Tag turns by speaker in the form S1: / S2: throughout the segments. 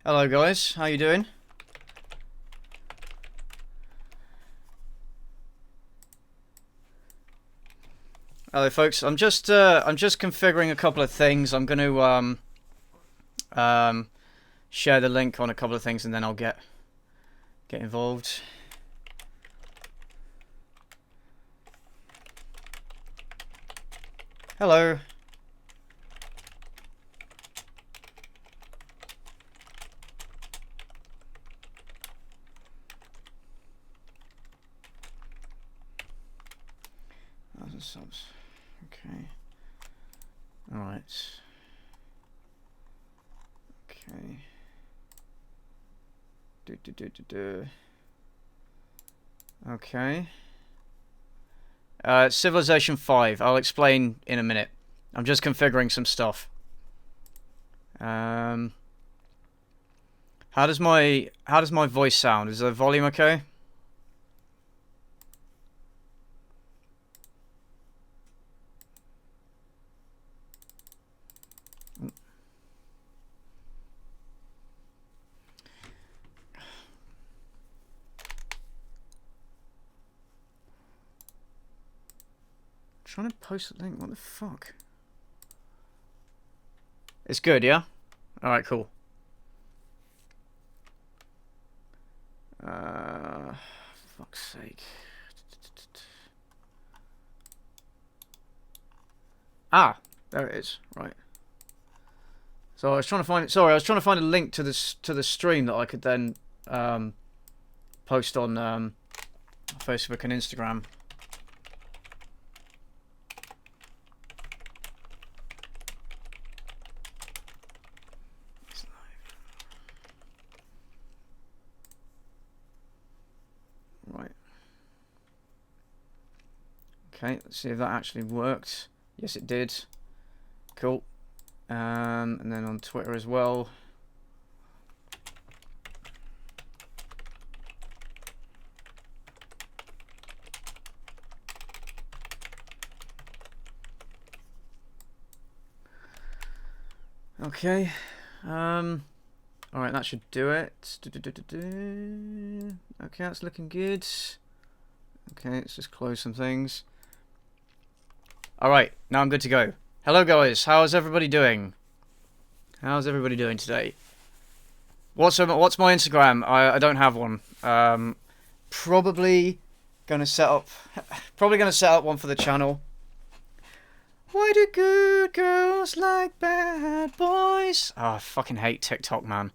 S1: Hello guys, how you doing? Hello folks, I'm just configuring a couple of things. I'm going to share the link on a couple of things and then I'll get involved. Hello. Subs. Okay. All right. Okay. Okay. Civilization 5. I'll explain in a minute. I'm just configuring some stuff. How does my voice sound? Is the volume okay? Trying to post a link. What the fuck? It's good, yeah? Alright, cool. Fuck's sake. Ah, there it is. Right. So I was trying to find it. Sorry, I was trying to find a link to this the stream that I could then post on Facebook and Instagram. Right. Okay, let's see if that actually worked. Yes, it did. Cool. And then on Twitter as well. Okay. Alright, that should do it. Okay, that's looking good. Okay, let's just close some things. Alright, now I'm good to go. Hello guys, how's everybody doing? How's everybody doing today? What's my Instagram? I don't have one. Probably gonna set up one for the channel. Why do good girls like bad boys? Oh, I fucking hate TikTok, man.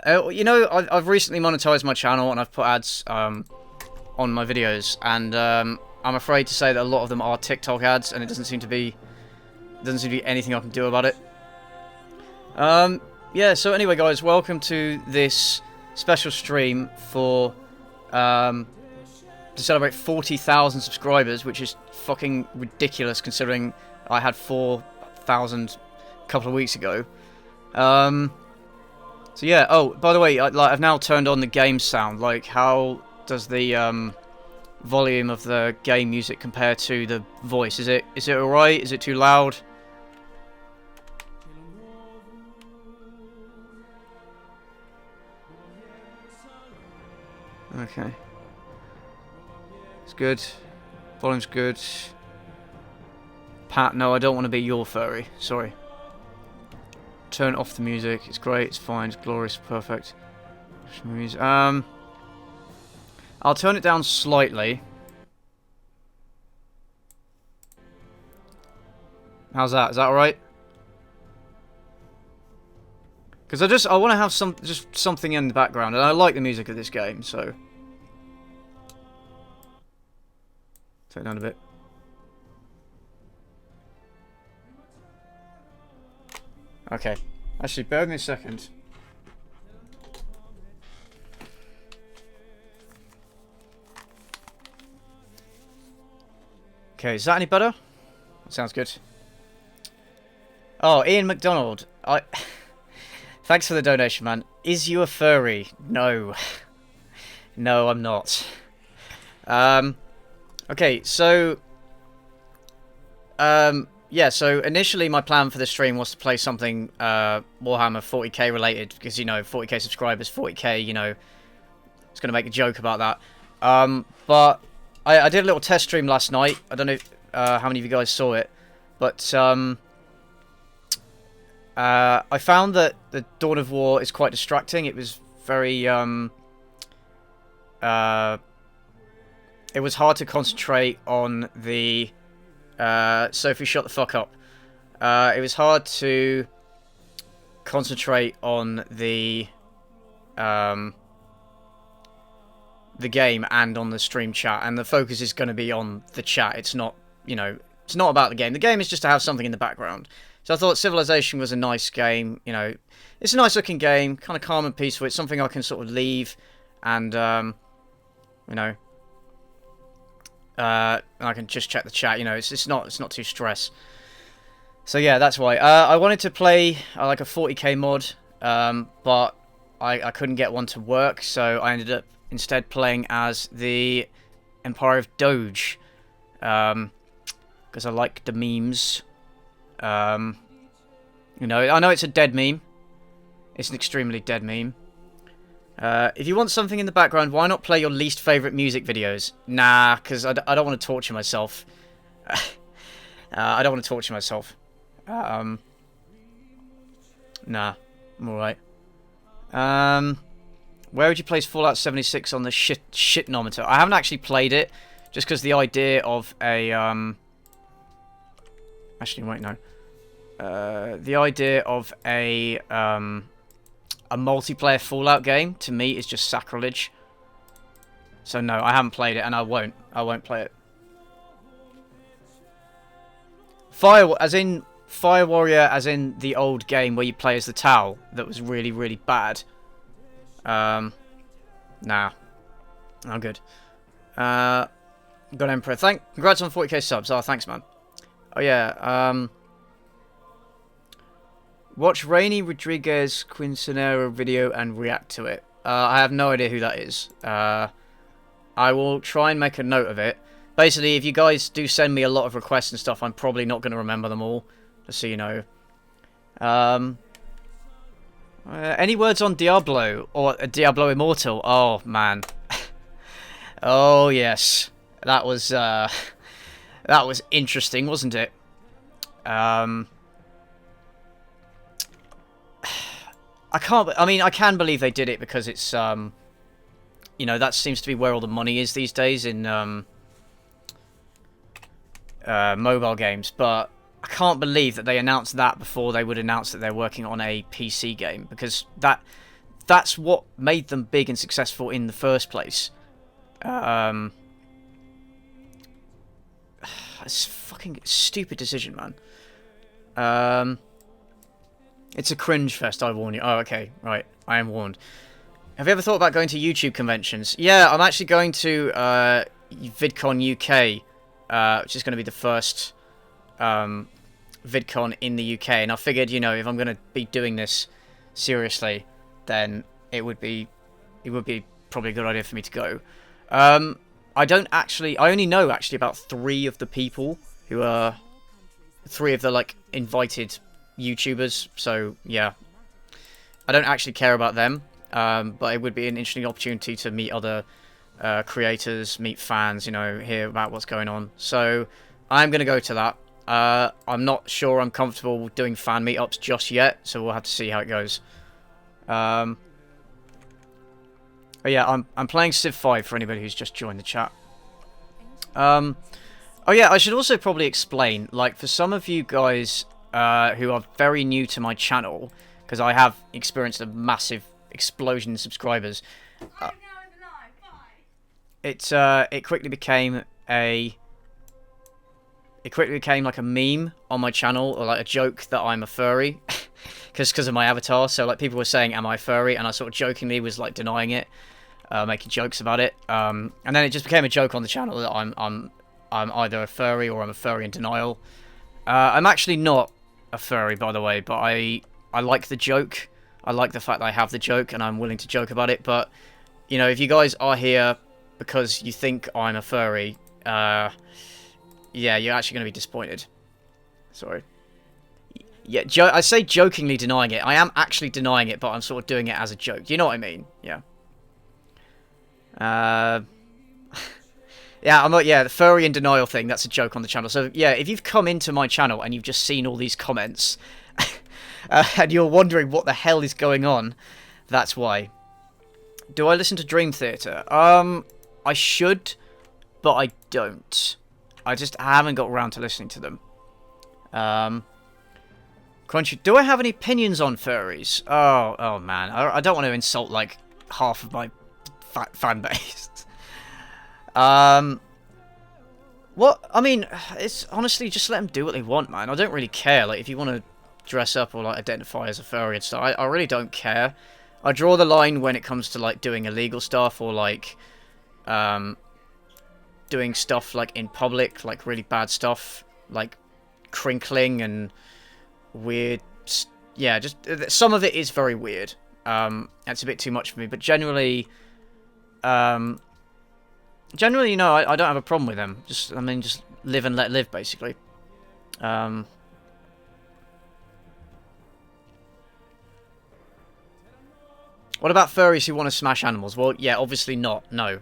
S1: You know, I've recently monetized my channel and I've put ads on my videos, and I'm afraid to say that a lot of them are TikTok ads, and it doesn't seem to be anything I can do about it. Yeah. So anyway, guys, welcome to this special stream for to celebrate 40,000 subscribers, which is fucking ridiculous considering I had 4,000 a couple of weeks ago. So yeah. Oh, by the way, I've now turned on the game sound. Like, how does the volume of the game music compare to the voice? Is it alright? Is it too loud? Okay. It's good. Volume's good. Pat, no, I don't want to be your furry. Sorry. Turn off the music. It's great. It's fine. It's glorious. Perfect. I'll turn it down slightly. How's that? Is that alright? Because I want to have something in the background, and I like the music of this game, so turn it down a bit. Okay. Actually, bear with me a second. Okay, is that any better? Sounds good. Oh, Ian McDonald. Thanks for the donation, man. Is you a furry? No. No, I'm not. Okay, so yeah, so initially my plan for the stream was to play something Warhammer 40k related, because, you know, 40k subscribers, 40k, you know, it's going to make a joke about that. But I did a little test stream last night. I don't know if, how many of you guys saw it, but I found that the Dawn of War is quite distracting. It was very, it was hard to concentrate on the, Sophie, shut the fuck up. It was hard to concentrate on the game and on the stream chat, and the focus is going to be on the chat. It's not, you know, it's not about the game. The game is just to have something in the background. So I thought Civilization was a nice game, you know. It's a nice looking game, kind of calm and peaceful. It's something I can sort of leave and, you know, I can just check the chat, you know. It's not too stress. So yeah, that's why. I wanted to play like a 40k mod, but I couldn't get one to work, so I ended up instead playing as the Empire of Doge, because I like the memes. You know, I know it's a dead meme. It's an extremely dead meme. If you want something in the background, why not play your least favourite music videos? Nah, because I don't want to torture myself. I don't want to torture myself. Nah, I'm alright. Where would you place Fallout 76 on the shitnometer? I haven't actually played it, just because the idea of a, actually, wait, no. The idea of a multiplayer Fallout game, to me, is just sacrilege. So no, I haven't played it, and I won't. I won't play it. Fire Warrior, as in the old game where you play as the Tau, that was really, really bad. Nah. I'm good. God Emperor, congrats on 40k subs. Oh, thanks, man. Oh, yeah, watch Rainy Rodriguez Quinceanera video and react to it. I have no idea who that is. I will try and make a note of it. Basically, if you guys do send me a lot of requests and stuff, I'm probably not going to remember them all, just so you know. Any words on Diablo or Diablo Immortal? Oh, man. Oh, yes. That was interesting, wasn't it? I can believe they did it because it's, you know, that seems to be where all the money is these days in, mobile games, but I can't believe that they announced that before they would announce that they're working on a PC game, because that's what made them big and successful in the first place. It's a fucking stupid decision, man. It's a cringe fest, I warn you. Oh, okay, right. I am warned. Have you ever thought about going to YouTube conventions? Yeah, I'm actually going to VidCon UK, which is going to be the first VidCon in the UK. And I figured, you know, if I'm going to be doing this seriously, then it would be probably a good idea for me to go. I only know actually about 3 of the people who are 3 of the like invited YouTubers, so yeah, I don't actually care about them, but it would be an interesting opportunity to meet other creators, meet fans, you know, hear about what's going on. So I'm going to go to that. I'm not sure I'm comfortable doing fan meetups just yet, so we'll have to see how it goes. But yeah, I'm playing Civ 5 for anybody who's just joined the chat. Oh yeah, I should also probably explain, like, for some of you guys who are very new to my channel, because I have experienced a massive explosion in subscribers. It quickly became like a meme on my channel, or like a joke that I'm a furry, because of my avatar. So like people were saying, "Am I furry?" and I sort of jokingly was like denying it, making jokes about it. And then it just became a joke on the channel that I'm either a furry or I'm a furry in denial. I'm actually not a furry, by the way, but I like the joke. I like the fact that I have the joke and I'm willing to joke about it. But, you know, if you guys are here because you think I'm a furry, yeah, you're actually going to be disappointed. Sorry. Yeah, I say jokingly denying it. I am actually denying it, but I'm sort of doing it as a joke. Do you know what I mean? Yeah. Yeah, I'm not. Yeah, the furry and denial thing. That's a joke on the channel. So yeah, if you've come into my channel and you've just seen all these comments, and you're wondering what the hell is going on, that's why. Do I listen to Dream Theater? I should, but I don't. I just haven't got around to listening to them. Crunchy, do I have any opinions on furries? Oh man, I don't want to insult like half of my fan base. What? I mean, it's honestly just let them do what they want, man. I don't really care. Like, if you want to dress up or like identify as a furry and stuff, I really don't care. I draw the line when it comes to like doing illegal stuff or like, doing stuff like in public, like really bad stuff, like crinkling and weird. Yeah, just some of it is very weird. That's a bit too much for me, but generally, you know, I don't have a problem with them. I mean, just live and let live, basically. What about furries who want to smash animals? Well, yeah, obviously not. No,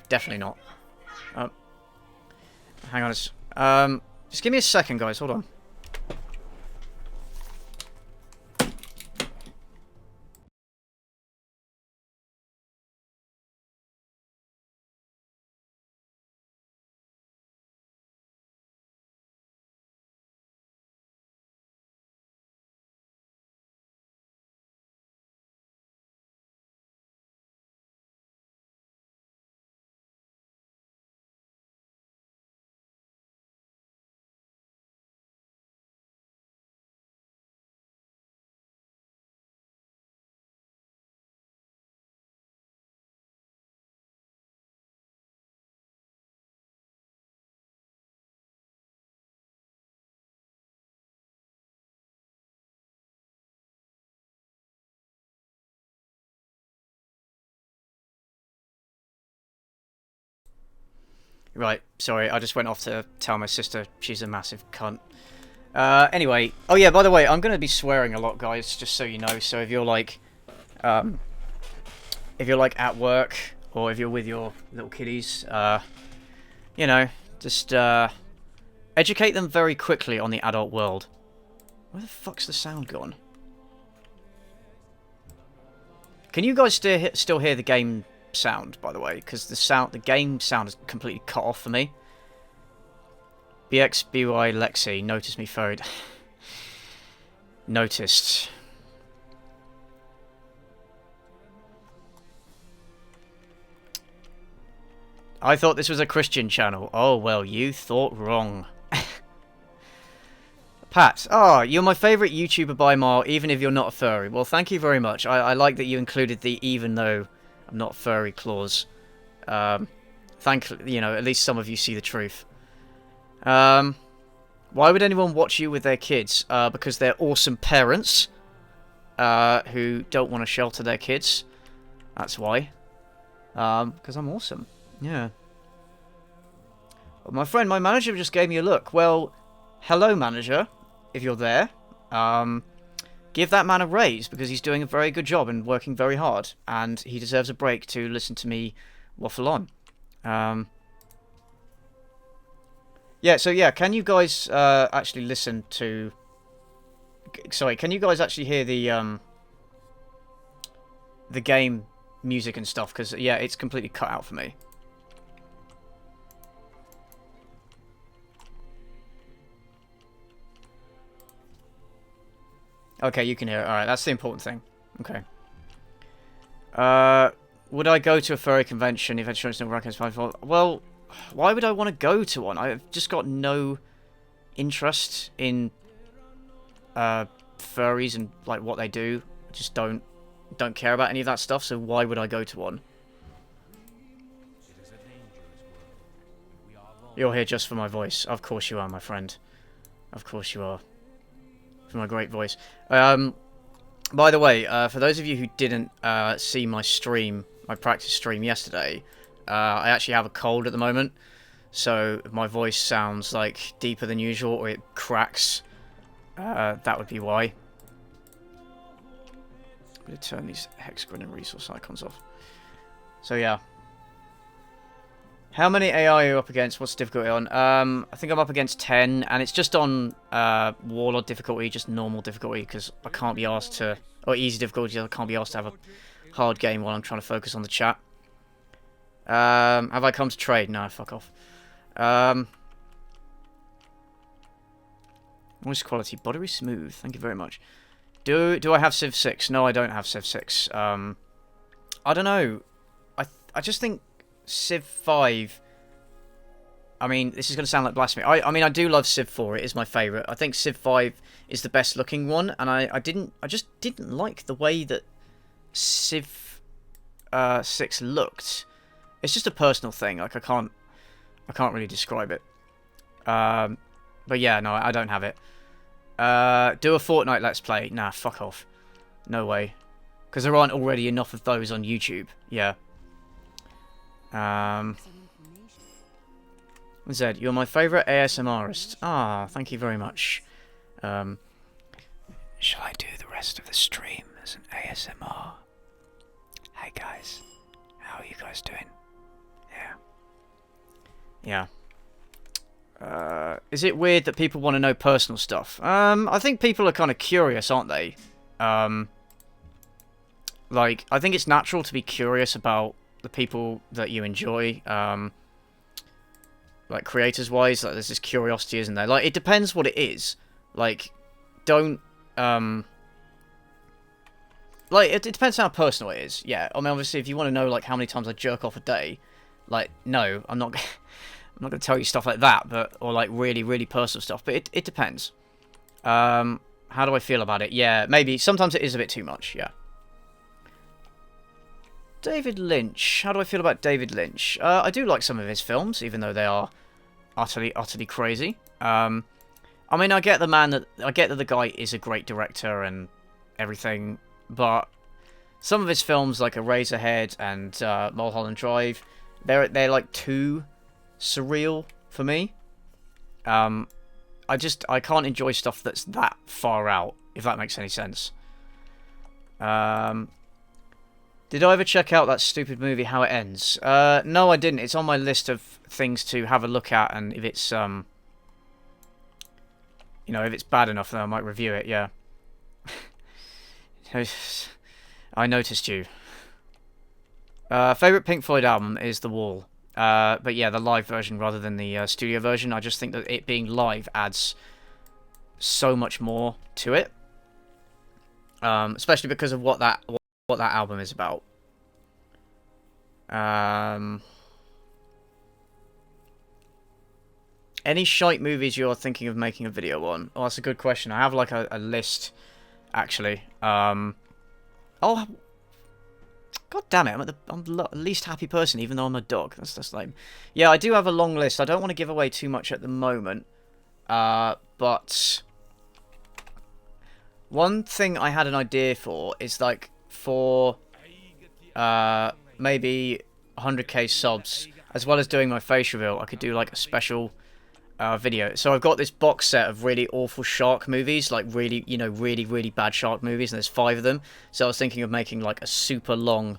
S1: definitely not. Hang on, just give me a second, guys. Hold on. Right, sorry, I just went off to tell my sister she's a massive cunt. Anyway, oh yeah, by the way, I'm going to be swearing a lot, guys, just so you know. So if you're like at work or if you're with your little kiddies, you know, just educate them very quickly on the adult world. Where the fuck's the sound gone? Can you guys still hear the game sound, by the way? Because the game sound is completely cut off for me. BXBY Lexi, notice me phone. Noticed. I thought this was a Christian channel. Oh, well, you thought wrong. Pat, you're my favourite YouTuber by mile, even if you're not a furry. Well, thank you very much. I like that you included the even though I'm not furry clause. Thankfully, you know, at least some of you see the truth. Why would anyone watch you with their kids? Because they're awesome parents who don't want to shelter their kids. That's why. Because I'm awesome. Yeah. Well, my friend, my manager just gave me a look. Well, hello, manager, if you're there. Give that man a raise, because he's doing a very good job and working very hard, and he deserves a break to listen to me waffle on. Yeah, so yeah, can you guys actually listen to... Sorry, can you guys actually hear the game music and stuff? Because, yeah, it's completely cut out for me. Okay, you can hear it. Alright, that's the important thing. Okay. Would I go to a furry convention if insurance no rank is fine for? Well, why would I want to go to one? I've just got no interest in furries and like what they do. I just don't care about any of that stuff, so why would I go to one? You're here just for my voice. Of course you are, my friend. Of course you are. For my great voice. By the way, for those of you who didn't see my stream, my practice stream yesterday, I actually have a cold at the moment, So if my voice sounds like deeper than usual or it cracks, that would be why. I'm going to turn these hexagon and resource icons off. So yeah. How many AI are you up against? What's the difficulty on? I think I'm up against 10, and it's just on Warlord difficulty, just normal difficulty, because I can't be asked to... Or easy difficulty, I can't be asked to have a hard game while I'm trying to focus on the chat. Have I come to trade? No, fuck off. Voice quality, buttery smooth. Thank you very much. Do I have Civ 6? No, I don't have Civ 6. I don't know. I just think Civ 5... I mean, this is going to sound like blasphemy. I mean, I do love Civ 4. It is my favourite. I think Civ 5 is the best looking one, and I just didn't like the way that Civ 6 looked. It's just a personal thing. Like, I can't really describe it. But yeah, no, I don't have it. Do a Fortnite Let's Play. Nah, fuck off. No way. Because there aren't already enough of those on YouTube. Yeah. Zed, you're my favourite ASMRist. Ah, thank you very much. Shall I do the rest of the stream as an ASMR? Hey guys, how are you guys doing? Yeah. Is it weird that people want to know personal stuff? I think people are kind of curious, aren't they? Like, I think it's natural to be curious about the people that you enjoy, like, creators-wise. Like, there's this curiosity, isn't there? Like, it depends what it is. Like, don't, like, it depends how personal it is. Yeah, I mean, obviously, if you want to know, like, how many times I jerk off a day, like, no, I'm not going to tell you stuff like that, but, or, like, really, really personal stuff, but it depends. How do I feel about it? Yeah, maybe, sometimes it is a bit too much, yeah. David Lynch. How do I feel about David Lynch? I do like some of his films, even though they are utterly, utterly crazy. I mean, I get that the guy is a great director and everything, but some of his films, like Eraserhead and Mulholland Drive, they're like too surreal for me. I can't enjoy stuff that's that far out, if that makes any sense. Did I ever check out that stupid movie, How It Ends? No, I didn't. It's on my list of things to have a look at, and if it's, you know, if it's bad enough, then I might review it, yeah. I noticed you. Favourite Pink Floyd album is The Wall. But yeah, the live version rather than the studio version. I just think that it being live adds so much more to it. Especially because of what that album is about. Any shite movies you're thinking of making a video on? Oh, that's a good question. I have like a list, actually. Oh, god damn it! I'm the least happy person, even though I'm a dog. That's lame. Yeah, I do have a long list. I don't want to give away too much at the moment, but one thing I had an idea for is like for maybe 100k subs, as well as doing my face reveal, I could do like a special video. So I've got this box set of really awful shark movies, like really, you know, really, really bad shark movies, and there's 5 of them. So I was thinking of making like a super long,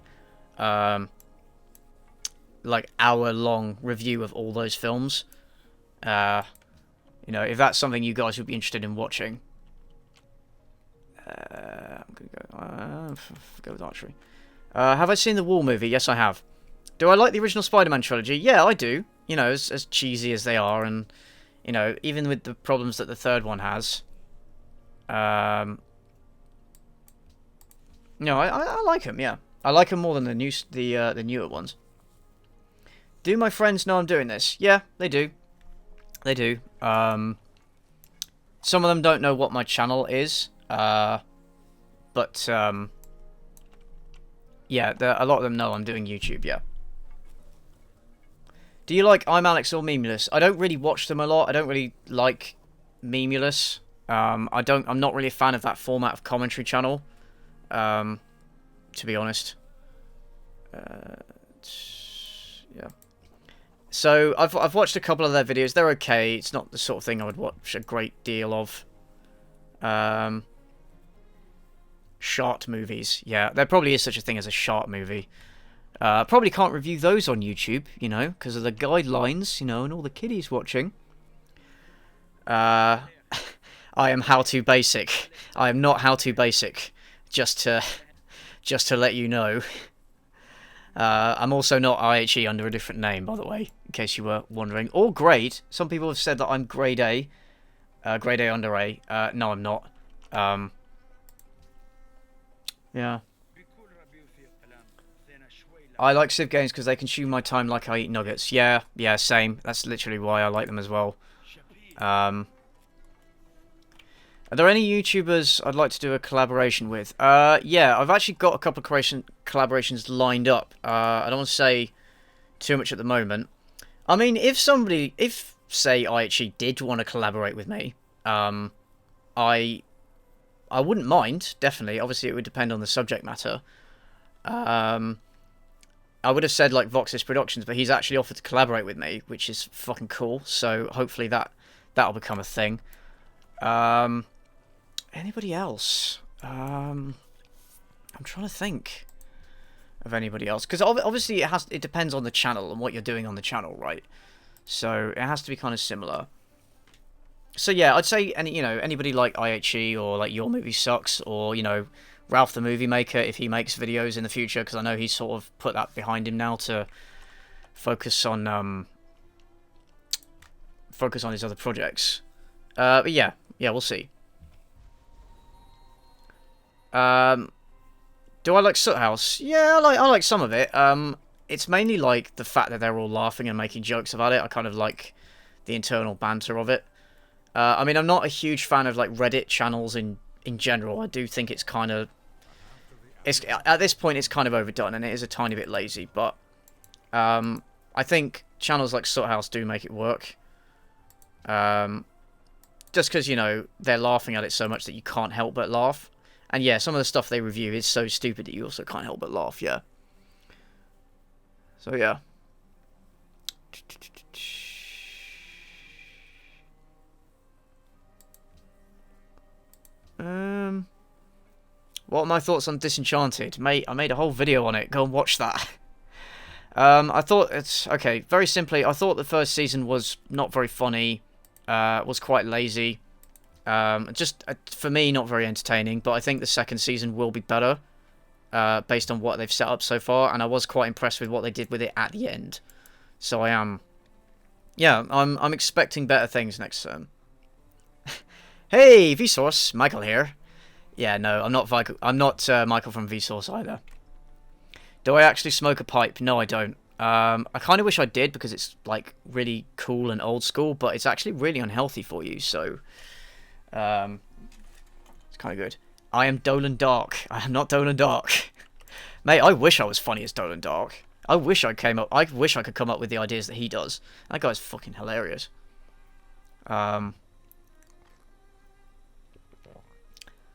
S1: like hour-long review of all those films. You know, if that's something you guys would be interested in watching. I'm gonna go with archery. Have I seen the Wall movie? Yes, I have. Do I like the original Spider-Man trilogy? Yeah, I do. You know, as cheesy as they are, and you know, even with the problems that the third one has. No, I like them. Yeah, I like them more than the newer ones. Do my friends know I'm doing this? Yeah, they do. They do. Some of them don't know what my channel is. But yeah, a lot of them know I'm doing YouTube, yeah. Do you like I'm Alex or Memulous? I don't really watch them a lot. I don't really like Memulous. I'm not really a fan of that format of commentary channel. To be honest. Yeah. So I've watched a couple of their videos. They're okay. It's not the sort of thing I would watch a great deal of. Short movies. Yeah, there probably is such a thing as a short movie. Probably can't review those on YouTube, you know, because of the guidelines, you know, and all the kiddies watching. I am how to basic. I am not how to basic. Just to let you know. I'm also not IHE under a different name, by the way, in case you were wondering. Or grade. Some people have said that I'm grade A. Grade A under A. No, I'm not. Yeah. I like Civ games because they consume my time like I eat nuggets. Yeah, same. That's literally why I like them as well. Are there any YouTubers I'd like to do a collaboration with? Yeah, I've actually got a couple of collaborations lined up. I don't want to say too much at the moment. I mean, if say IHE did want to collaborate with me, I wouldn't mind, definitely. Obviously, it would depend on the subject matter. I would have said, like, Voxis Productions, but he's actually offered to collaborate with me, which is fucking cool. So, hopefully that'll become a thing. Anybody else? I'm trying to think of anybody else. Because, obviously, it depends on the channel and what you're doing on the channel, right? So, it has to be kind of similar. So yeah, I'd say anybody like IHE or like Your Movie Sucks or, you know, Ralph the Movie Maker if he makes videos in the future, because I know he's sort of put that behind him now to focus on his other projects. But yeah, we'll see. Do I like Soot House? Yeah, I like some of it. It's mainly like the fact that they're all laughing and making jokes about it. I kind of like the internal banter of it. I mean, I'm not a huge fan of like Reddit channels in general. I do think it's kind of at this point it's kind of overdone and it is a tiny bit lazy. But I think channels like Soot House do make it work. Just because, you know, they're laughing at it so much that you can't help but laugh. And yeah, some of the stuff they review is so stupid that you also can't help but laugh. Yeah. So yeah. What are my thoughts on Disenchanted? Mate, I made a whole video on it. Go and watch that. I thought okay, very simply, I thought the first season was not very funny, was quite lazy. Just, for me, not very entertaining, but I think the second season will be better, based on what they've set up so far, and I was quite impressed with what they did with it at the end. So I am, yeah, I'm expecting better things next term. Hey, Vsauce, Michael here. Yeah, no, I'm not Michael from Vsauce either. Do I actually smoke a pipe? No, I don't. I kind of wish I did because it's like really cool and old school, but it's actually really unhealthy for you, so it's kind of good. I am Dolan Dark. I am not Dolan Dark. Mate, I wish I was funny as Dolan Dark. I wish I could come up with the ideas that he does. That guy's fucking hilarious.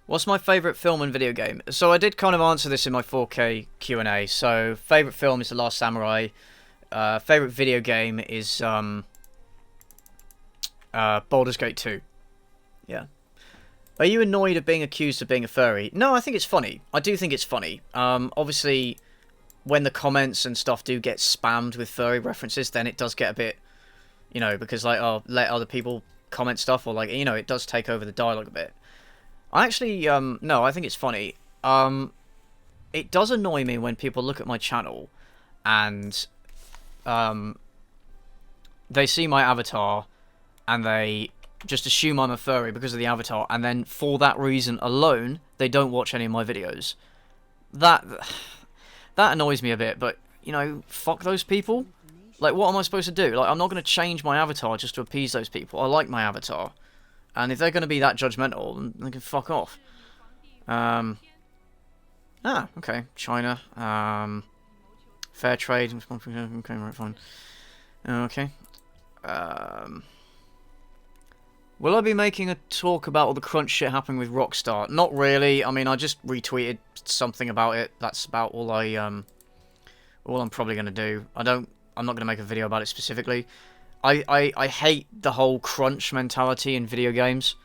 S1: What's my favourite film and video game? So I did kind of answer this in my 4K Q&A. So, favourite film is The Last Samurai. Favourite video game is Baldur's Gate 2. Yeah. Are you annoyed of being accused of being a furry? No, I think it's funny. I do think it's funny. Obviously, when the comments and stuff do get spammed with furry references, then it does get a bit, you know, because like, oh, let other people comment stuff, or like, you know, it does take over the dialogue a bit. I actually, no, I think it's funny. It does annoy me when people look at my channel and they see my avatar and they just assume I'm a furry because of the avatar, and then for that reason alone, they don't watch any of my videos. That annoys me a bit, but, you know, fuck those people. Like, what am I supposed to do? Like, I'm not going to change my avatar just to appease those people. I like my avatar. And if they're going to be that judgmental, then they can fuck off. Okay. China. Fair trade. Okay, right, fine. Okay. Will I be making a talk about all the crunch shit happening with Rockstar? Not really. I mean, I just retweeted something about it. That's about all I'm probably going to do. I don't I'm not going to make a video about it specifically. I hate the whole crunch mentality in video games.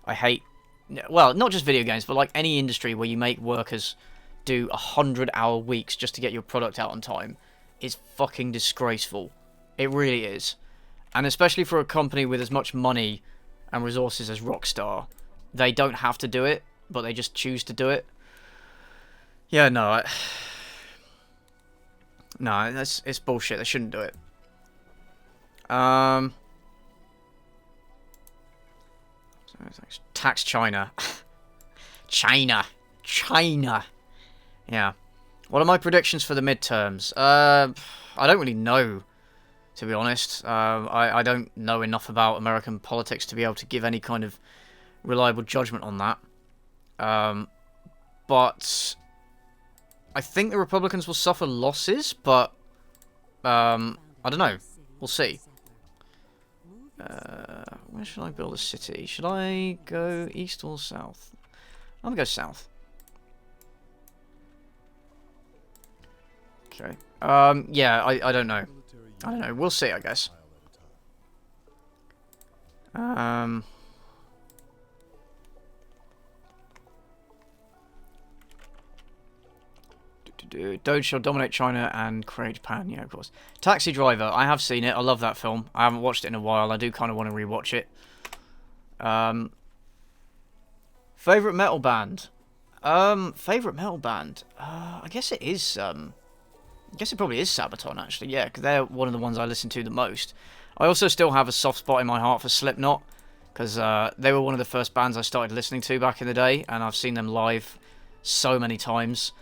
S1: I hate, well, not just video games, but like any industry where you make workers do 100-hour weeks just to get your product out on time. It's fucking disgraceful. It really is. And especially for a company with as much money and resources as Rockstar, they don't have to do it, but they just choose to do it. Yeah, no, no, it's bullshit. They shouldn't do it. Tax China. China. Yeah. What are my predictions for the midterms? I don't really know, to be honest. I don't know enough about American politics to be able to give any kind of reliable judgment on that. But I think the Republicans will suffer losses, but I don't know. We'll see. Where should I build a city? Should I go east or south? I'm gonna go south. Okay. Yeah, I don't know. I don't know. We'll see, I guess. Doge shall dominate China and create Japan. Yeah, of course. Taxi Driver. I have seen it. I love that film. I haven't watched it in a while. I do kind of want to rewatch it. Favorite metal band. Favorite metal band. I guess it is. I guess it probably is Sabaton, actually. Yeah, because they're one of the ones I listen to the most. I also still have a soft spot in my heart for Slipknot, because they were one of the first bands I started listening to back in the day, and I've seen them live so many times.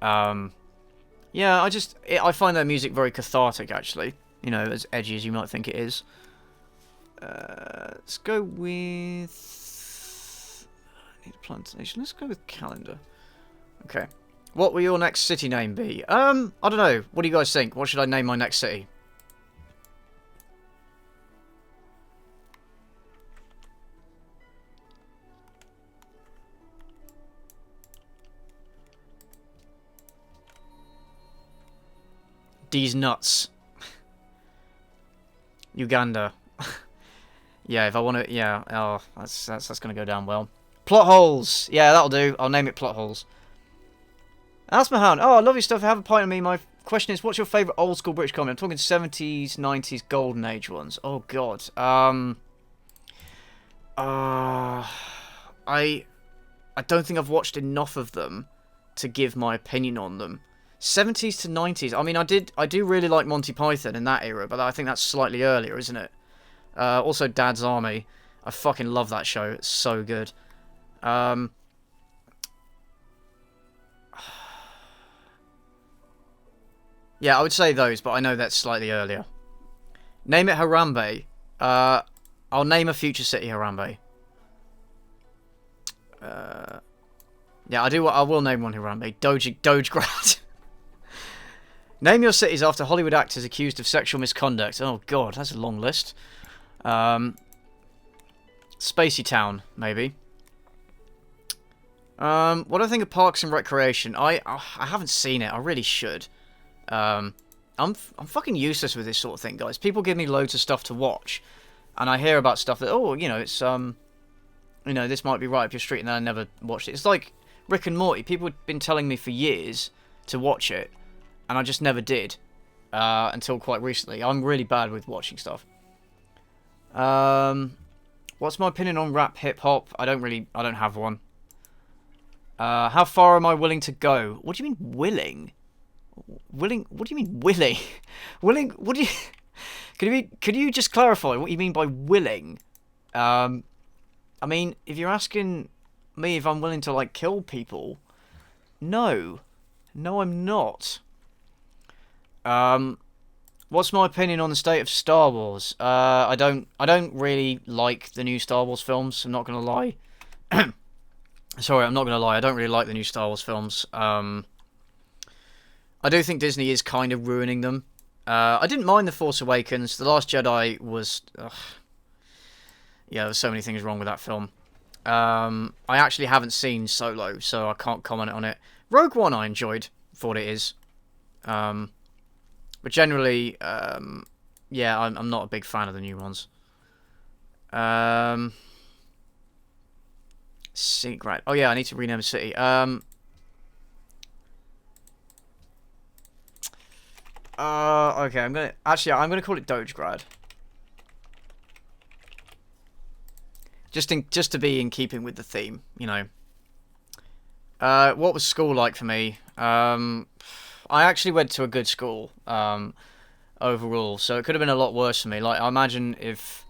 S1: Yeah, I find their music very cathartic, actually. You know, as edgy as you might think it is. Let's go with... I need a plantation. Let's go with calendar. Okay. What will your next city name be? I don't know. What do you guys think? What should I name my next city? These nuts. Uganda. Yeah, if I want to... Yeah, oh, that's going to go down well. Plot holes. Yeah, that'll do. I'll name it plot holes. Asmahan. Oh, I love your stuff. Have a pint of me. My question is, what's your favourite old school British comedy? I'm talking 70s, 90s, golden age ones. Oh, God. I don't think I've watched enough of them to give my opinion on them. 70s to 90s. I mean, I do really like Monty Python in that era, but I think that's slightly earlier, isn't it? Also, Dad's Army. I fucking love that show. It's so good. Yeah, I would say those, but I know that's slightly earlier. Name it Harambe. I'll name a future city Harambe. Yeah, I will name one Harambe. Dogegrad. Name your cities after Hollywood actors accused of sexual misconduct. Oh, God, that's a long list. Spacey Town, maybe. What do I think of Parks and Recreation? I haven't seen it. I really should. I'm fucking useless with this sort of thing, guys. People give me loads of stuff to watch, and I hear about stuff that, oh, you know, it's, you know, this might be right up your street, and then I never watched it. It's like Rick and Morty. People have been telling me for years to watch it, and I just never did, until quite recently. I'm really bad with watching stuff. What's my opinion on rap hip-hop? I don't have one. How far am I willing to go? What do you mean, willing? Willing? What do you mean, willing? Willing? What do you... Could you just clarify what you mean by willing? I mean, if you're asking me if I'm willing to, like, kill people, no. No, I'm not. What's my opinion on the state of Star Wars? I don't really like the new Star Wars films. I'm not gonna lie. Sorry, I'm not gonna lie. I don't really like the new Star Wars films. I do think Disney is kind of ruining them. I didn't mind The Force Awakens. The Last Jedi was... yeah, there's so many things wrong with that film. I actually haven't seen Solo, so I can't comment on it. Rogue One I enjoyed for what it is. But generally, yeah, I'm not a big fan of the new ones. Scenic Ride. Oh yeah, I need to rename a city. Okay, I'm gonna call it Dogegrad. Just to be in keeping with the theme, you know. What was school like for me? I actually went to a good school, overall, so it could have been a lot worse for me. Like, I imagine if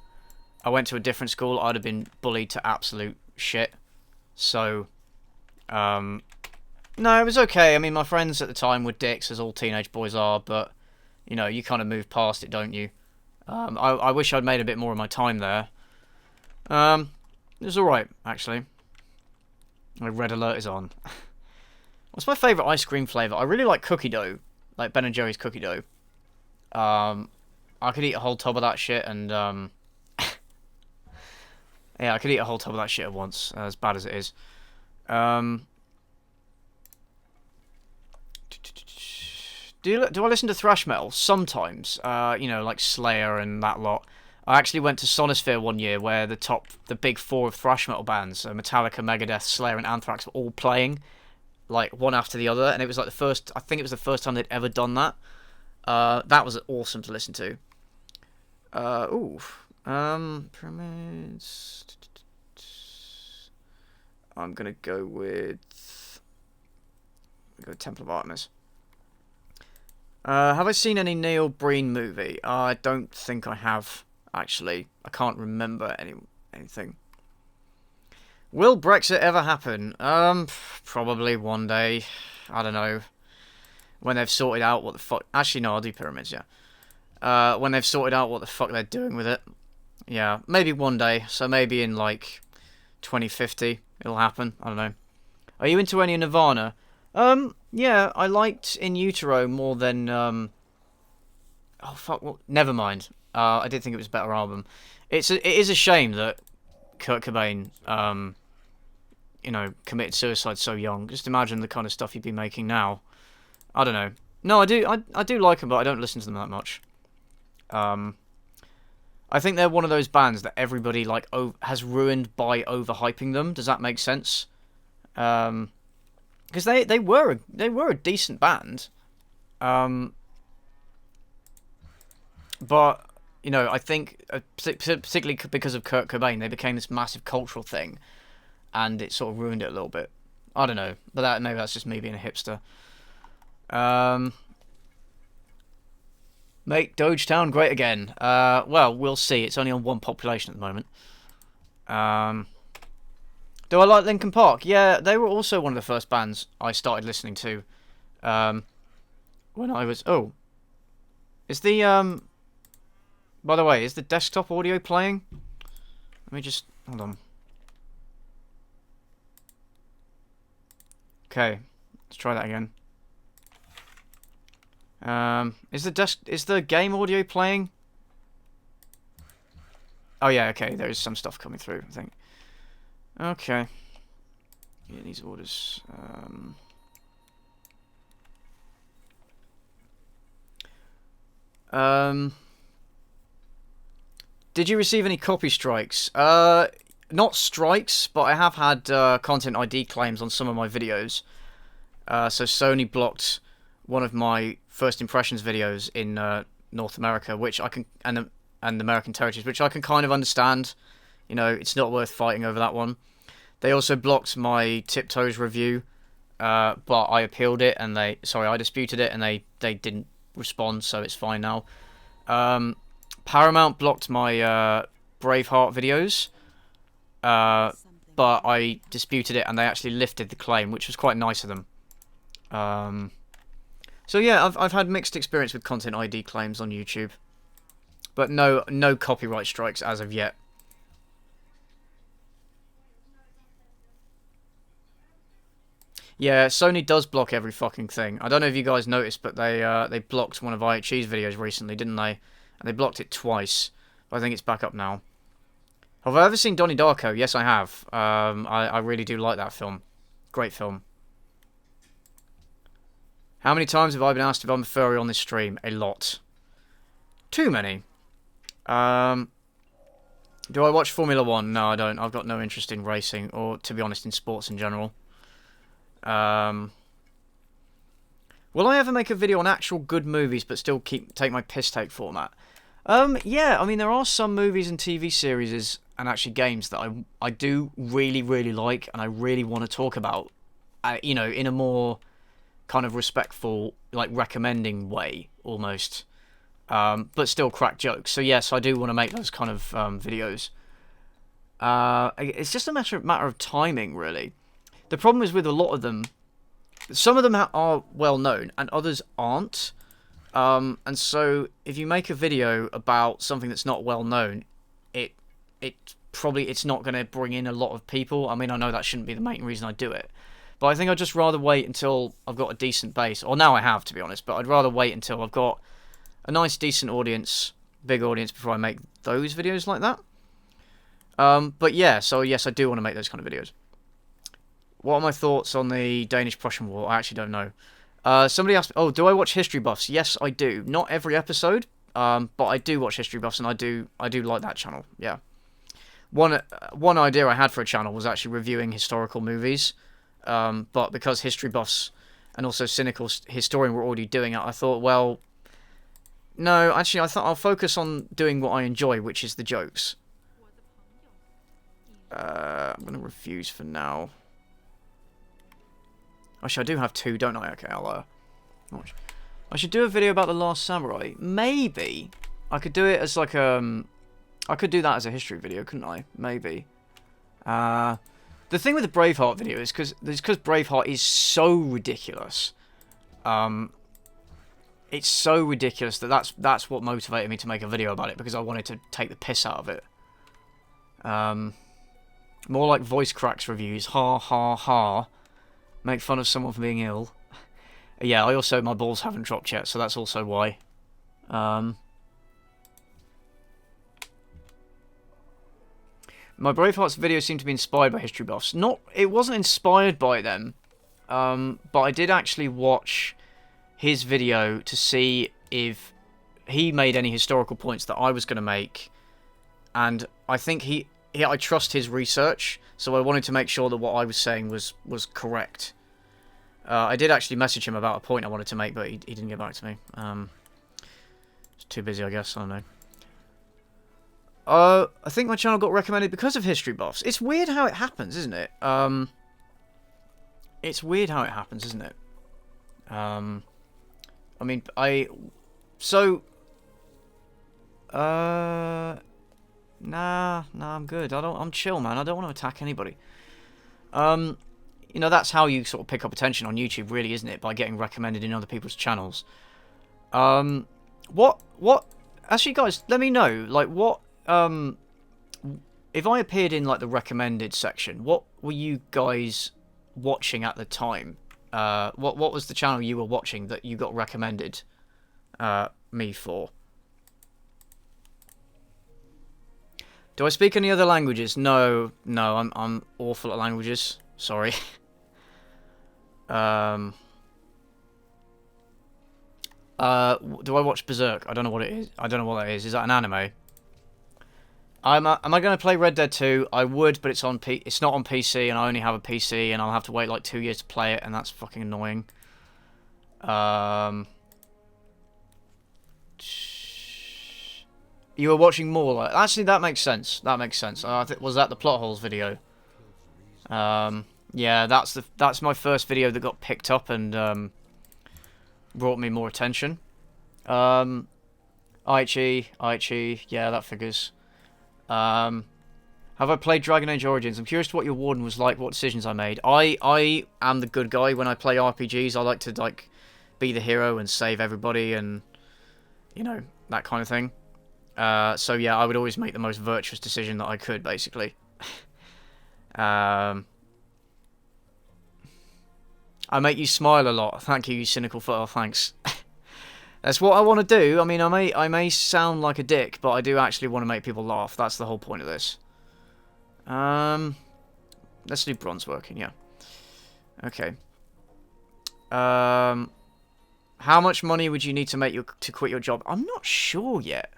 S1: I went to a different school, I'd have been bullied to absolute shit. So, no, it was okay. I mean, my friends at the time were dicks, as all teenage boys are, but, you know, you kind of move past it, don't you? I wish I'd made a bit more of my time there. It was alright, actually. My red alert is on. What's my favourite ice cream flavour? I really like cookie dough. Like Ben & Jerry's cookie dough. I could eat a whole tub of that shit and, yeah, I could eat a whole tub of that shit at once, as bad as it is. Do I listen to thrash metal? Sometimes. You know, like Slayer and that lot. I actually went to Sonosphere one year where the big four of thrash metal bands, Metallica, Megadeth, Slayer, and Anthrax, were all playing, like, one after the other, and it was like I think it was the first time they'd ever done that. That was awesome to listen to. Pyramids. I'm gonna go with Temple of Artemis. Have I seen any Neil Breen movie? I don't think I have, actually. I can't remember anything. Will Brexit ever happen? Probably one day. I don't know. When they've sorted out what the fuck... Actually, no, I'll do Pyramids, yeah. When they've sorted out what the fuck they're doing with it. Yeah, maybe one day. So maybe in, like, 2050 it'll happen. I don't know. Are you into any Nirvana? Yeah, I liked In Utero more than, Oh, fuck, well, never mind. I did think it was a better album. It is a shame that Kurt Cobain, you know, committed suicide so young. Just imagine the kind of stuff he'd be making now. I don't know. No, I do like them, but I don't listen to them that much. I think they're one of those bands that everybody, like, has ruined by overhyping them. Does that make sense? Because they were a decent band. But, you know, I think, particularly because of Kurt Cobain, they became this massive cultural thing, and it sort of ruined it a little bit. I don't know, but maybe that's just me being a hipster. Make Dogetown great again. Well, we'll see. It's only on one population at the moment. Do I like Linkin Park? Yeah, they were also one of the first bands I started listening to. When I was... Oh. Is the, By the way, is the desktop audio playing? Let me just... Hold on. Okay. Let's try that again. Is the game audio playing? Oh yeah, okay, there is some stuff coming through, I think. Okay. Yeah, these orders. Did you receive any copy strikes? Not strikes, but I have had content ID claims on some of my videos. So Sony blocked one of my first impressions videos in North America, which I can, and American territories, which I can kind of understand. You know, it's not worth fighting over that one. They also blocked my Tiptoes review, but I appealed it, and I disputed it, and they didn't respond, so it's fine now. Paramount blocked my Braveheart videos, but I disputed it, and they actually lifted the claim, which was quite nice of them. So yeah, I've had mixed experience with content ID claims on YouTube, but no copyright strikes as of yet. Yeah, Sony does block every fucking thing. I don't know if you guys noticed, but they blocked one of IHG's videos recently, didn't they? And they blocked it twice. But I think it's back up now. Have I ever seen Donnie Darko? Yes, I have. I really do like that film. Great film. How many times have I been asked if I'm a furry on this stream? A lot. Too many. Do I watch Formula 1? No, I don't. I've got no interest in racing, or, to be honest, in sports in general. Will I ever make a video on actual good movies, but still take my piss take format? Yeah, I mean, there are some movies and TV series and actually games that I do really, really like, and I really want to talk about, you know, in a more kind of respectful, like, recommending way, almost. But still crack jokes. So yes, I do want to make those kind of videos. It's just a matter of timing, really. The problem is with a lot of them, some of them are well known and others aren't. And so if you make a video about something that's not well known, it's not going to bring in a lot of people. I mean, I know that shouldn't be the main reason I do it, but I think I'd just rather wait until I've got a decent base. Or now I have, to be honest, but I'd rather wait until I've got a nice, decent audience, big audience, before I make those videos like that. But yeah, so yes, I do want to make those kind of videos. What are my thoughts on the Danish-Prussian War? I actually don't know. Somebody asked, oh, do I watch history buffs? Yes, I do. Not every episode, but I do watch history buffs, and I do like that channel. Yeah. One idea I had for a channel was actually reviewing historical movies, but because history buffs and also Cynical historian were already doing it, I thought, well, no, actually, I thought I'll focus on doing what I enjoy, which is the jokes. I'm going to refuse for now. Actually, I do have 2, don't I? Okay, I'll watch. I should do a video about The Last Samurai. Maybe. I could do it as like I could do that as a history video, couldn't I? Maybe. The thing with the Braveheart video is because Braveheart is so ridiculous. It's so ridiculous that that's what motivated me to make a video about it, because I wanted to take the piss out of it. More like voice cracks reviews. Ha ha ha. Make fun of someone for being ill. Yeah, my balls haven't dropped yet, so that's also why. My Bravehearts video seemed to be inspired by history buffs. It wasn't inspired by them, but I did actually watch his video to see if he made any historical points that I was going to make, and I think I trust his research, so I wanted to make sure that what I was saying was correct. I did actually message him about a point I wanted to make, but he didn't get back to me. It's too busy, I guess. I don't know. I think my channel got recommended because of history buffs. It's weird how it happens, isn't it? It's weird how it happens, isn't it? I mean, Nah, I'm good. I'm chill, man. I don't want to attack anybody. You know, that's how you sort of pick up attention on YouTube, really, isn't it? By getting recommended in other people's channels. Actually, guys, let me know, like, if I appeared in, like, the recommended section, what were you guys watching at the time? What was the channel you were watching that you got recommended me for? Do I speak any other languages? No, I'm awful at languages. Sorry. Do I watch Berserk? I don't know what it is. I don't know what that is. Is that an anime? Am I going to play Red Dead 2? I would, but it's not on PC, and I only have a PC, and I'll have to wait like 2 years to play it, and that's fucking annoying. You were watching more, like, actually that makes sense. That makes sense. Was that the plot holes video? Yeah, that's my first video that got picked up and brought me more attention. Aichi, yeah, that figures. Have I played Dragon Age Origins? I'm curious to what your warden was like, what decisions I made. I am the good guy when I play RPGs. I like to, like, be the hero and save everybody and, you know, that kind of thing. So yeah, I would always make the most virtuous decision that I could, basically. I make you smile a lot. Thank you, you cynical foot. Thanks. That's what I want to do. I mean, I may sound like a dick, but I do actually want to make people laugh. That's the whole point of this. Let's do bronze working, yeah. Okay. How much money would you need to make to quit your job? I'm not sure yet,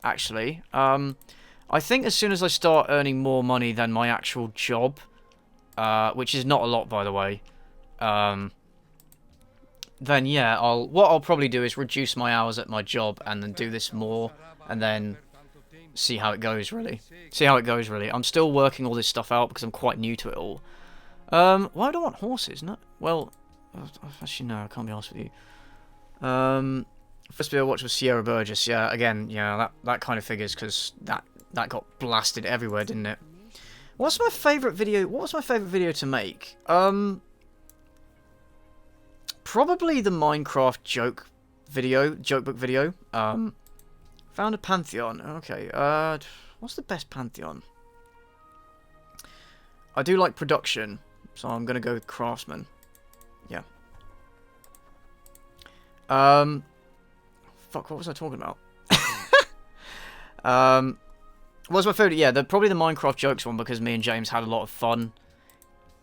S1: actually. I think as soon as I start earning more money than my actual job, which is not a lot, by the way, then yeah, what I'll probably do is reduce my hours at my job and then do this more, and then see how it goes, really. I'm still working all this stuff out because I'm quite new to it all. Why do I want horses? No, well, actually, no, I can't be honest with you. First video I watched was Sierra Burgess. Yeah, again, yeah, that kind of figures because that got blasted everywhere, didn't it? What's my favourite video? What was my favourite video to make? Probably the Minecraft joke book video. Found a pantheon. Okay. What's the best pantheon? I do like production, so I'm gonna go with craftsman. Yeah. Fuck, what was I talking about? What was my favourite? Yeah, probably the Minecraft jokes one, because me and James had a lot of fun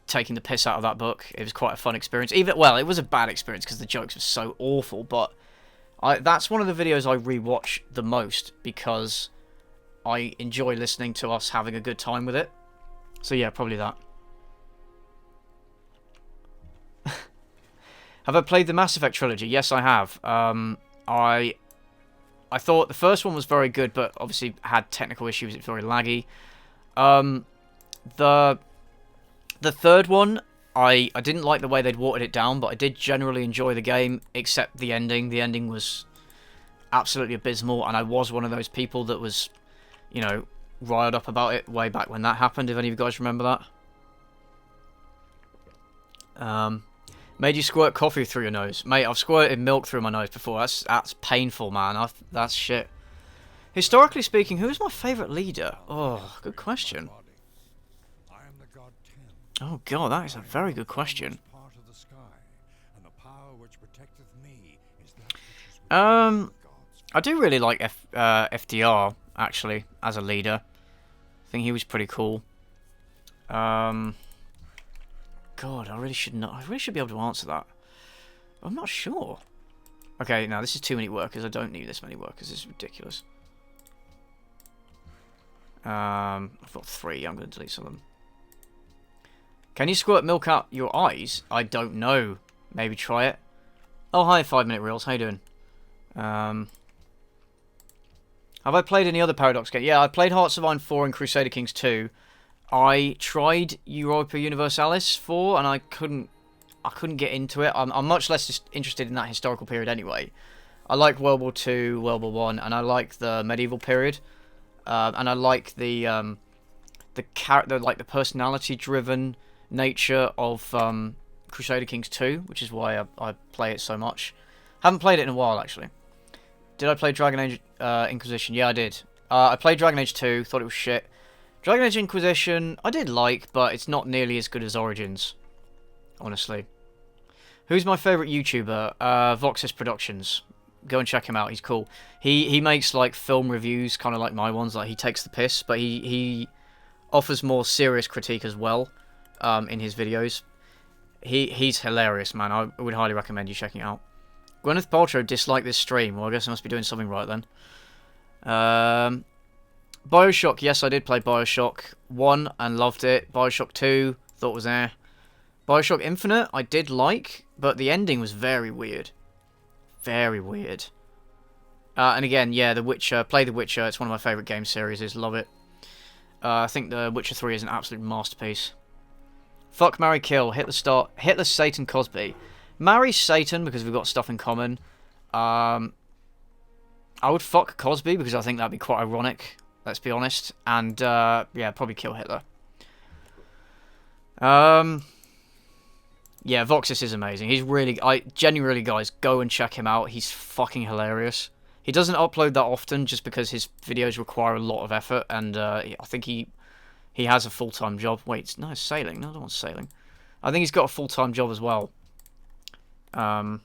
S1: taking the piss out of that book. It was quite a fun experience. Well, it was a bad experience because the jokes were so awful, but that's one of the videos I rewatch the most because I enjoy listening to us having a good time with it. So yeah, probably that. Have I played the Mass Effect trilogy? Yes, I have. I thought the first one was very good, but obviously had technical issues. It's very laggy. The third one, I didn't like the way they'd watered it down, but I did generally enjoy the game, except the ending. The ending was absolutely abysmal, and I was one of those people that was, you know, riled up about it way back when that happened, if any of you guys remember that. Made you squirt coffee through your nose. Mate, I've squirted milk through my nose before. That's painful, man. That's shit. Historically speaking, who is my favourite leader? Oh, good question. Oh god, that is a very good question. I do really like FDR, actually, as a leader. I think he was pretty cool. God, I really should know. I really should be able to answer that. I'm not sure. Okay, now this is too many workers. I don't need this many workers. This is ridiculous. I've got 3. I'm going to delete some of them. Can you squirt milk out your eyes? I don't know. Maybe try it. Oh, hi, 5-minute reels. How you doing? Have I played any other Paradox game? Yeah, I played Hearts of Iron 4 and Crusader Kings 2. I tried Europa Universalis 4 and I couldn't get into it. I'm much less interested in that historical period anyway. I like World War II, World War One, and I like the medieval period. And I like the personality-driven nature of Crusader Kings 2, which is why I play it so much. Haven't played it in a while, actually. Did I play Dragon Age Inquisition? Yeah, I did. I played Dragon Age 2, thought it was shit. Dragon Age Inquisition, I did like, but it's not nearly as good as Origins, honestly. Who's my favourite YouTuber? Voxis Productions. Go and check him out, he's cool. He makes, like, film reviews, kind of like my ones, like, he takes the piss, but he offers more serious critique as well, in his videos. He's hilarious, man. I would highly recommend you checking it out. Gwyneth Paltrow disliked this stream. Well, I guess I must be doing something right then. Bioshock, yes, I did play Bioshock 1 and loved it. Bioshock 2, thought was eh. Bioshock Infinite, I did like, but the ending was very weird. Very weird. And again, yeah, The Witcher, play The Witcher, it's one of my favourite game series, love it. I think The Witcher 3 is an absolute masterpiece. Fuck, marry, kill, Hitler, Satan, Cosby. Marry Satan because we've got stuff in common. I would fuck Cosby because I think that'd be quite ironic. Let's be honest. And, yeah, probably kill Hitler. Yeah, Voxis is amazing. He's really... genuinely, guys, go and check him out. He's fucking hilarious. He doesn't upload that often just because his videos require a lot of effort. And, I think he has a full-time job. Wait, no, it's sailing. No, I don't want sailing. I think he's got a full-time job as well. Do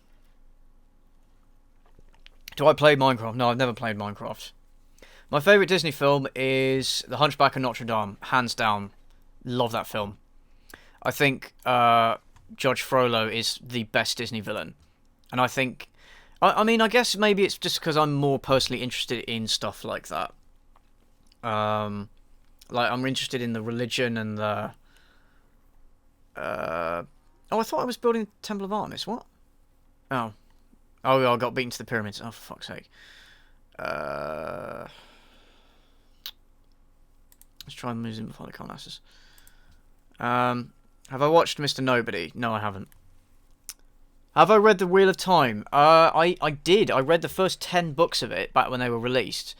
S1: I play Minecraft? No, I've never played Minecraft. My favourite Disney film is The Hunchback of Notre Dame, hands down. Love that film. I think Judge Frollo is the best Disney villain. And I think I mean, I guess maybe it's just because I'm more personally interested in stuff like that. Like, I'm interested in the religion and the... Oh, I thought I was building Temple of Artemis. What? Oh. Oh, I got beaten to the pyramids. Oh, for fuck's sake. Let's try and move in before they can't ask us. Have I watched Mr. Nobody? No, I haven't. Have I read The Wheel of Time? I did. I read the first 10 books of it back when they were released.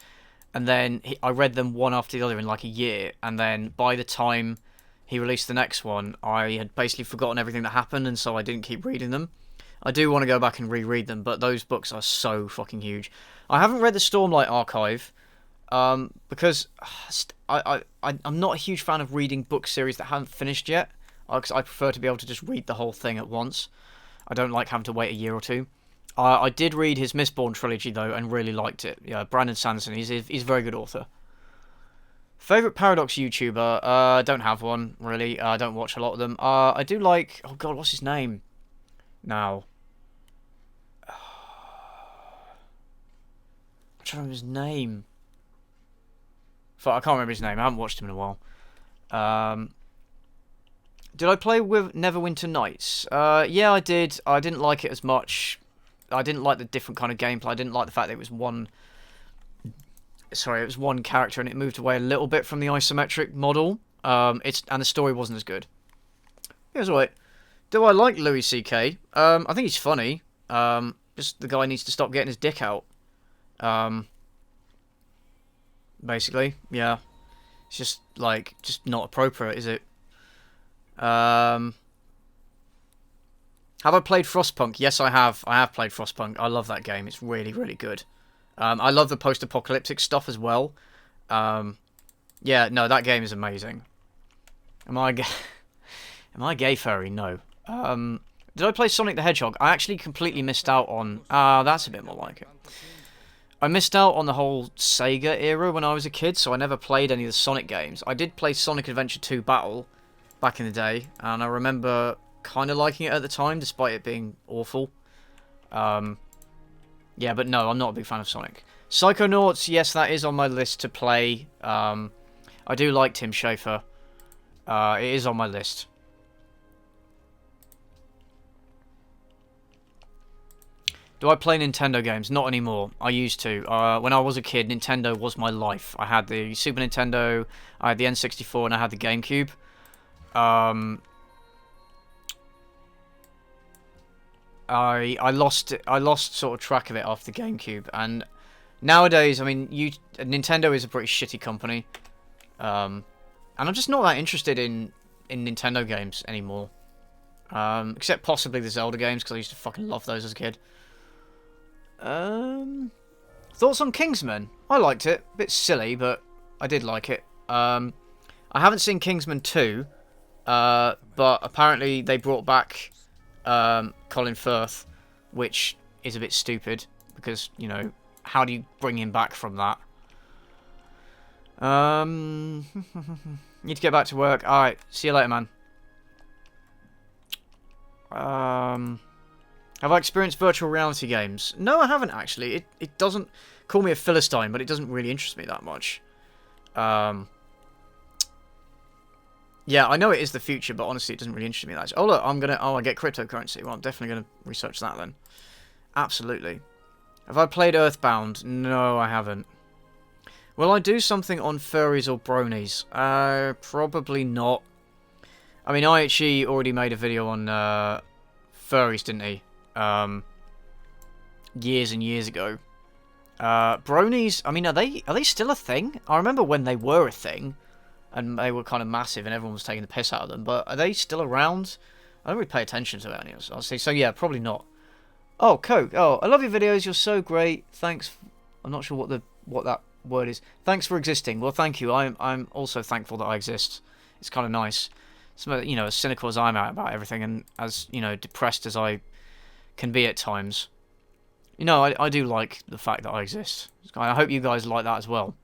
S1: And then I read them one after the other in like a year. And then by the time he released the next one, I had basically forgotten everything that happened, and so I didn't keep reading them. I do want to go back and reread them, but those books are so fucking huge. I haven't read the Stormlight Archive, because I'm not a huge fan of reading book series that haven't finished yet. Because I prefer to be able to just read the whole thing at once. I don't like having to wait a year or two. I did read his Mistborn trilogy, though, and really liked it. Yeah, Brandon Sanderson, he's a very good author. Favourite Paradox YouTuber? Don't have one, really. I don't watch a lot of them. I do like... Oh, God, what's his name? Now. I'm trying to remember his name. Fuck, I can't remember his name. I haven't watched him in a while. Did I play with Neverwinter Nights? Yeah, I did. I didn't like it as much. I didn't like the different kind of gameplay. I didn't like the fact that it was one... Sorry, it was one character and it moved away a little bit from the isometric model. And the story wasn't as good. It was alright. Do I like Louis C.K.? I think he's funny. Just the guy needs to stop getting his dick out. Basically, yeah. It's just, like, just not appropriate, is it? Have I played Frostpunk? Yes, I have. I have played Frostpunk. I love that game. It's really, really good. I love the post-apocalyptic stuff as well. Yeah, no, that game is amazing. Am I gay furry? No. Did I play Sonic the Hedgehog? I actually completely missed out on... that's a bit more like it. I missed out on the whole Sega era when I was a kid, so I never played any of the Sonic games. I did play Sonic Adventure 2 Battle back in the day, and I remember kind of liking it at the time, despite it being awful. Yeah, but no, I'm not a big fan of Sonic. Psychonauts, yes, that is on my list to play. I do like Tim Schafer. It is on my list. Do I play Nintendo games? Not anymore. I used to. When I was a kid, Nintendo was my life. I had the Super Nintendo, I had the N64, and I had the GameCube. I lost sort of track of it after the GameCube, and nowadays, I mean, Nintendo is a pretty shitty company, and I'm just not that interested in Nintendo games anymore, except possibly the Zelda games, because I used to fucking love those as a kid. Thoughts on Kingsman? I liked it. A bit silly, but I did like it. I haven't seen Kingsman 2, but apparently they brought back Colin Firth, which is a bit stupid, because, you know, how do you bring him back from that? Need to get back to work. Alright, see you later, man. Have I experienced virtual reality games? No, I haven't, actually. It doesn't... Call me a Philistine, but it doesn't really interest me that much. Yeah, I know it is the future, but honestly, it doesn't really interest me that much. Oh, look, I get cryptocurrency. Well, I'm definitely going to research that, then. Absolutely. Have I played Earthbound? No, I haven't. Will I do something on furries or bronies? Probably not. I mean, IHE already made a video on furries, didn't he? Years and years ago. Bronies, I mean, are they still a thing? I remember when they were a thing, and they were kind of massive, and everyone was taking the piss out of them. But are they still around? I don't really pay attention to it, honestly. So yeah, probably not. Oh, Coke. Oh, I love your videos. You're so great. Thanks. I'm not sure what that word is. Thanks for existing. Well, thank you. I'm also thankful that I exist. It's kind of nice. So, you know, as cynical as I'm about everything, and as, you know, depressed as I can be at times. You know, I do like the fact that I exist. I hope you guys like that as well.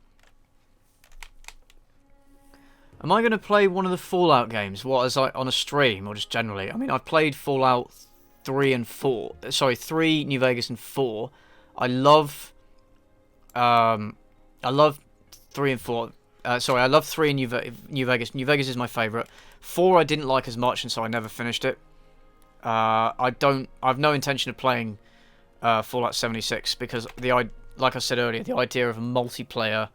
S1: Am I going to play one of the Fallout games? What, as on a stream, or just generally? I mean, I've played Fallout 3 and 4. Sorry, 3 New Vegas and 4. I love 3 and 4. Sorry, I love 3 and New Vegas. New Vegas is my favourite. 4 I didn't like as much, and so I never finished it. I've no intention of playing Fallout 76 because like I said earlier, the idea of a multiplayer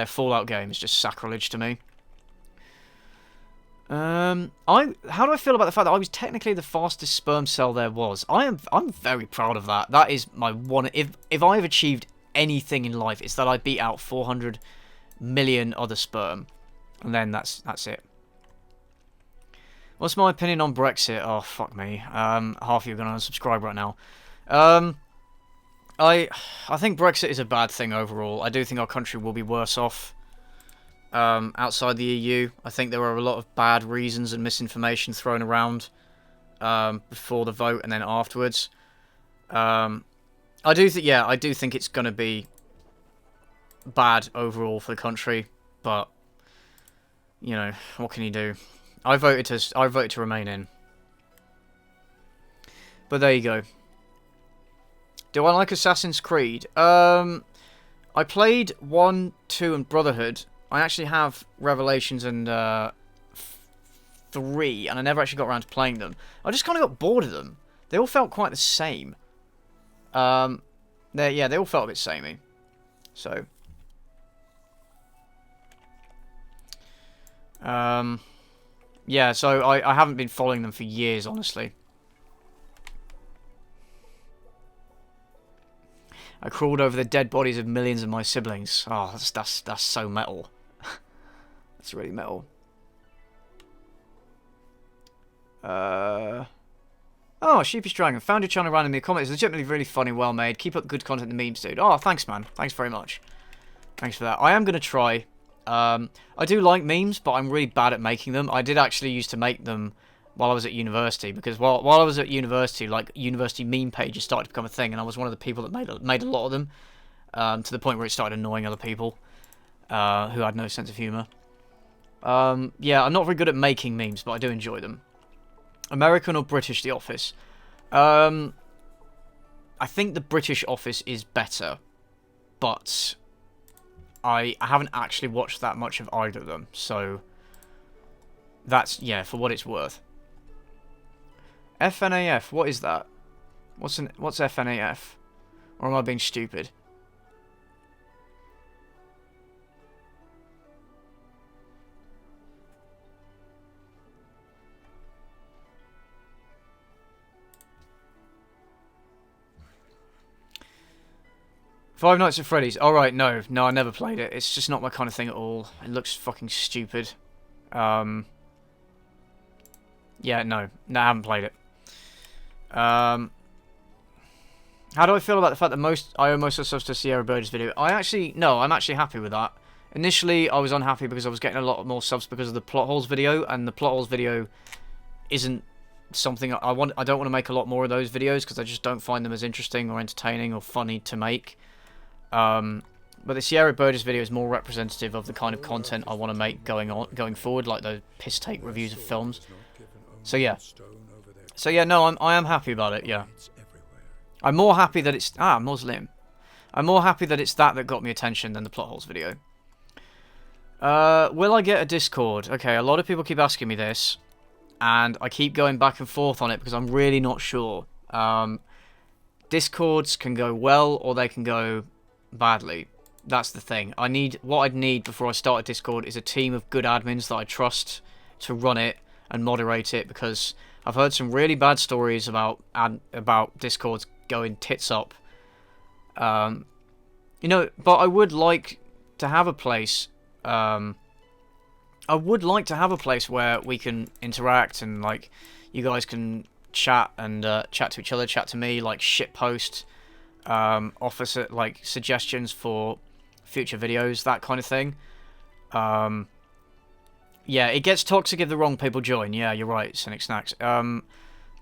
S1: Fallout game is just sacrilege to me. How do I feel about the fact that I was technically the fastest sperm cell there was? I'm very proud of that. That is my one. If I have achieved anything in life, it's that I beat out 400 million other sperm, and then that's it. What's my opinion on Brexit? Oh fuck me. Half of you are gonna unsubscribe right now. I think Brexit is a bad thing overall. I do think our country will be worse off outside the EU. I think there were a lot of bad reasons and misinformation thrown around before the vote and then afterwards. I do think it's going to be bad overall for the country, but you know, what can you do? I voted to remain in. But there you go. Do I like Assassin's Creed? I played 1, 2, and Brotherhood. I actually have Revelations and 3, and I never actually got around to playing them. I just kind of got bored of them. They all felt quite the same. They all felt a bit samey. So, yeah, so I haven't been following them for years, honestly. I crawled over the dead bodies of millions of my siblings. Oh, that's so metal. That's really metal. Oh, Sheepish Dragon. Found your channel randomly. Comment is legitimately really funny, well made. Keep up good content and memes, dude. Oh, thanks, man. Thanks very much. Thanks for that. I am going to try. I do like memes, but I'm really bad at making them. I did actually used to make them while I was at university, because while I was at university, like, university meme pages started to become a thing, and I was one of the people that made a lot of them, to the point where it started annoying other people who had no sense of humour. Yeah, I'm not very good at making memes, but I do enjoy them. American or British, The Office? I think the British Office is better, but I haven't actually watched that much of either of them, so that's, yeah, for what it's worth. FNAF, what is that? What's FNAF? Or am I being stupid? Five Nights at Freddy's. Alright, no, I never played it. It's just not my kind of thing at all. It looks fucking stupid. Yeah, no, I haven't played it. How do I feel about the fact that I owe most of the subs to Sierra Burgess video? I'm actually happy with that. Initially, I was unhappy because I was getting a lot more subs because of the plot holes video, and the plot holes video isn't something I want. I don't want to make a lot more of those videos because I just don't find them as interesting or entertaining or funny to make. But the Sierra Burgess video is more representative of the kind of content I want to make going forward, like the piss take reviews of films. So yeah. No, I am happy about it. Yeah. I'm more happy that it's Muslim. I'm more happy that it's that got me attention than the plot holes video. Will I get a Discord? Okay, a lot of people keep asking me this, and I keep going back and forth on it because I'm really not sure. Discords can go well or they can go badly. That's the thing. What I'd need before I start a Discord is a team of good admins that I trust to run it and moderate it, because I've heard some really bad stories about Discords going tits up. You know, but I would like to have a place. I would like to have a place where we can interact and, like, you guys can chat and chat to each other, chat to me, like shitpost, offer like suggestions for future videos, that kind of thing. Yeah, it gets toxic if the wrong people join. Yeah, you're right, Cynic Snacks.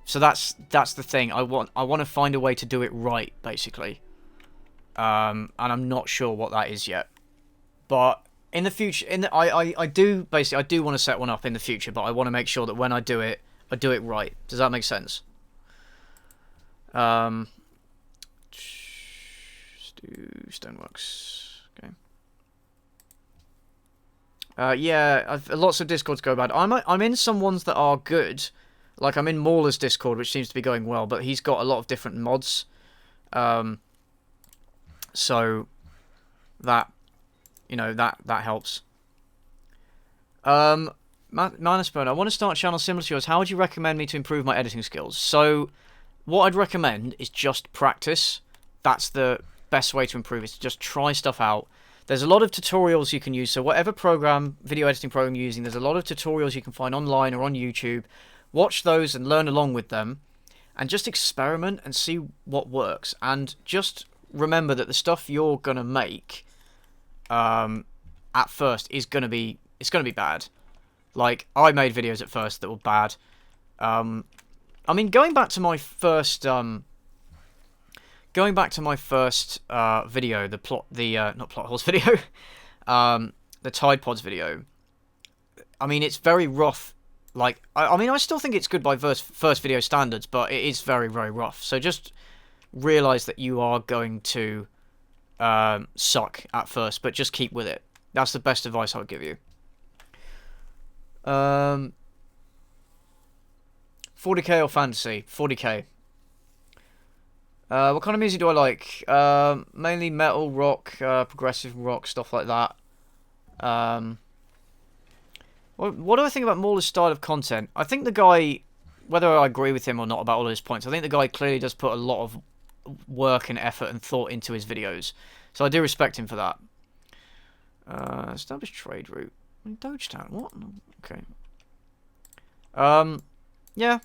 S1: So that's the thing. I want to find a way to do it right, basically. And I'm not sure what that is yet. But in the future, I do basically I do want to set one up in the future, but I want to make sure that when I do it right. Does that make sense? Let's do Stoneworks. Okay. Yeah, lots of Discords go bad. I'm in some ones that are good. Like, I'm in Mauler's Discord, which seems to be going well, but he's got a lot of different mods. So that, you know, that helps. Manusburn, I want to start a channel similar to yours. How would you recommend me to improve my editing skills? So, what I'd recommend is just practice. That's the best way to improve, is to just try stuff out. There's a lot of tutorials you can use. So whatever program, video editing program you're using, there's a lot of tutorials you can find online or on YouTube. Watch those and learn along with them. And just experiment and see what works. And just remember that the stuff you're going to make at first is going to be bad. Like, I made videos at first that were bad. I mean, going back to my first video, not plot holes video, the Tide Pods video. I mean, it's very rough. Like, I mean, I still think it's good by first video standards, but it is very, very rough. So just realize that you are going to suck at first, but just keep with it. That's the best advice I would give you. 40k or fantasy? 40k. What kind of music do I like? Mainly metal, rock, progressive rock, stuff like that. What do I think about Mauler's style of content? I think the guy, whether I agree with him or not about all of his points, I think the guy clearly does put a lot of work and effort and thought into his videos. So I do respect him for that. Established trade route. Dogetown, what? Okay. Yeah,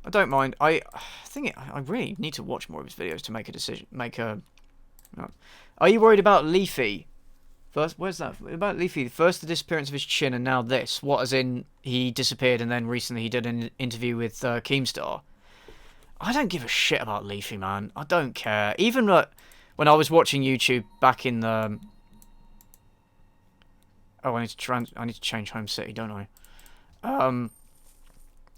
S1: I don't mind. I think I really need to watch more of his videos to make a decision. Are you worried about Leafy? First, where's that? About Leafy. First the disappearance of his chin, and now this. What, as in he disappeared, and then recently he did an interview with Keemstar. I don't give a shit about Leafy, man. I don't care. Even when I was watching YouTube back in the... Oh, I need to change home city, don't I?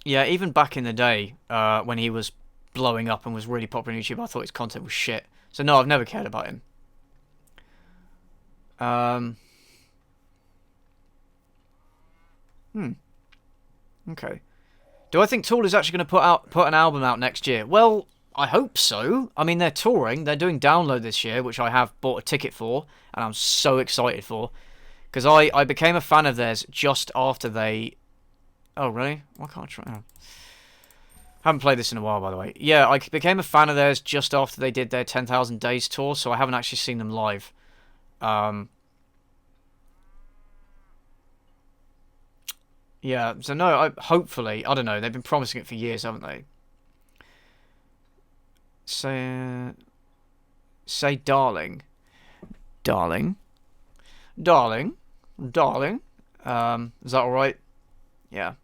S1: Yeah, even back in the day, when he was blowing up and was really popular on YouTube, I thought his content was shit. So no, I've never cared about him. Okay. Do I think Tool is actually going to put an album out next year? Well, I hope so. I mean, they're touring. They're doing Download this year, which I have bought a ticket for, and I'm so excited for. Because I became a fan of theirs just after they... Oh, really? Why can't I try? Oh. Haven't played this in a while, by the way. Yeah, I became a fan of theirs just after they did their 10,000 Days tour, so I haven't actually seen them live. Yeah, so no, hopefully, I don't know, they've been promising it for years, haven't they? Say darling. Darling? Darling? Darling? Is that alright? Yeah.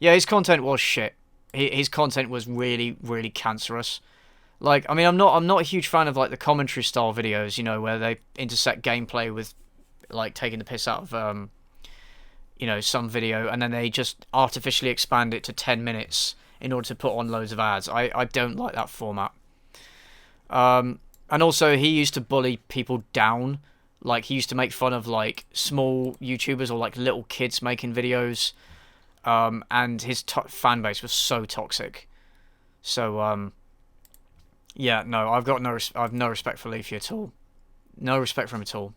S1: Yeah, his content was shit. His content was really, really cancerous. Like, I mean, I'm not a huge fan of, like, the commentary style videos, you know, where they intersect gameplay with, like, taking the piss out of, you know, some video, and then they just artificially expand it to 10 minutes in order to put on loads of ads. I don't like that format. And also, he used to bully people down. Like, he used to make fun of, like, small YouTubers or, like, little kids making videos. And his fan base was so toxic. So, yeah, no, I've no respect for Leafy at all. No respect for him at all.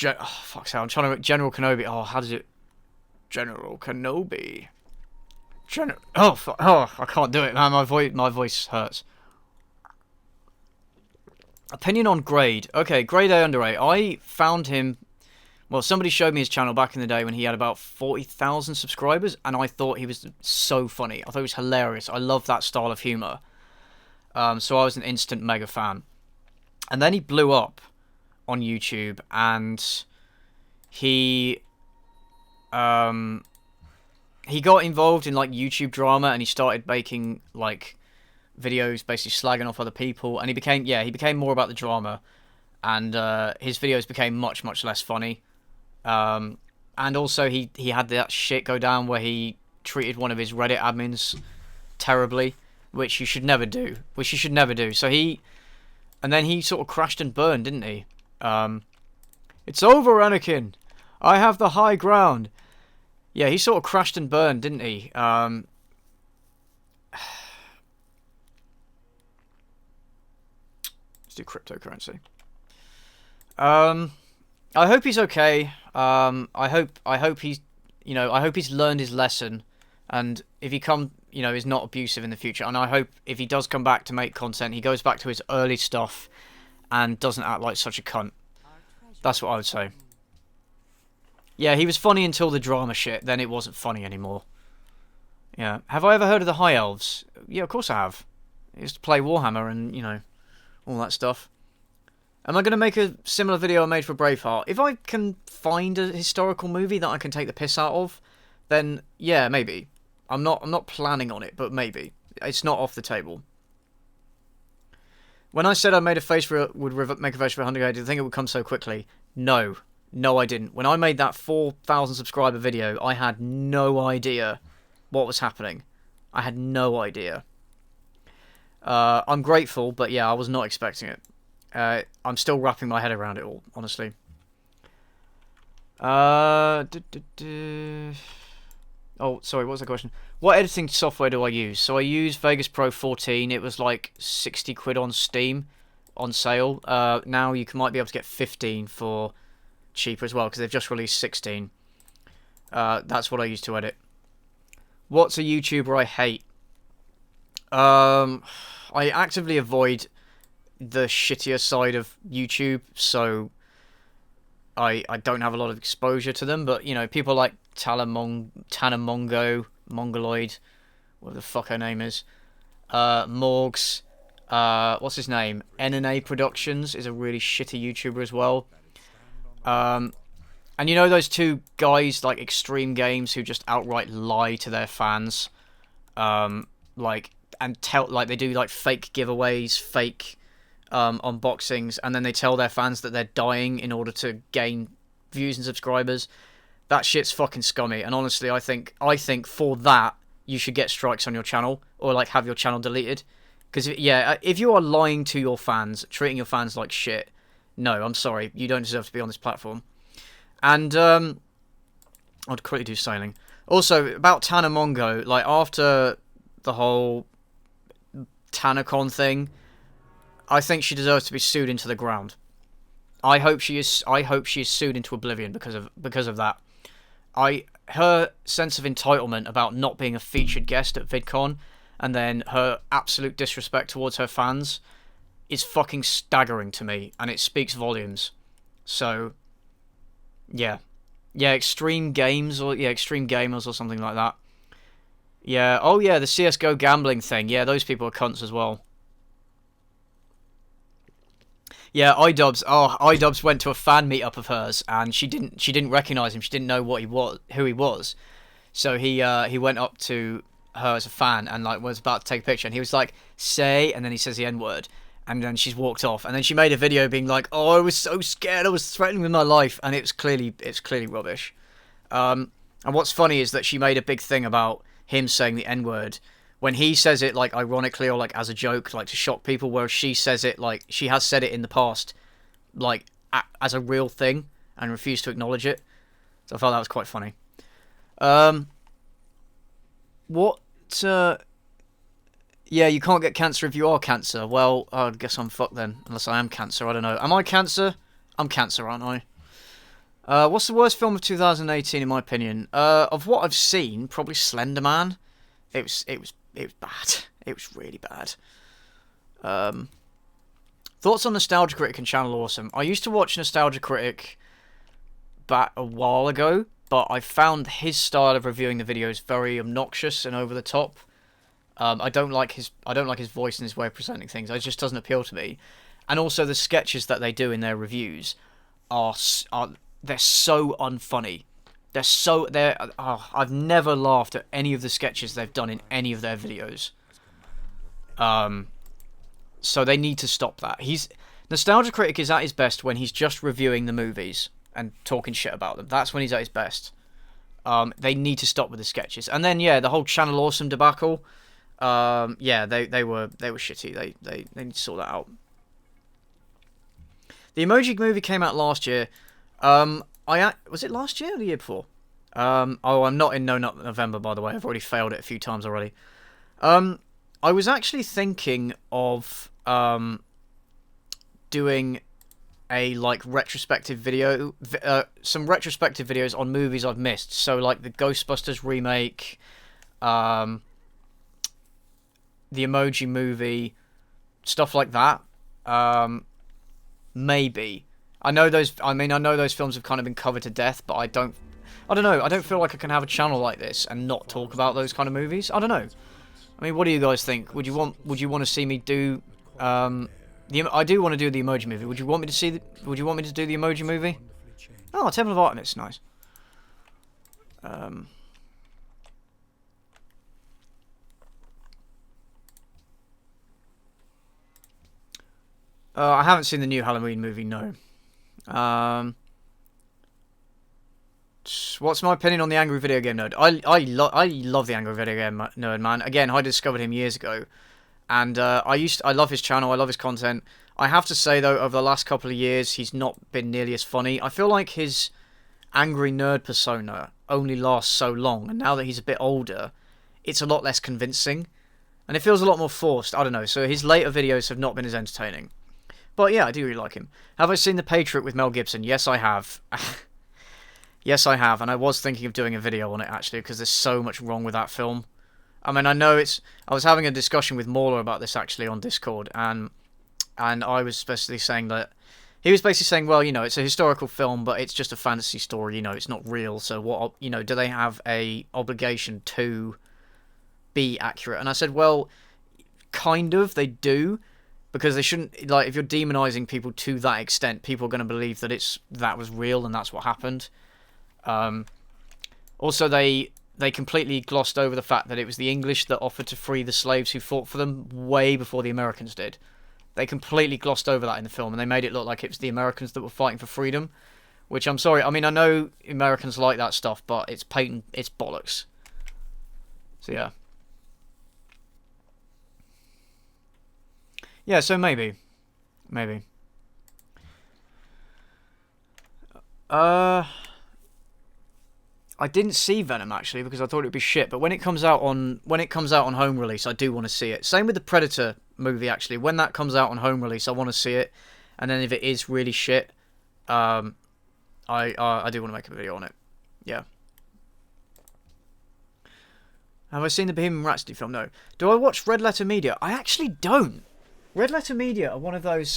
S1: Oh, fuck's hell, I'm trying to... General Kenobi. Oh, how does it... General Kenobi. Oh, I can't do it, man. My voice hurts. Opinion on Grade. Okay, Grade A under A. I found him... Well, somebody showed me his channel back in the day when he had about 40,000 subscribers, and I thought he was so funny. I thought he was hilarious. I love that style of humour. So I was an instant mega fan. And then he blew up on YouTube, and he got involved in, like, YouTube drama, and he started making, like, videos basically slagging off other people, and he became more about the drama. and his videos became much less funny. And also he had that shit go down where he treated one of his Reddit admins terribly, which you should never do. So and then he sort of crashed and burned, didn't he? It's over, Anakin. I have the high ground. Yeah, he sort of crashed and burned, didn't he? Let's do cryptocurrency. I hope he's okay. I hope he's, I hope he's learned his lesson, and if he is not abusive in the future. And I hope if he does come back to make content, he goes back to his early stuff and doesn't act like such a cunt. That's what I would say. Yeah, he was funny until the drama shit, then it wasn't funny anymore. Yeah. Have I ever heard of the High Elves? Yeah, of course I have. I used to play Warhammer and, all that stuff. Am I going to make a similar video I made for Braveheart? If I can find a historical movie that I can take the piss out of, then yeah, maybe. I'm not planning on it, but maybe. It's not off the table. When I said I made a face would make a face for 100k, did you think it would come so quickly? No. No, I didn't. When I made that 4,000 subscriber video, I had no idea what was happening. I had no idea. I'm grateful, but yeah, I was not expecting it. I'm still wrapping my head around it all, honestly. Oh, sorry, what was the question? What editing software do I use? So I use Vegas Pro 14. It was like 60 quid on Steam on sale. Now you might be able to get 15 for cheaper as well, because they've just released 16. That's what I use to edit. What's a YouTuber I hate? I actively avoid the shittier side of YouTube, so I don't have a lot of exposure to them, but people like Tanamongo, Mongoloid, whatever the fuck her name is, Morgs, what's his name? NNA Productions is a really shitty YouTuber as well. And those two guys like Extreme Games who just outright lie to their fans, they do like fake giveaways, fake unboxings, and then they tell their fans that they're dying in order to gain views and subscribers. That shit's fucking scummy, and honestly, I think for that you should get strikes on your channel, or like have your channel deleted. Because if you are lying to your fans, treating your fans like shit, no, I'm sorry, you don't deserve to be on this platform. And I'd quickly do sailing. Also about Tana Mongo, like after the whole TanaCon thing, I think she deserves to be sued into the ground. I hope she is sued into oblivion because of that. Her sense of entitlement about not being a featured guest at VidCon, and then her absolute disrespect towards her fans, is fucking staggering to me, and it speaks volumes. So, yeah, Extreme Gamers or something like that. Yeah, oh yeah, the CS:GO gambling thing. Yeah, those people are cunts as well. Yeah, iDubbbz went to a fan meetup of hers, and she didn't recognize him. She didn't know who he was. So he went up to her as a fan and like was about to take a picture, and he was like, "Say," and then he says the N-word, and then she's walked off, and then she made a video being like, "Oh, I was so scared, I was threatening with my life," and it's clearly rubbish. And what's funny is that she made a big thing about him saying the N-word when he says it like ironically or like as a joke, like to shock people, whereas she says it like she has said it in the past, like as a real thing, and refused to acknowledge it. So I thought that was quite funny. Yeah, you can't get cancer if you are cancer. Well, I guess I'm fucked then, unless I am cancer. I don't know. Am I cancer? I'm cancer, aren't I? What's the worst film of 2018 in my opinion? Of what I've seen, probably Slender Man. It was bad. It was really bad. Thoughts on Nostalgia Critic and Channel Awesome. I used to watch Nostalgia Critic back a while ago, but I found his style of reviewing the videos very obnoxious and over the top. I don't like his voice and his way of presenting things. It just doesn't appeal to me. And also the sketches that they do in their reviews they're so unfunny. I've never laughed at any of the sketches they've done in any of their videos. So they need to stop that. Nostalgia Critic is at his best when he's just reviewing the movies and talking shit about them. That's when he's at his best. They need to stop with the sketches. And then, yeah, the whole Channel Awesome debacle. Yeah, they were shitty. They need to sort that out. The Emoji Movie came out last year. Was it last year or the year before? Oh, I'm not in No Nut November, by the way. I've already failed it a few times already. I was actually thinking of doing a like retrospective video, some retrospective videos on movies I've missed. So like the Ghostbusters remake, the Emoji Movie, stuff like that. Maybe. I know those films have kind of been covered to death, but I don't know. I don't feel like I can have a channel like this and not talk about those kind of movies. I don't know. I mean, what do you guys think? Would you want to see me do I do want to do the Emoji Movie. Would you want me to do the Emoji Movie? Oh, Temple of Artemis, nice. I haven't seen the new Halloween movie, no. What's my opinion on the Angry Video Game Nerd? I love the Angry Video Game Nerd, man. Again, I discovered him years ago, and I love his channel. I love his content. I have to say though, over the last couple of years, he's not been nearly as funny. I feel like his angry nerd persona only lasts so long, and now that he's a bit older, it's a lot less convincing, and it feels a lot more forced. I don't know. So his later videos have not been as entertaining. But yeah, I do really like him. Have I seen The Patriot with Mel Gibson? Yes, I have. Yes, I have, and I was thinking of doing a video on it, actually, because there's so much wrong with that film. I mean, I know it's... I was having a discussion with Mauler about this, actually, on Discord, and I was basically saying that... He was basically saying, well, you know, it's a historical film, but it's just a fantasy story, you know, it's not real, so what, you know, do they have a obligation to be accurate? And I said, well, kind of, they do, because they shouldn't... Like, if you're demonizing people to that extent, people are going to believe that that was real and that's what happened. Also, they completely glossed over the fact that it was the English that offered to free the slaves who fought for them way before the Americans did. They completely glossed over that in the film, and they made it look like it was the Americans that were fighting for freedom, which I'm sorry. I mean, I know Americans like that stuff, but it's patent, it's bollocks. So yeah. Yeah, so maybe. I didn't see Venom actually because I thought it'd be shit, but when it comes out on home release, I do want to see it. Same with the Predator movie actually. When that comes out on home release, I want to see it, and then if it is really shit, I do want to make a video on it. Yeah. Have I seen the Bohemian Rhapsody film? No. Do I watch Red Letter Media? I actually don't. Red Letter Media are one of those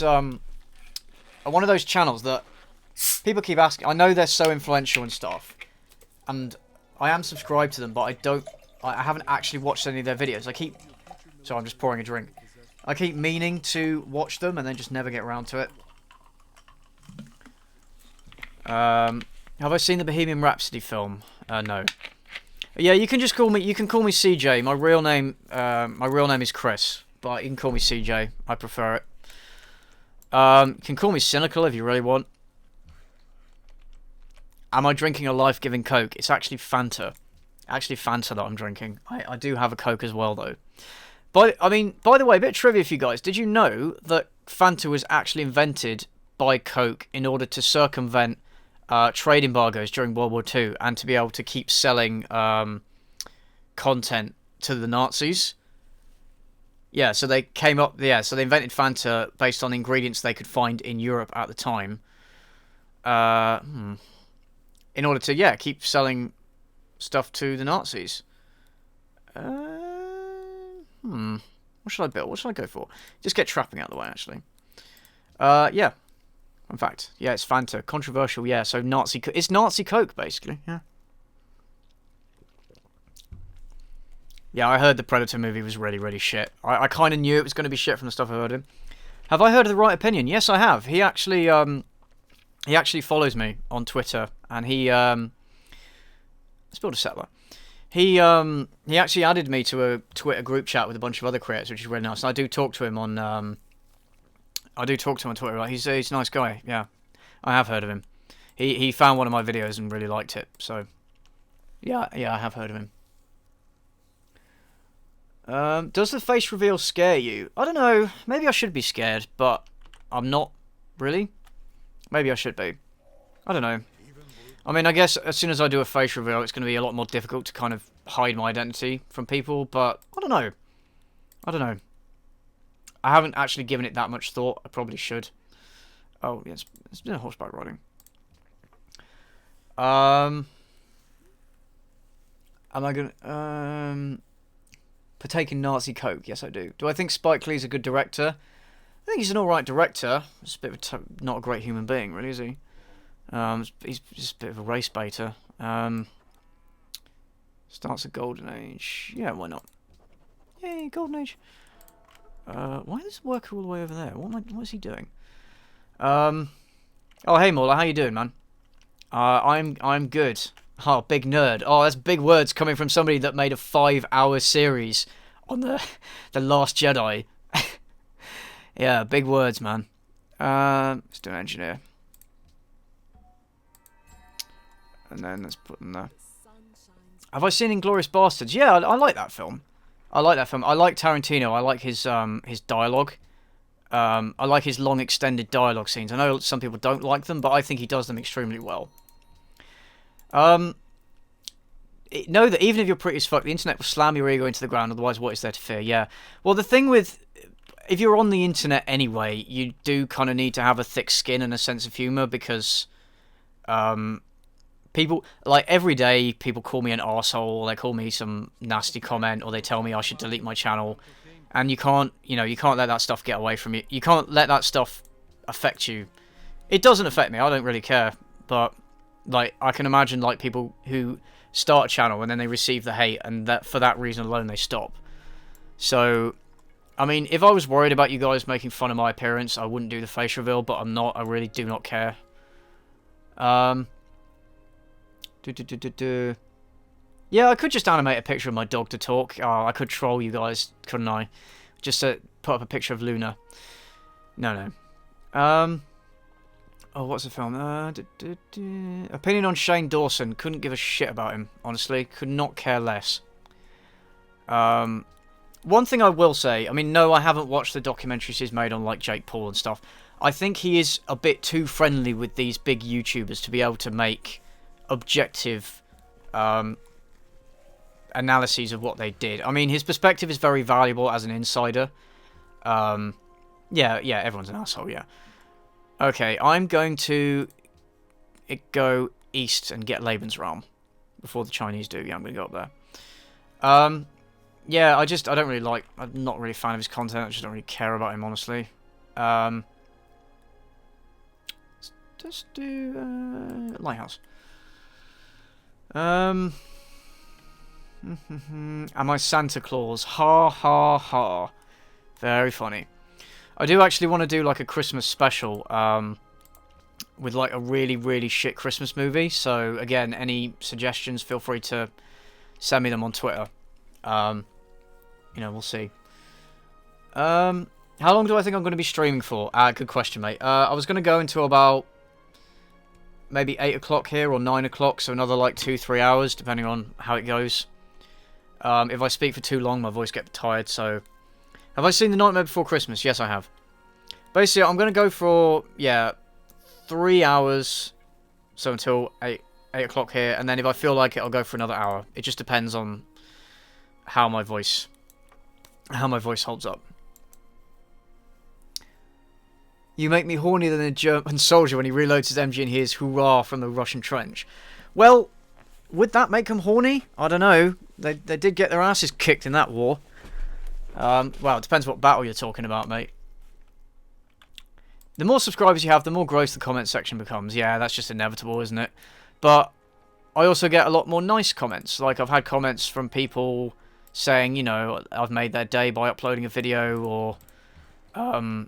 S1: channels that people keep asking. I know they're so influential and stuff, and I am subscribed to them, but I haven't actually watched any of their videos. Sorry, I'm just pouring a drink. I keep meaning to watch them and then just never get around to it. Have I seen the Bohemian Rhapsody film? No. Yeah, you can call me CJ. My real name is Chris, but you can call me CJ. I prefer it. You can call me Cynical if you really want. Am I drinking a life-giving Coke? It's actually Fanta. Actually Fanta that I'm drinking. I do have a Coke as well, though. But, I mean, by the way, a bit of trivia for you guys. Did you know that Fanta was actually invented by Coke in order to circumvent trade embargoes during World War II and to be able to keep selling content to the Nazis? Yeah, so they so they invented Fanta based on ingredients they could find in Europe at the time. In order to, keep selling stuff to the Nazis. What should I build? What should I go for? Just get trapping out of the way, actually. Yeah. In fact, yeah, it's Fanta. Controversial, yeah. So it's Nazi Coke, basically, yeah. Yeah, I heard the Predator movie was really, really shit. I kind of knew it was going to be shit from the stuff I heard him. Have I heard of The Right Opinion? Yes, I have. He actually follows me on Twitter, and let's build a settler. He actually added me to a Twitter group chat with a bunch of other creators, which is really nice. And I do talk to him on I do talk to him on Twitter. Right? He's a nice guy. Yeah, I have heard of him. He found one of my videos and really liked it. So yeah, I have heard of him. Does the face reveal scare you? I don't know. Maybe I should be scared, but I'm not really. Maybe I should be. I don't know. I mean, I guess as soon as I do a face reveal, it's going to be a lot more difficult to kind of hide my identity from people, but I don't know. I don't know. I haven't actually given it that much thought. I probably should. Oh, yes. It's been horseback riding. Am I going to... partake in Nazi coke? Yes, I do. Do I think Spike Lee's a good director? I think he's an alright director. He's a bit of not a great human being, really, is he? He's just a bit of a race baiter. Starts a golden age. Yeah, why not? Yay, golden age. Why is this worker all the way over there? What is he doing? Oh, hey, Mauler, how you doing, man? I'm good. Oh, big nerd. Oh, that's big words coming from somebody that made a 5-hour series on the Last Jedi. Yeah, big words, man. Let's do an engineer. And then let's put them there. Have I seen Inglourious Bastards? Yeah, I like that film. I like that film. I like Tarantino. I like his dialogue. I like his long extended dialogue scenes. I know some people don't like them, but I think he does them extremely well. Know that even if you're pretty as fuck, the internet will slam your ego into the ground, otherwise what is there to fear? Yeah. Well, the thing with... If you're on the internet anyway, you do kind of need to have a thick skin and a sense of humour, because... people, like, every day, people call me an arsehole, or they call me some nasty comment, or they tell me I should delete my channel. And you can't, you can't let that stuff get away from you. You can't let that stuff affect you. It doesn't affect me, I don't really care. But, like, I can imagine, like, people who start a channel and then they receive the hate, and that for that reason alone they stop. So, I mean, if I was worried about you guys making fun of my appearance, I wouldn't do the face reveal, but I'm not. I really do not care. Yeah, I could just animate a picture of my dog to talk. Oh, I could troll you guys, couldn't I? Just to put up a picture of Luna. No. Oh, what's the film? Opinion on Shane Dawson. Couldn't give a shit about him, honestly. Could not care less. One thing I will say, I mean, no, I haven't watched the documentaries he's made on, like, Jake Paul and stuff. I think he is a bit too friendly with these big YouTubers to be able to make objective analyses of what they did. I mean, his perspective is very valuable as an insider. Yeah, everyone's an asshole, yeah. Okay, I'm going to go east and get Lebensraum before the Chinese do. Yeah, I'm going to go up there. Yeah, I don't really like... I'm not really a fan of his content. I just don't really care about him, honestly. Let's just do... Lighthouse. Am I Santa Claus? Ha, ha, ha. Very funny. I do actually want to do, like, a Christmas special, with, like, a really, really shit Christmas movie. So, again, any suggestions, feel free to send me them on Twitter. We'll see. How long do I think I'm going to be streaming for? Good question, mate. I was going to go until about maybe 8 o'clock here, or 9 o'clock, so another, like, 2-3 hours, depending on how it goes. If I speak for too long, my voice gets tired, so... Have I seen The Nightmare Before Christmas? Yes, I have. Basically, I'm going to go for, 3 hours, so until 8 o'clock here, and then if I feel like it, I'll go for another hour. It just depends on how my voice holds up. You make me hornier than a German soldier when he reloads his MG and hears hurrah from the Russian trench. Well, would that make them horny? I don't know. They did get their asses kicked in that war. Well, it depends what battle you're talking about, mate. The more subscribers you have, the more gross the comment section becomes. Yeah, that's just inevitable, isn't it? But I also get a lot more nice comments. Like, I've had comments from people saying, I've made their day by uploading a video, or, that,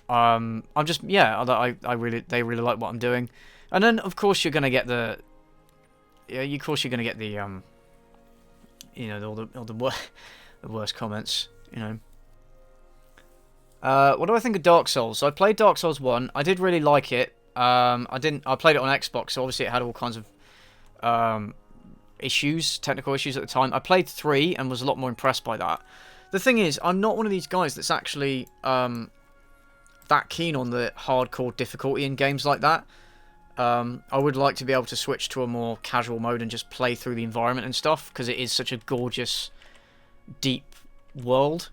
S1: I'm just, that they really like what I'm doing. And then, of course, you're going to get the, all the worst comments, What do I think of Dark Souls? So I played Dark Souls 1. I did really like it. I played it on Xbox, so obviously it had all kinds of technical issues at the time. I played 3 and was a lot more impressed by that. The thing is, I'm not one of these guys that's actually that keen on the hardcore difficulty in games like that. I would like to be able to switch to a more casual mode and just play through the environment and stuff, because it is such a gorgeous, deep world.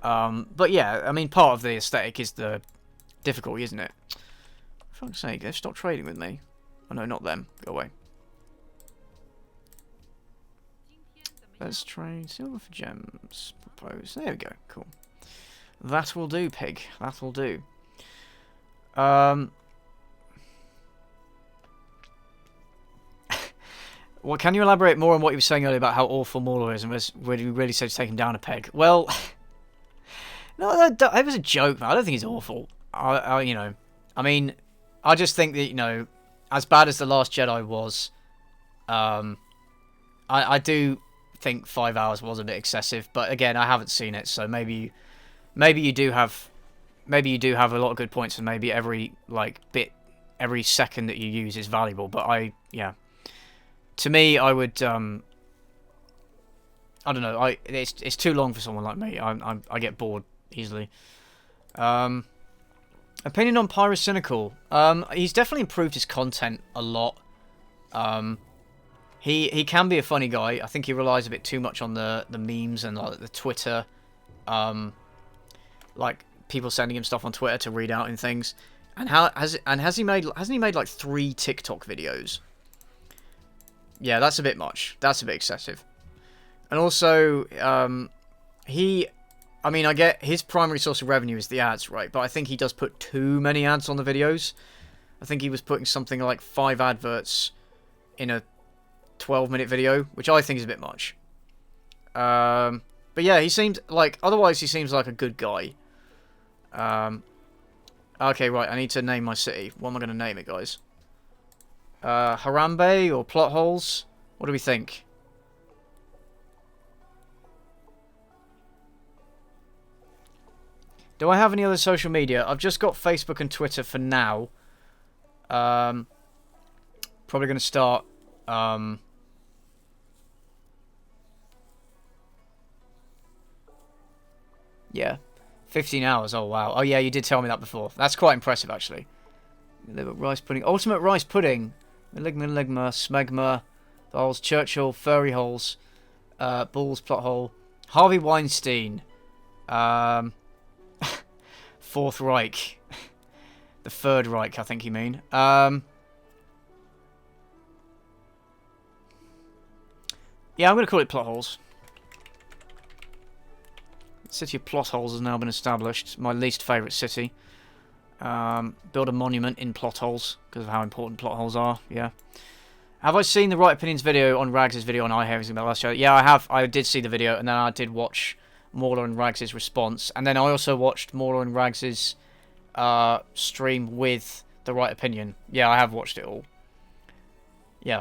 S1: But yeah, I mean, part of the aesthetic is the difficulty, isn't it? For fuck's sake, they've stopped trading with me. Oh no, not them. Go away. Let's trade silver for gems. Propose. There we go. Cool. That will do, pig. That will do. Well, can you elaborate more on what you were saying earlier about how awful Mauler is, and really said to take him down a peg? Well, no, that was a joke, man. I don't think he's awful. You know, I mean, I just think that, you know, as bad as The Last Jedi was, I do think 5 hours was a bit excessive. But again, I haven't seen it, so maybe you do have a lot of good points, and maybe every second that you use is valuable. But yeah. To me, I would, I don't know, it's too long for someone like me. I get bored easily. Opinion on Pyro Cynical. He's definitely improved his content a lot. He can be a funny guy. I think he relies a bit too much on the memes and like the Twitter, like people sending him stuff on Twitter to read out and things. And hasn't he made like 3 TikTok videos? Yeah, that's a bit much. That's a bit excessive. And also, I mean, I get his primary source of revenue is the ads, right? But I think he does put too many ads on the videos. I think he was putting something like 5 adverts in a 12-minute video, which I think is a bit much. But yeah, otherwise he seems like a good guy. Okay, right, I need to name my city. What am I going to name it, guys? Harambe or plot holes? What do we think? Do I have any other social media? I've just got Facebook and Twitter for now. Probably going to start. Yeah, 15 hours. Oh wow. Oh yeah, you did tell me that before. That's quite impressive, actually. Rice pudding. Ultimate rice pudding. Maligma, Smegma, Holes, Churchill, Furry Holes, Balls, Plot Hole, Harvey Weinstein, Fourth Reich, the Third Reich, I think you mean. Yeah, I'm going to call it Plot Holes. The city of Plot Holes has now been established. My least favourite city. Build a monument in plot holes because of how important plot holes are. Yeah. Have I seen the Right Opinions video on Rags' video on iHearing about last show? Yeah, I have. I did see the video, and then I did watch Mauler and Rags' response, and then I also watched Mauler and Rags' stream with the Right Opinion. Yeah, I have watched it all. Yeah.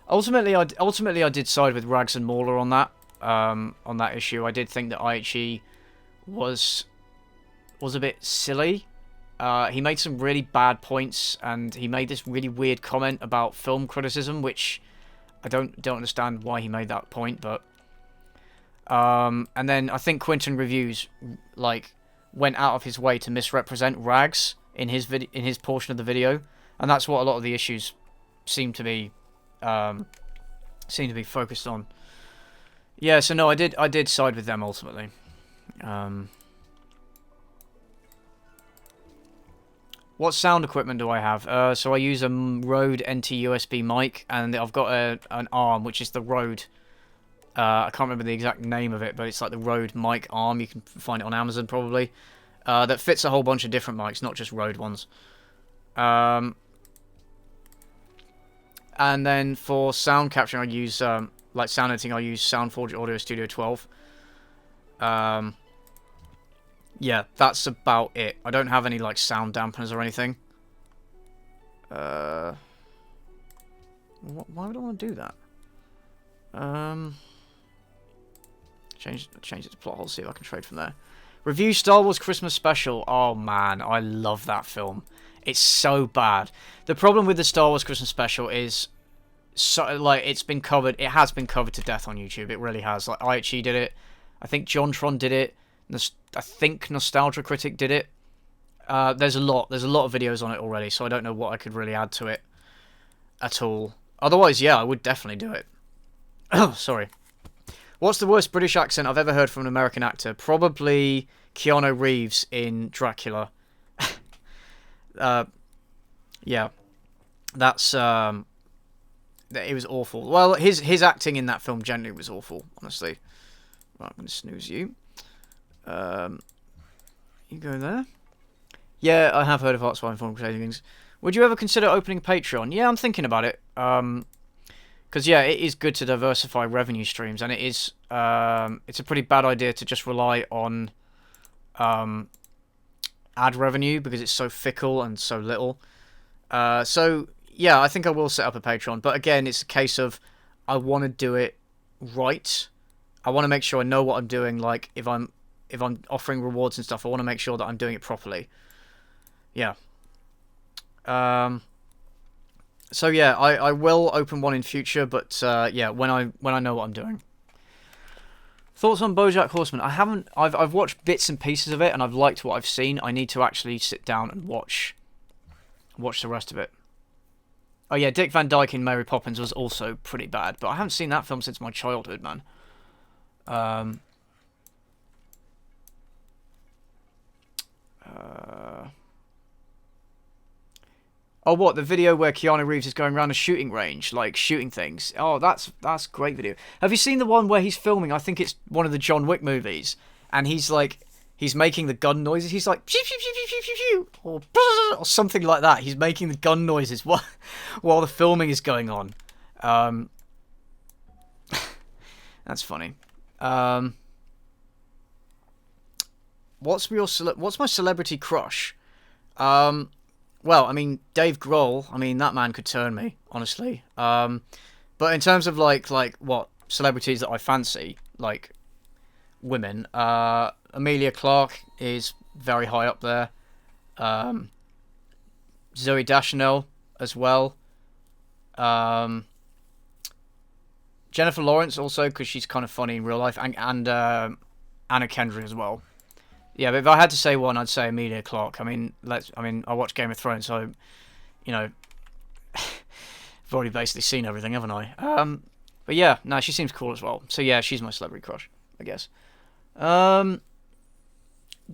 S1: Ultimately, I did side with Rags and Mauler on that issue. I did think that IHE was a bit silly. He made some really bad points, and he made this really weird comment about film criticism, which I don't understand why he made that point. But and then I think Quinton Reviews went out of his way to misrepresent Rags in his portion of the video, and that's what a lot of the issues seem to be focused on. Yeah, so no, I did side with them ultimately. What sound equipment do I have? So I use a Rode NT USB mic, and I've got an arm, which is the Rode. I can't remember the exact name of it, but it's like the Rode mic arm. You can find it on Amazon probably. That fits a whole bunch of different mics, not just Rode ones. And then for sound capturing, I use sound editing. I use SoundForge Audio Studio 12. Yeah, that's about it. I don't have any sound dampeners or anything. Why would I want to do that? Change it to plot hole. See if I can trade from there. Review Star Wars Christmas Special. Oh man, I love that film. It's so bad. The problem with the Star Wars Christmas Special is, so like, it's been covered. It has been covered to death on YouTube. It really has. Like, IHE did it. I think JonTron did it. I think Nostalgia Critic did it. There's a lot of videos on it already, so I don't know what I could really add to it at all. Otherwise, yeah, I would definitely do it. Sorry. What's the worst British accent I've ever heard from an American actor? Probably Keanu Reeves in Dracula. Yeah. That's, it was awful. Well, his acting in that film generally was awful, honestly. Right, I'm going to snooze you. You go there. Yeah, I have heard of Hearts of Iron Things. Would you ever consider opening a Patreon? Yeah, I'm thinking about it. Because, yeah, it is good to diversify revenue streams, and it is, it's a pretty bad idea to just rely on ad revenue, because it's so fickle and so little. So, yeah, I think I will set up a Patreon, but again, it's a case of I want to do it right. I want to make sure I know what I'm doing, like, if I'm offering rewards and stuff, I want to make sure that I'm doing it properly. Yeah. So yeah, I will open one in future, but yeah, when I know what I'm doing. Thoughts on BoJack Horseman? I've watched bits and pieces of it, and I've liked what I've seen. I need to actually sit down and watch the rest of it. Oh yeah, Dick Van Dyke in Mary Poppins was also pretty bad, but I haven't seen that film since my childhood, man. Oh, what? The video where Keanu Reeves is going around a shooting range, like, shooting things. Oh, that's a great video. Have you seen the one where he's filming, I think it's one of the John Wick movies, and he's making the gun noises. He's like, pew, pew, pew, pew, pew, pew, or something like that. He's making the gun noises while the filming is going on. That's funny. What's my celebrity crush? Well, I mean, Dave Grohl, I mean, that man could turn me, honestly. But in terms of, like, what celebrities that I fancy, like, women, Emilia Clarke is very high up there. Zooey Deschanel as well. Jennifer Lawrence also, because she's kind of funny in real life. And Anna Kendrick as well. Yeah, but if I had to say one, I'd say Emilia Clarke. I mean, I watch Game of Thrones, so, you know, I've already basically seen everything, haven't I? But yeah, no, she seems cool as well. So yeah, she's my celebrity crush, I guess.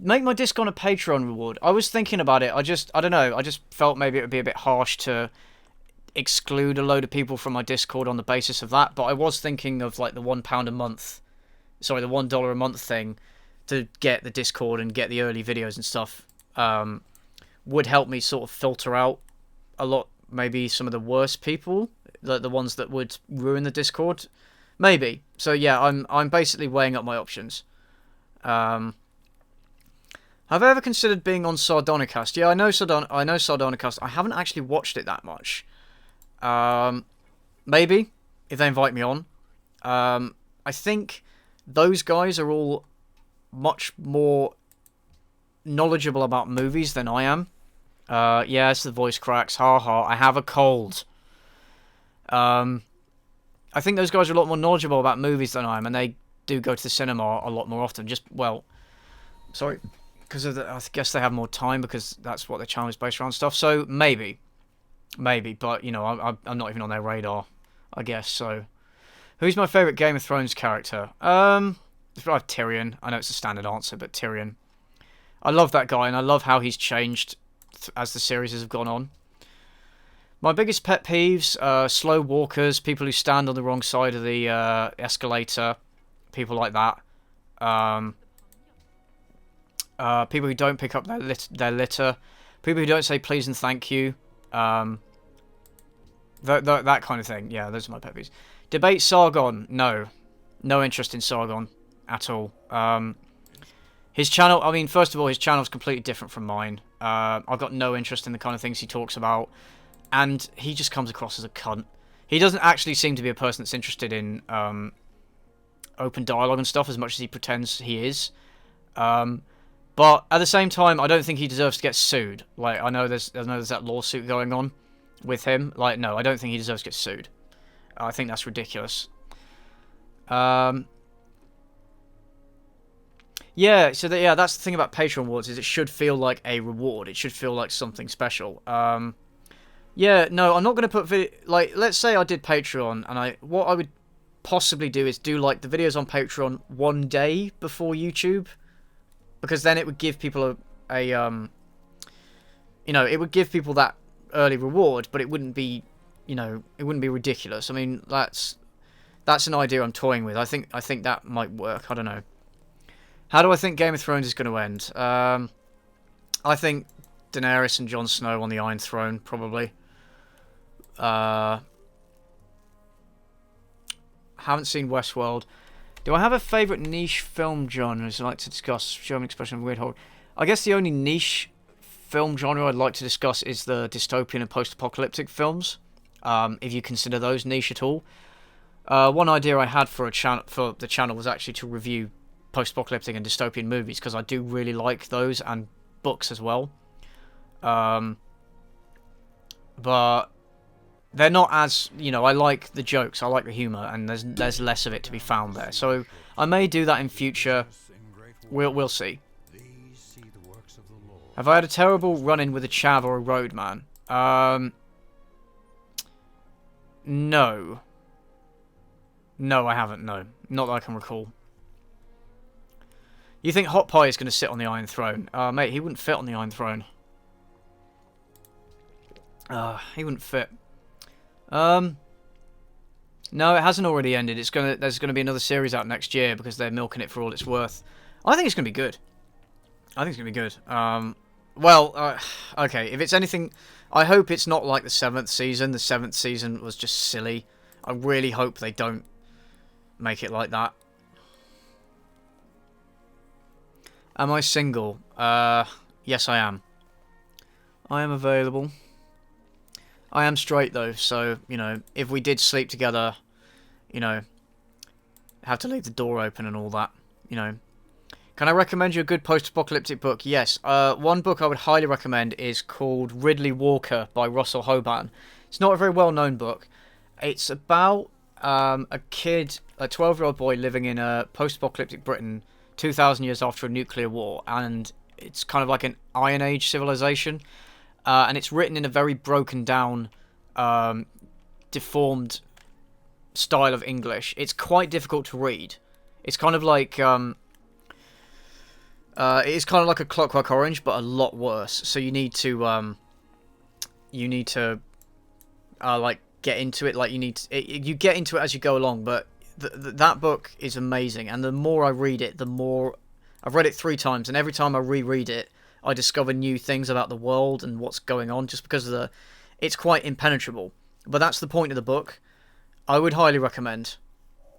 S1: Make my disc on a Patreon reward. I was thinking about it. I don't know. I just felt maybe it would be a bit harsh to exclude a load of people from my Discord on the basis of that. But I was thinking of, like, the £1 a month, sorry, the $1 a month thing, to get the Discord and get the early videos and stuff, would help me sort of filter out a lot, maybe some of the worst people, the ones that would ruin the Discord, maybe. So yeah, I'm basically weighing up my options. Have I ever considered being on Sardonicast? Yeah, I know Sardonicast. I haven't actually watched it that much. Maybe if they invite me on. I think those guys are all much more knowledgeable about movies than I am. Yes, the voice cracks. Ha ha. I have a cold. I think those guys are a lot more knowledgeable about movies than I am, and they do go to the cinema a lot more often. Because I guess they have more time, because that's what their channel is based around stuff. So maybe, but you know, I'm not even on their radar, I guess. So, who's my favorite Game of Thrones character? It's probably Tyrion. I know it's a standard answer, but Tyrion. I love that guy, and I love how he's changed as the series has gone on. My biggest pet peeves: slow walkers, people who stand on the wrong side of the escalator, people like that. People who don't pick up their litter, people who don't say please and thank you, that kind of thing. Yeah, those are my pet peeves. Debate Sargon? No interest in Sargon at all. His channel, I mean, first of all, his channel's completely different from mine. I've got no interest in the kind of things he talks about, and he just comes across as a cunt. He doesn't actually seem to be a person that's interested in open dialogue and stuff as much as he pretends he is. But at the same time, I don't think he deserves to get sued. Like, I know there's that lawsuit going on with him. Like, no, I don't think he deserves to get sued. I think that's ridiculous. Yeah, so yeah, that's the thing about Patreon awards, is it should feel like a reward. It should feel like something special. Yeah, no, I'm not going to put like, let's say I did Patreon, and what I would possibly do is do like the videos on Patreon one day before YouTube, because then it would give people you know, it would give people that early reward, but it wouldn't be, you know, it wouldn't be ridiculous. I mean, that's an idea I'm toying with. I think that might work. I don't know. How do I think Game of Thrones is going to end? I think Daenerys and Jon Snow on the Iron Throne, probably. Haven't seen Westworld. Do I have a favourite niche film genres I'd like to discuss? German expression of weird horror. I guess the only niche film genre I'd like to discuss is the dystopian and post-apocalyptic films. If you consider those niche at all. One idea I had for the channel was actually to review post-apocalyptic and dystopian movies, because I do really like those, and books as well. But they're not as, you know, I like the jokes, I like the humour, and there's less of it to be found there. So I may do that in future. We'll see. Have I had a terrible run-in with a chav or a roadman? No. No, I haven't, no. Not that I can recall. You think Hot Pie is going to sit on the Iron Throne? Mate, he wouldn't fit on the Iron Throne. He wouldn't fit. No, it hasn't already ended. There's gonna be another series out next year, because they're milking it for all it's worth. I think it's gonna be good. I think it's gonna be good. Okay, if it's anything, I hope it's not like the 7th season. The 7th season was just silly. I really hope they don't make it like that. Am I single? Yes, I am. I am available. I am straight, though, so, you know, if we did sleep together, you know, have to leave the door open and all that, you know. Can I recommend you a good post-apocalyptic book? Yes. One book I would highly recommend is called Ridley Walker by Russell Hoban. It's not a very well-known book. It's about a kid, a 12-year-old boy living in a post-apocalyptic Britain 2,000 years after a nuclear war, and it's kind of like an Iron Age civilization, and it's written in a very broken down, deformed style of English. It's quite difficult to read. It's kind of like it is kind of like a Clockwork Orange, but a lot worse. So you need to like get into it. Like you get into it as you go along, but that book is amazing, and the more I read it, the more... I've read it 3 times, and every time I reread it, I discover new things about the world and what's going on, just because of it's quite impenetrable. But that's the point of the book. I would highly recommend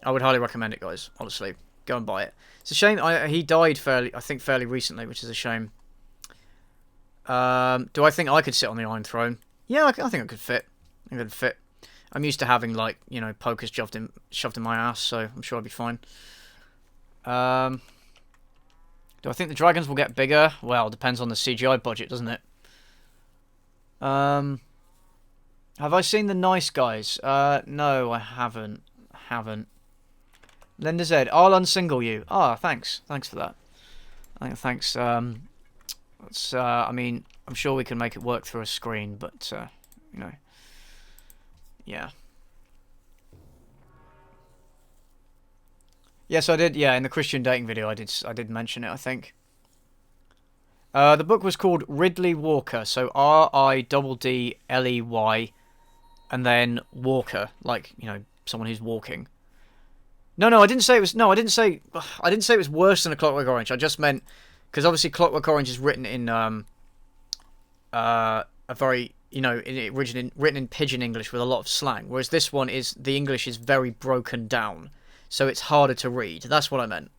S1: it, guys. Honestly, go and buy it. It's a shame he died fairly recently, which is a shame. Do I think I could sit on the Iron Throne? Yeah, I think I could fit. I could fit. I'm used to having, like, you know, pokers shoved in my ass, so I'm sure I'll be fine. Do I think the dragons will get bigger? Well, it depends on the CGI budget, doesn't it? Have I seen The Nice Guys? No, I haven't. Linda Z, I'll unsingle you. Ah, thanks. Thanks for that. Thanks. I mean, I'm sure we can make it work through a screen, but, you know. Yeah. Yes, I did. Yeah, in the Christian dating video, I did mention it, I think. The book was called Ridley Walker, so R-I-D-D-L-E-Y, and then Walker, like, you know, someone who's walking. No, I didn't say it was. No, I didn't say it was worse than a Clockwork Orange. I just meant, because obviously Clockwork Orange is written in a very, you know, written in pidgin English with a lot of slang, whereas this one the English is very broken down, so it's harder to read. That's what I meant.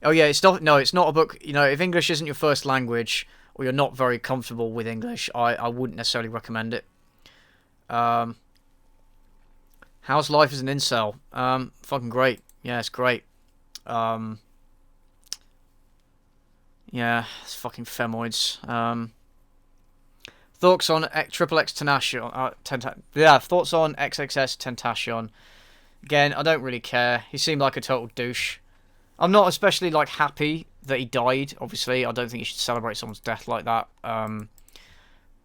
S1: Oh yeah, it's not a book, you know, if English isn't your first language, or you're not very comfortable with English, I wouldn't necessarily recommend it. How's life as an incel? Fucking great. Yeah, it's great. Yeah, it's fucking femoids. Thoughts on Triple X Tentacion? Thoughts on XXS Tentacion? Again, I don't really care. He seemed like a total douche. I'm not especially like happy that he died. Obviously, I don't think you should celebrate someone's death like that.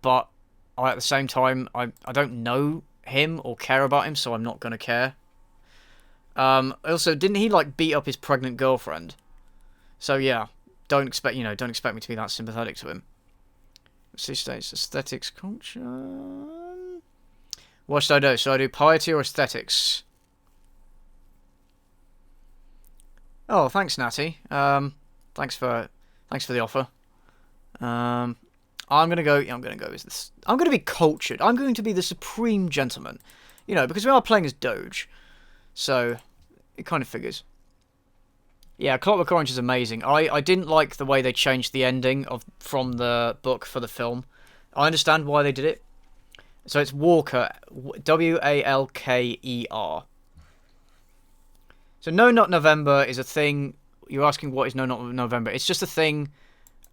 S1: But at the same time, I don't know him or care about him, so I'm not gonna care. Also, didn't he like beat up his pregnant girlfriend? So yeah, don't expect me to be that sympathetic to him. See states aesthetics culture. What should I do? Should I do piety or aesthetics? Oh, thanks, Natty. Thanks for the offer. I'm gonna go with this. I'm gonna be cultured. I'm going to be the supreme gentleman. You know, because we are playing as Doge, so it kind of figures. Yeah, Clockwork Orange is amazing. I didn't like the way they changed the ending from the book for the film. I understand why they did it. So it's Walker, Walker. So No Not November is a thing. You're asking what is No Not November? It's just a thing.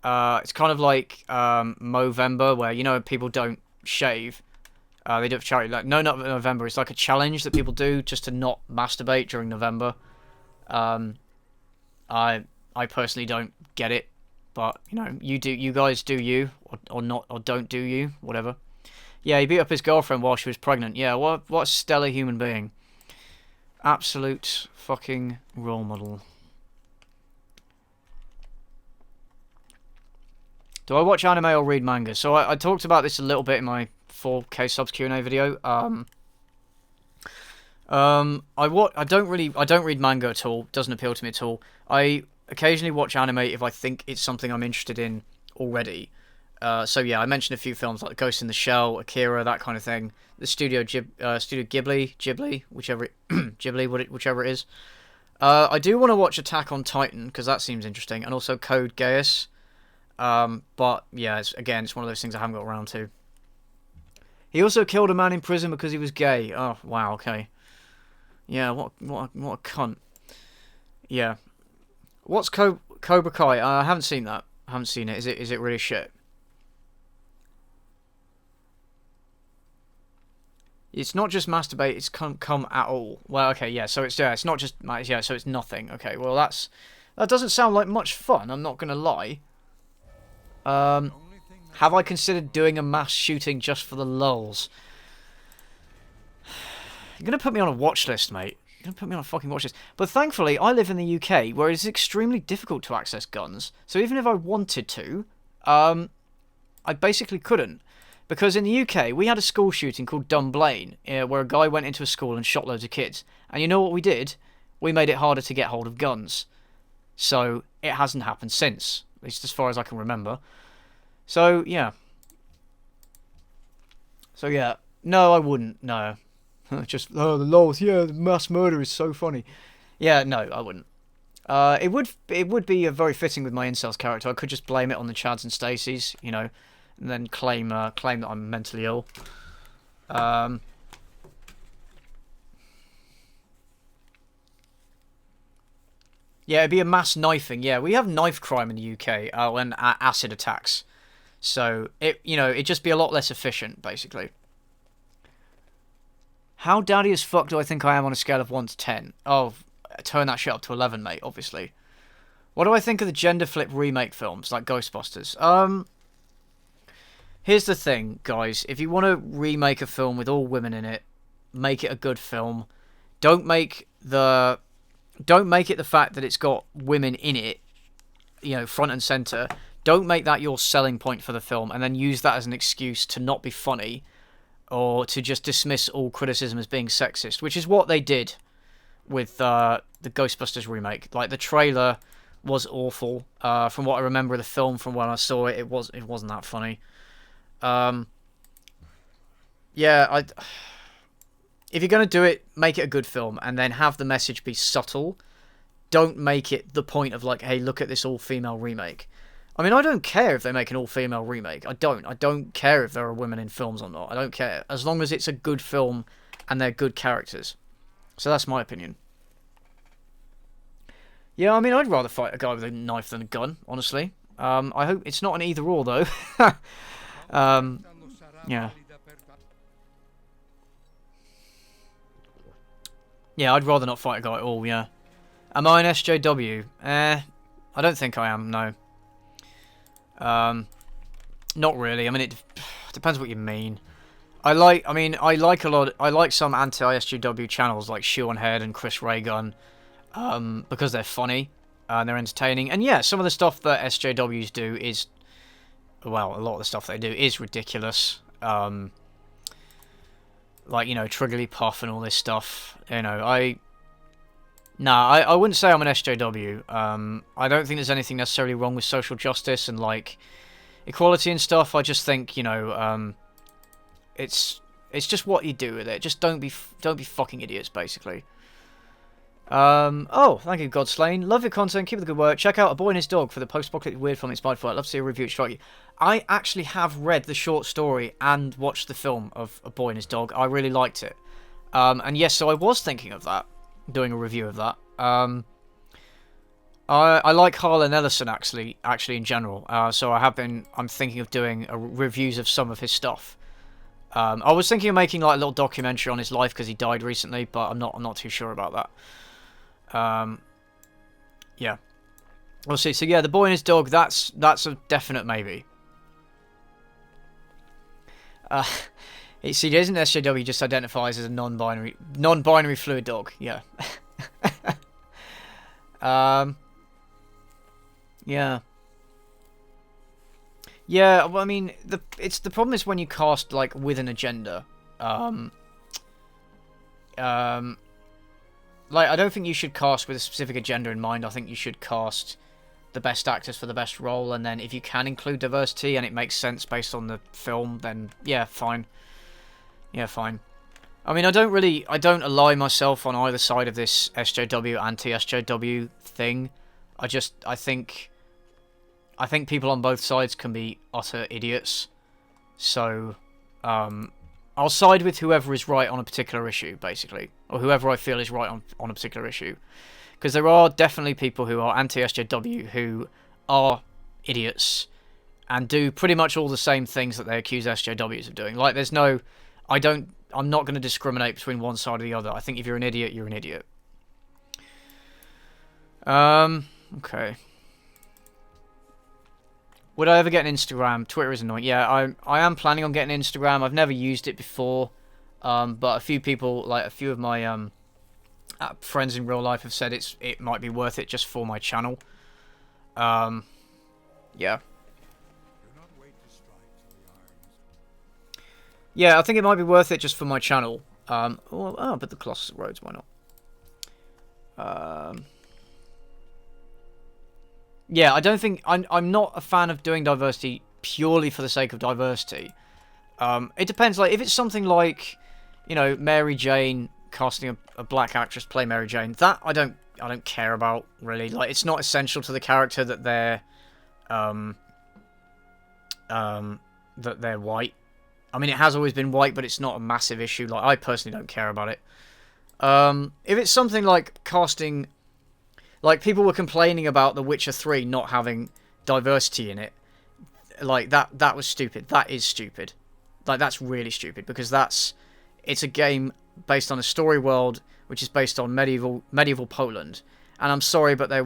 S1: It's kind of like Movember, where, you know, people don't shave. They do it for charity. Like No Not November is like a challenge that people do just to not masturbate during November. I personally don't get it, but you know, you guys do you, or not, or don't do you, whatever. Yeah, he beat up his girlfriend while she was pregnant. Yeah, what a stellar human being. Absolute fucking role model. Do I watch anime or read manga? So I talked about this a little bit in my 4K subs Q&A video. I don't read manga at all. Doesn't appeal to me at all. I occasionally watch anime if I think it's something I'm interested in already. So yeah, I mentioned a few films like Ghost in the Shell, Akira, that kind of thing. The Studio Ghibli, whichever it is. I do want to watch Attack on Titan because that seems interesting, and also Code Geass. But yeah, it's one of those things I haven't got around to. He also killed a man in prison because he was gay. Oh wow, okay. Yeah, what a cunt. Yeah. What's Cobra Kai? I haven't seen that. I haven't seen it. Is it really shit? It's not just masturbate, it's come at all. Well, okay, yeah, so it's not just so it's nothing. Okay, well that doesn't sound like much fun, I'm not gonna lie. Have I considered doing a mass shooting just for the lulz? You're going to put me on a watch list, mate. You're going to put me on a fucking watch list. But thankfully, I live in the UK, where it's extremely difficult to access guns. So even if I wanted to, I basically couldn't. Because in the UK, we had a school shooting called Dunblane, where a guy went into a school and shot loads of kids. And you know what we did? We made it harder to get hold of guns. So it hasn't happened since, at least as far as I can remember. So, yeah. No, I wouldn't. No. Just, the lols, yeah, the mass murder is so funny. Yeah, no, I wouldn't. It would be very fitting with my incels character. I could just blame it on the Chads and Stacys, you know, and then claim that I'm mentally ill. Yeah, it'd be a mass knifing. Yeah, we have knife crime in the UK, and acid attacks. So it'd just be a lot less efficient, basically. How daddy as fuck do I think I am on a scale of 1 to 10? Oh, turn that shit up to 11, mate, obviously. What do I think of the gender flip remake films, like Ghostbusters? Here's the thing, guys. If you want to remake a film with all women in it, make it a good film. Don't make it the fact that it's got women in it, front and center. Don't make that your selling point for the film, and then use that as an excuse to not be funny, or to just dismiss all criticism as being sexist, which is what they did with the Ghostbusters remake. Like, the trailer was awful. From what I remember of the film, from when I saw it, it wasn't that funny. If you're going to do it, make it a good film, and then have the message be subtle. Don't make it the point of, like, hey, look at this all-female remake. I mean, I don't care if they make an all-female remake. I don't care if there are women in films or not. I don't care. As long as it's a good film and they're good characters. So that's my opinion. Yeah, I mean, I'd rather fight a guy with a knife than a gun, honestly. I hope it's not an either or though. Yeah. Yeah, I'd rather not fight a guy at all, yeah. Am I an SJW? I don't think I am, no. Not really. I mean, it depends what you mean. I like some anti-SJW channels like Shoe on Head and Chris Raygun, because they're funny and they're entertaining. And yeah, some of the stuff that SJWs do is, well, a lot of the stuff they do is ridiculous. Like, you know, Triggerly Puff and all this stuff. You know, I wouldn't say I'm an SJW. I don't think there's anything necessarily wrong with social justice and, like, equality and stuff. I just think, you know, it's just what you do with it. Just don't be fucking idiots, basically. Oh, thank you, Godslain. Love your content. Keep up the good work. Check out A Boy and His Dog for the post-apocalyptic weird film inspired for it. I'd love to see a review. Strike you. I actually have read the short story and watched the film of A Boy and His Dog. I really liked it. And yes, so I was thinking of that, doing a review of that. I like Harlan Ellison actually in general. So I'm thinking of doing reviews of some of his stuff. I was thinking of making like a little documentary on his life because he died recently, but I'm not too sure about that. Yeah, we'll see. So yeah, The Boy and His Dog. That's a definite maybe. See, isn't SJW just identifies as a non-binary fluid dog? Yeah. Yeah. Yeah, well, I mean, the problem is when you cast like with an agenda. Like, I don't think you should cast with a specific agenda in mind. I think you should cast the best actors for the best role, and then if you can include diversity and it makes sense based on the film, then yeah, fine. Yeah, fine. I mean, I don't ally myself on either side of this SJW, anti-SJW thing. I think people on both sides can be utter idiots. So, I'll side with whoever is right on a particular issue, basically. Or whoever I feel is right on a particular issue. Because there are definitely people who are anti-SJW who are idiots and do pretty much all the same things that they accuse SJWs of doing. Like, I'm not going to discriminate between one side or the other. I think if you're an idiot, you're an idiot. Okay. Would I ever get an Instagram? Twitter is annoying. Yeah, I am planning on getting an Instagram. I've never used it before. But a few people, like a few of my friends in real life have said it might be worth it just for my channel. Yeah. Yeah, I think it might be worth it just for my channel. But the Colossus Roads, why not? Yeah, I don't think... I'm not a fan of doing diversity purely for the sake of diversity. It depends. Like, if it's something like, you know, Mary Jane, casting a black actress play Mary Jane, that I don't care about, really. Like, it's not essential to the character that they're... that they're white. I mean, it has always been white, but it's not a massive issue. Like, I personally don't care about it. If it's something like casting... Like, people were complaining about The Witcher 3 not having diversity in it. Like, that was stupid. That is stupid. Like, that's really stupid, because it's a game based on a story world, which is based on medieval Poland. And I'm sorry, but there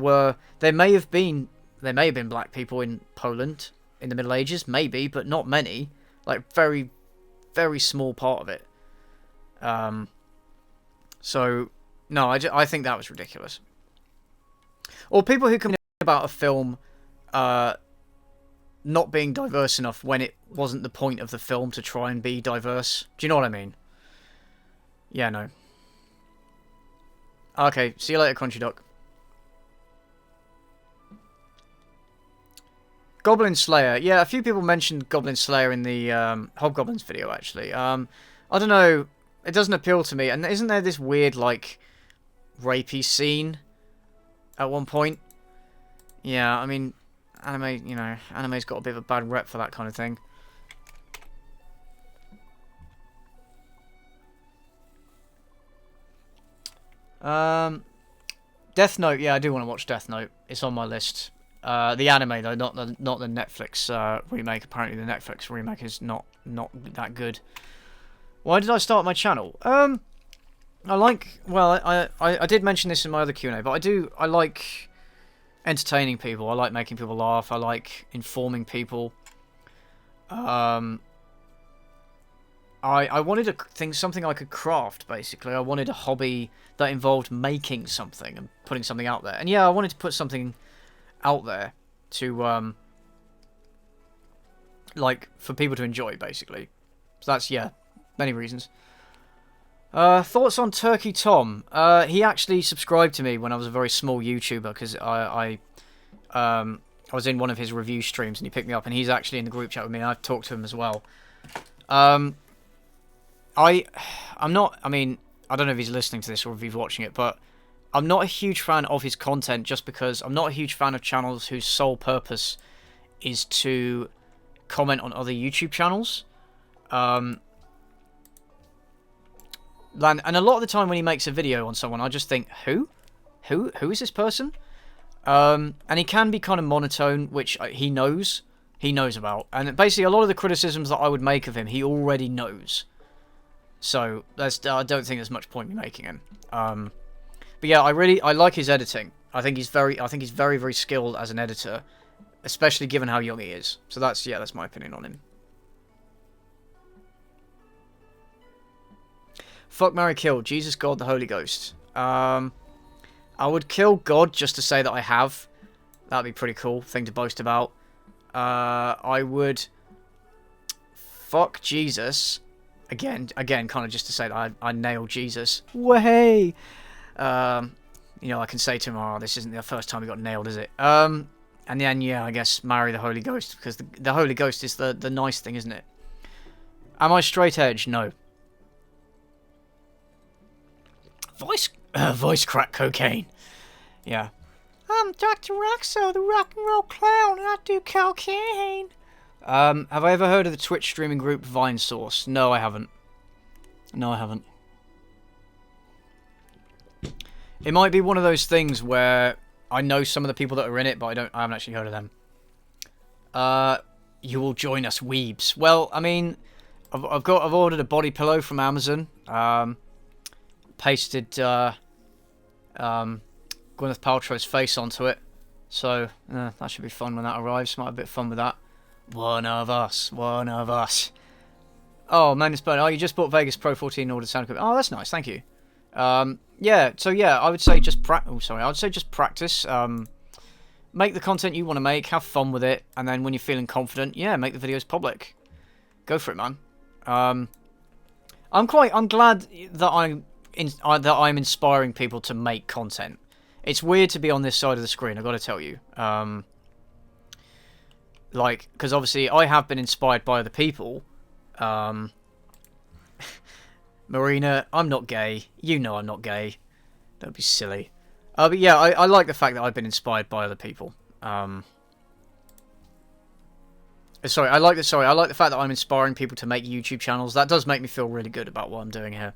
S1: may have been black people in Poland in the Middle Ages, maybe, but not many. Like, very, very small part of it. So, no, I think that was ridiculous. Or people who complain about a film not being diverse enough when it wasn't the point of the film to try and be diverse. Do you know what I mean? Yeah, no. Okay, see you later, Crunchy Duck. Goblin Slayer. Yeah, a few people mentioned Goblin Slayer in the Hobgoblins video, actually. I don't know. It doesn't appeal to me. And isn't there this weird, like, rapey scene at one point? Yeah, I mean, anime's got a bit of a bad rep for that kind of thing. Death Note, yeah, I do want to watch Death Note. It's on my list. The anime though, not the Netflix remake. Apparently the Netflix remake is not that good. Why did I start my channel? I like, well, I did mention this in my other Q&A, but I like entertaining people. I like making people laugh. I like informing people. I wanted a thing, something I could craft, basically. I wanted a hobby that involved making something and putting something out there. And yeah, I wanted to put something out there to, like, for people to enjoy, basically. So that's, yeah, many reasons. Thoughts on Turkey Tom? He actually subscribed to me when I was a very small YouTuber, because I was in one of his review streams and he picked me up, and he's actually in the group chat with me, and I've talked to him as well. I'm not, I mean, I don't know if he's listening to this or if he's watching it, but I'm not a huge fan of his content, just because I'm not a huge fan of channels whose sole purpose is to comment on other YouTube channels. And a lot of the time when he makes a video on someone, I just think, who is this person? And he can be kind of monotone, which he knows about. And basically, a lot of the criticisms that I would make of him, he already knows. So I don't think there's much point in me making him. But yeah, I like his editing. I think he's very very skilled as an editor, especially given how young he is. So that's my opinion on him. Fuck, marry, kill. Jesus, God, the Holy Ghost. I would kill God just to say that I have. That'd be a pretty cool thing to boast about. I would fuck Jesus. Again, kind of just to say that I nailed Jesus. Way. You know, I can say to him, oh, this isn't the first time he got nailed, is it? And then, yeah, I guess marry the Holy Ghost, because the Holy Ghost is the nice thing, isn't it? Am I straight edge? No. Voice crack cocaine. Yeah. I'm Dr. Roxo, the rock and roll clown, and I do cocaine. Have I ever heard of the Twitch streaming group Vine Source? No, I haven't. No, I haven't. It might be one of those things where I know some of the people that are in it, but I haven't actually heard of them. You will join us, weebs. Well, I mean, I've ordered a body pillow from Amazon. Pasted Gwyneth Paltrow's face onto it, so that should be fun when that arrives. Might have a bit of fun with that. One of us. Oh, man, it's burning. Oh, you just bought Vegas Pro 14 and ordered sound equipment. Oh, that's nice, thank you. Yeah, so yeah, I would say just practice. Make the content you want to make, have fun with it, and then when you're feeling confident, yeah, make the videos public. Go for it, man. I'm glad that I'm inspiring people to make content. It's weird to be on this side of the screen, I've got to tell you. Like, because obviously I have been inspired by other people. Marina, I'm not gay. You know I'm not gay. Don't be silly. But yeah, I like the fact that I've been inspired by other people. I like the fact that I'm inspiring people to make YouTube channels. That does make me feel really good about what I'm doing here.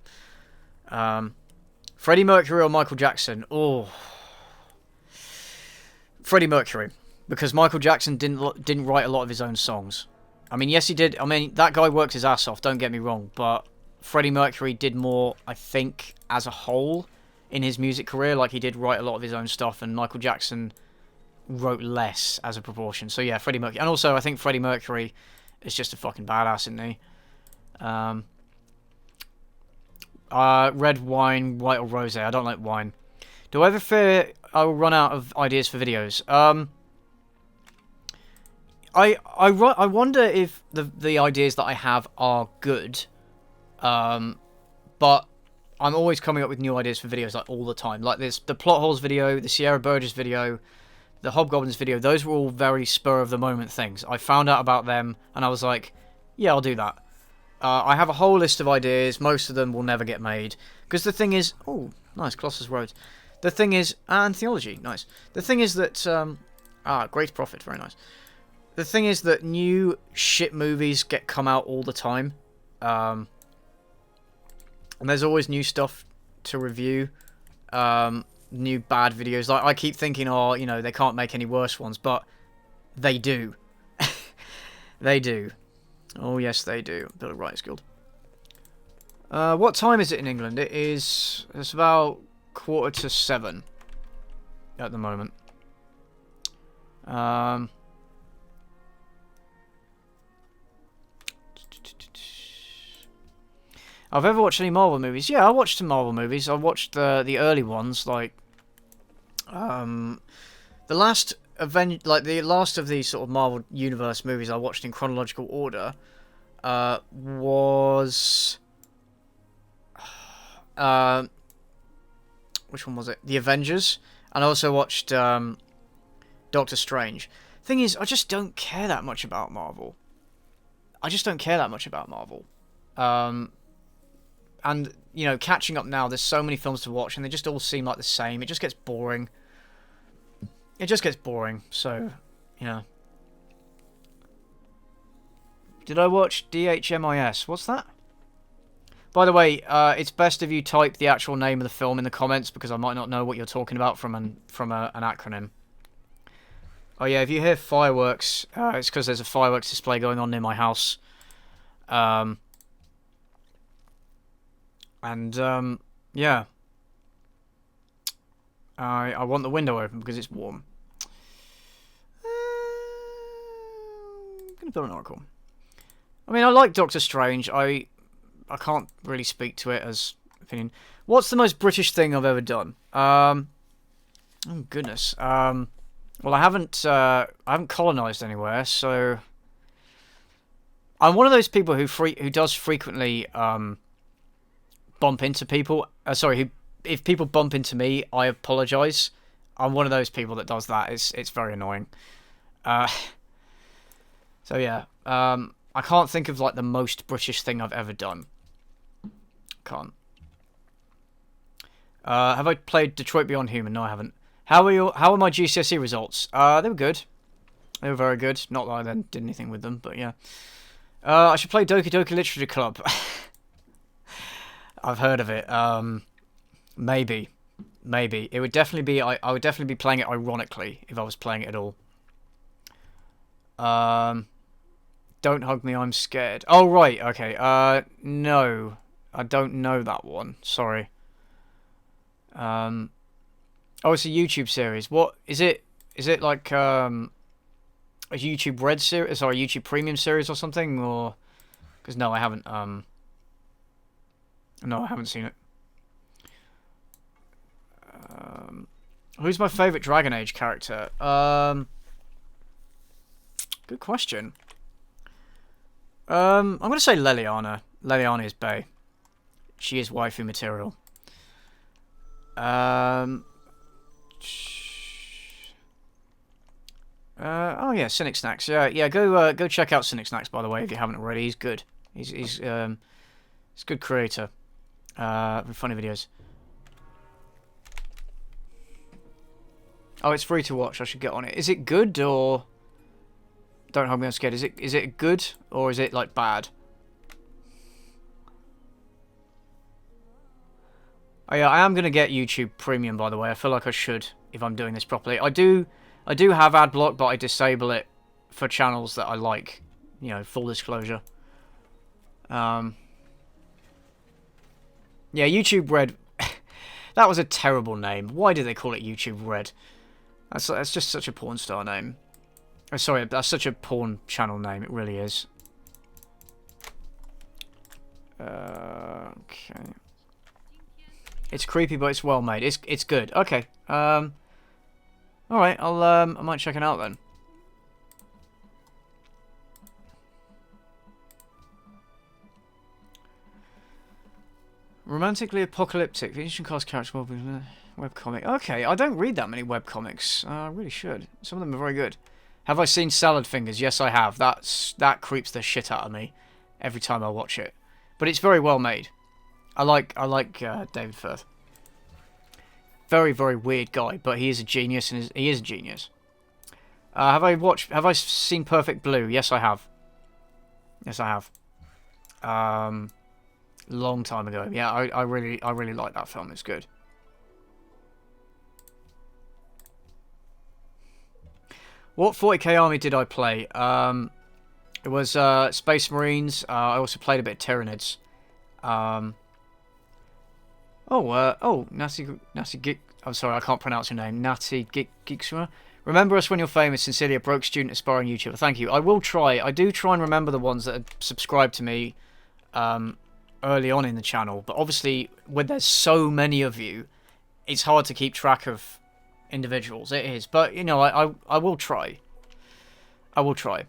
S1: Freddie Mercury or Michael Jackson? Oh, Freddie Mercury, because Michael Jackson didn't write a lot of his own songs. I mean, yes, he did. I mean, that guy worked his ass off. Don't get me wrong, but Freddie Mercury did more, I think, as a whole in his music career. Like, he did write a lot of his own stuff, and Michael Jackson wrote less as a proportion. So yeah, Freddie Mercury, and also I think Freddie Mercury is just a fucking badass, isn't he? Red wine, white or rosé. I don't like wine. Do I ever fear I will run out of ideas for videos? I wonder if the ideas that I have are good. But I'm always coming up with new ideas for videos, like, all the time. Like this, the Plot Holes video, the Sierra Burgess video, the Hobgoblins video. Those were all very spur of the moment things. I found out about them and I was like, yeah, I'll do that. I have a whole list of ideas. Most of them will never get made. Because the thing is... Oh, nice. Colossus Roads. The thing is... And Theology. Nice. The thing is that... Great Prophet. Very nice. The thing is that new shit movies come out all the time. And there's always new stuff to review. new bad videos. Like, I keep thinking, oh, you know, they can't make any worse ones, but they do. They do. Oh, yes, they do. Build a Writers Guild. What time is it in England? It's about 6:45 at the moment. I've ever watched any Marvel movies? Yeah, I watched some Marvel movies. I watched the early ones, like the last the last of these sort of Marvel Universe movies I watched in chronological order was which one was it? The Avengers, and I also watched Doctor Strange. Thing is, I just don't care that much about Marvel. I just don't care that much about Marvel. And, you know, catching up now, there's so many films to watch, and they just all seem like the same. It just gets boring. It just gets boring, so, you know. Did I watch DHMIS? What's that? By the way, it's best if you type the actual name of the film in the comments, because I might not know what you're talking about from an acronym. Oh yeah, if you hear fireworks, it's because there's a fireworks display going on near my house. Yeah. I want the window open because it's warm. I'm gonna build an oracle. I mean, I like Doctor Strange. I can't really speak to it as opinion. What's the most British thing I've ever done? Oh goodness. Well, I haven't colonized anywhere, so I'm one of those people who does frequently bump into people. If people bump into me, I apologize. I'm one of those people that does that. It's very annoying. So yeah, I can't think of like the most British thing I've ever done. Can't. Have I played Detroit Beyond Human? No, I haven't. How are my GCSE results? They were good. They were very good. Not that I then did anything with them, but yeah. I should play Doki Doki Literature Club. I've heard of it. Maybe. It would definitely be. I would definitely be playing it ironically if I was playing it at all. Don't hug me, I'm scared. Oh right, okay. No, I don't know that one. Sorry. Oh, it's a YouTube series. What is it? Is it like a YouTube Red series? Sorry, YouTube Premium series or something? Or because no, I haven't. No, I haven't seen it. Who's my favorite Dragon Age character? Good question. I'm gonna say Leliana. Leliana is bae. She is waifu material. Oh yeah, Cynic Snacks. Yeah. Go check out Cynic Snacks, by the way, if you haven't already. He's good. He's a good creator. With funny videos. Oh, it's free to watch. I should get on it. Is it good or? Don't hug me, I'm scared. Is it good or is it like bad? Oh yeah, I am gonna get YouTube Premium, by the way. I feel like I should if I'm doing this properly. I do have ad block, but I disable it for channels that I like. You know, full disclosure. Yeah, YouTube Red. That was a terrible name. Why did they call it YouTube Red? That's just such a porn star name. Oh, sorry, that's such a porn channel name. It really is. Okay. It's creepy, but it's well made. It's good. Okay. All right. I might check it out then. Romantically apocalyptic. The ancient cast character will be webcomic. Okay, I don't read that many webcomics. I really should. Some of them are very good. Have I seen Salad Fingers? Yes, I have. That creeps the shit out of me every time I watch it. But it's very well made. I like David Firth. Very, very weird guy, but he is a genius, and he is a genius. Have I seen Perfect Blue? Yes, I have. Yes, I have. Long time ago. Yeah, I really like that film. It's good. What 40k army did I play? It was Space Marines. I also played a bit of Tyranids. Nasi Gig. I'm sorry, I can't pronounce your name. Nati Gigsra. Remember us when you're famous. Sincerely, a broke student aspiring YouTuber. Thank you. I will try. I do try and remember the ones that are subscribed to me early on in the channel. But obviously, when there's so many of you, it's hard to keep track of individuals. It is. But, you know, I will try. I will try.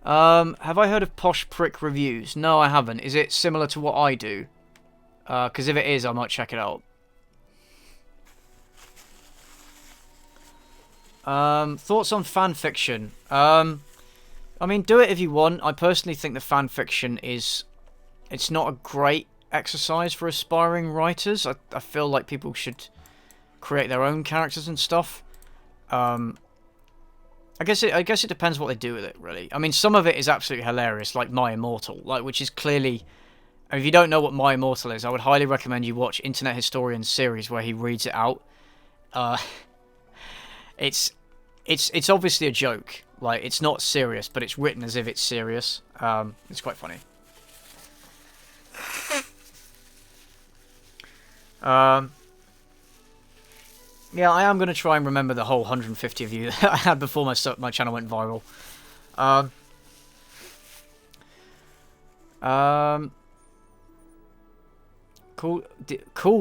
S1: Have I heard of Posh Prick Reviews? No, I haven't. Is it similar to what I do? Because if it is, I might check it out. Thoughts on fan fiction? I mean, do it if you want. I personally think the fan fiction is... It's not a great exercise for aspiring writers. I feel like people should create their own characters and stuff. I guess it depends what they do with it, really. I mean, some of it is absolutely hilarious, like My Immortal, which is clearly... If you don't know what My Immortal is, I would highly recommend you watch Internet Historian's series where he reads it out. It's obviously a joke. Like, it's not serious, but it's written as if it's serious. It's quite funny. Yeah, I am going to try and remember the whole 150 of you that I had before my channel went viral. Cool,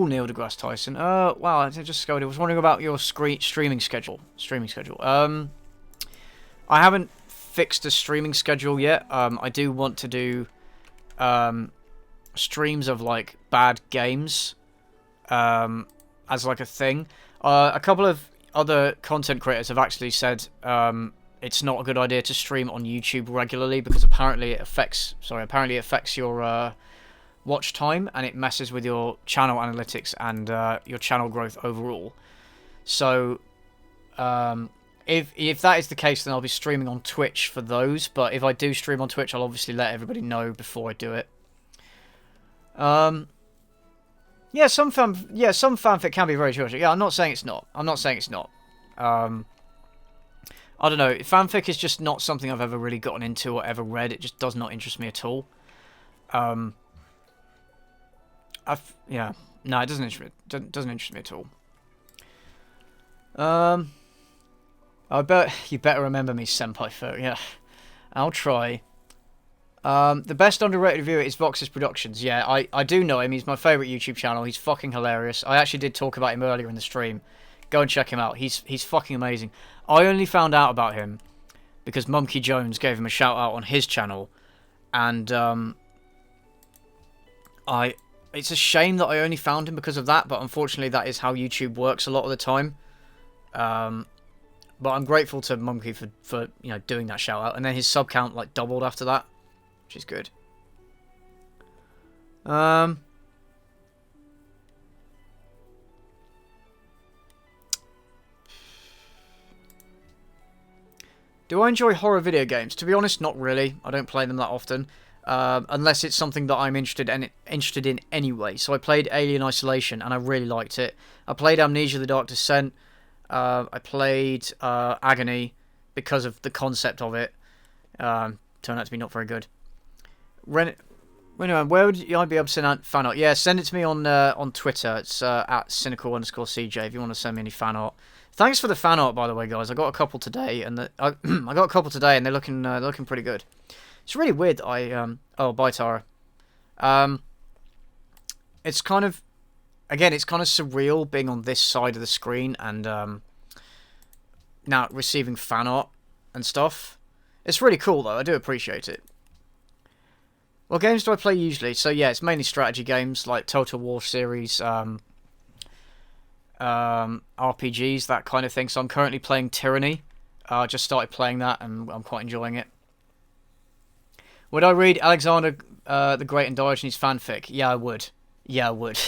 S1: Neil deGrasse Tyson. Wow, I just scrolled. I was wondering about your streaming schedule. I haven't fixed a streaming schedule yet. I do want to do streams of like bad games as like a thing. A couple of other content creators have actually said it's not a good idea to stream on YouTube regularly because apparently it affects your watch time and it messes with your channel analytics and your channel growth overall. So if that is the case, then I'll be streaming on Twitch for those. But if I do stream on Twitch, I'll obviously let everybody know before I do it. Yeah, some fanfic can be very tragic. Yeah, I'm not saying it's not. I don't know. Fanfic is just not something I've ever really gotten into or ever read. It just does not interest me at all. No, it doesn't interest me. Doesn't interest me at all. I bet you better remember me, Senpai Folk. Yeah, I'll try. The best underrated viewer is Vox's Productions. Yeah, I do know him. He's my favourite YouTube channel. He's fucking hilarious. I actually did talk about him earlier in the stream. Go and check him out. He's fucking amazing. I only found out about him because Mumkey Jones gave him a shout out on his channel, and it's a shame that I only found him because of that. But unfortunately, that is how YouTube works a lot of the time. But I'm grateful to Mumkey for doing that shout out, and then his sub count like doubled after that, which is good. Do I enjoy horror video games? To be honest, not really. I don't play them that often, unless it's something that I'm interested in anyway. So I played Alien Isolation, and I really liked it. I played Amnesia: The Dark Descent. I played Agony because of the concept of it. Turned out to be not very good. Where would I be able to send out fan art? Yeah, send it to me on Twitter. It's at Cynical_CJ if you want to send me any fan art. Thanks for the fan art, by the way, guys. I got a couple today, and I got a couple today, and they're looking pretty good. It's really weird that oh, bye, Tara. It's kind of, again, it's kind of surreal being on this side of the screen and now receiving fan art and stuff. It's really cool, though. I do appreciate it. What games do I play usually? So, yeah, it's mainly strategy games, like Total War series, RPGs, that kind of thing. So I'm currently playing Tyranny. I just started playing that, and I'm quite enjoying it. Would I read Alexander the Great and Diogenes fanfic? Yeah, I would. Yeah, I would.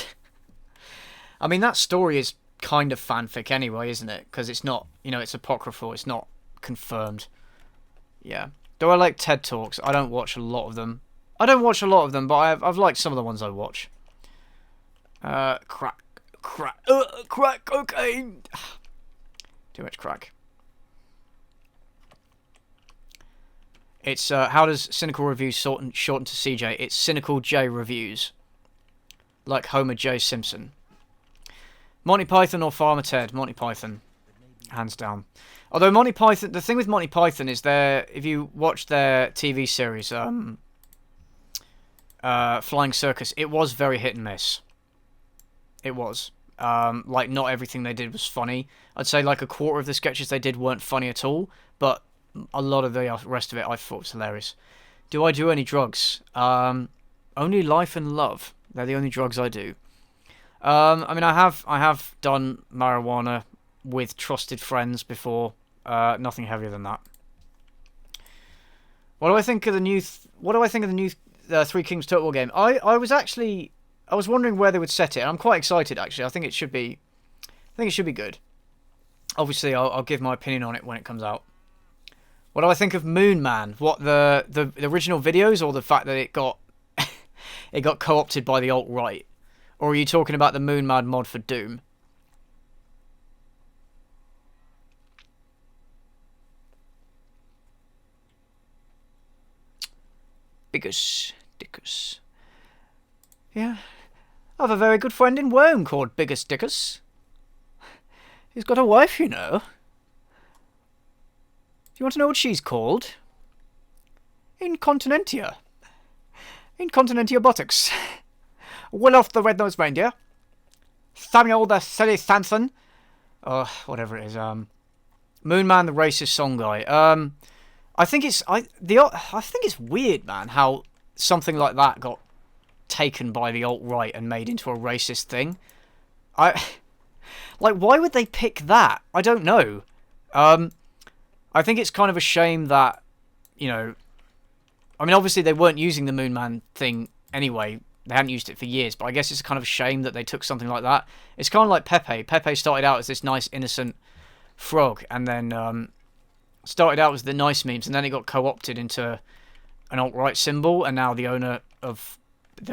S1: I mean, that story is kind of fanfic anyway, isn't it? Because it's not, it's apocryphal. It's not confirmed. Yeah. Do I like TED Talks? I don't watch a lot of them. But I've liked some of the ones I watch. Crack cocaine. Too much crack. It's how does Cynical Reviews shorten to CJ? It's Cynical J Reviews, like Homer J Simpson. Monty Python or Farmer Ted? Monty Python, hands down. Although Monty Python, the thing with Monty Python is if you watch their TV series, Flying Circus, it was very hit and miss. It was. Like, not everything they did was funny. I'd say like a quarter of the sketches they did weren't funny at all, but a lot of the rest of it I thought was hilarious. Do I do any drugs? Only life and love. They're the only drugs I do. I mean, I have done marijuana with trusted friends before. Nothing heavier than that. What do I think of the new? Three Kings Total War game? I was wondering where they would set it. I'm quite excited actually. I think it should be good. Obviously, I'll give my opinion on it when it comes out. What do I think of Moon Man? What the original videos, or the fact that it got it got co-opted by the alt-right? Or are you talking about the Moon Man mod for Doom? Biggus Dickus. Yeah. I have a very good friend in Rome called Biggus Dickus. He's got a wife, you know. Do you want to know what she's called? Incontinentia. Incontinentia buttocks. Willof the Red-Nosed Reindeer. Samuel the Silly Samson. Oh, whatever it is. Moon Man the racist song guy. I think it's weird, man, how something like that got taken by the alt-right and made into a racist thing. Like, why would they pick that? I don't know. I think it's kind of a shame that, you know, I mean, obviously they weren't using the Moon Man thing anyway. They hadn't used it for years, but I guess it's kind of a shame that they took something like that. It's kind of like Pepe. Pepe started out as this nice, innocent frog, and then started out as the nice memes, and then it got co-opted into an alt-right symbol, and now the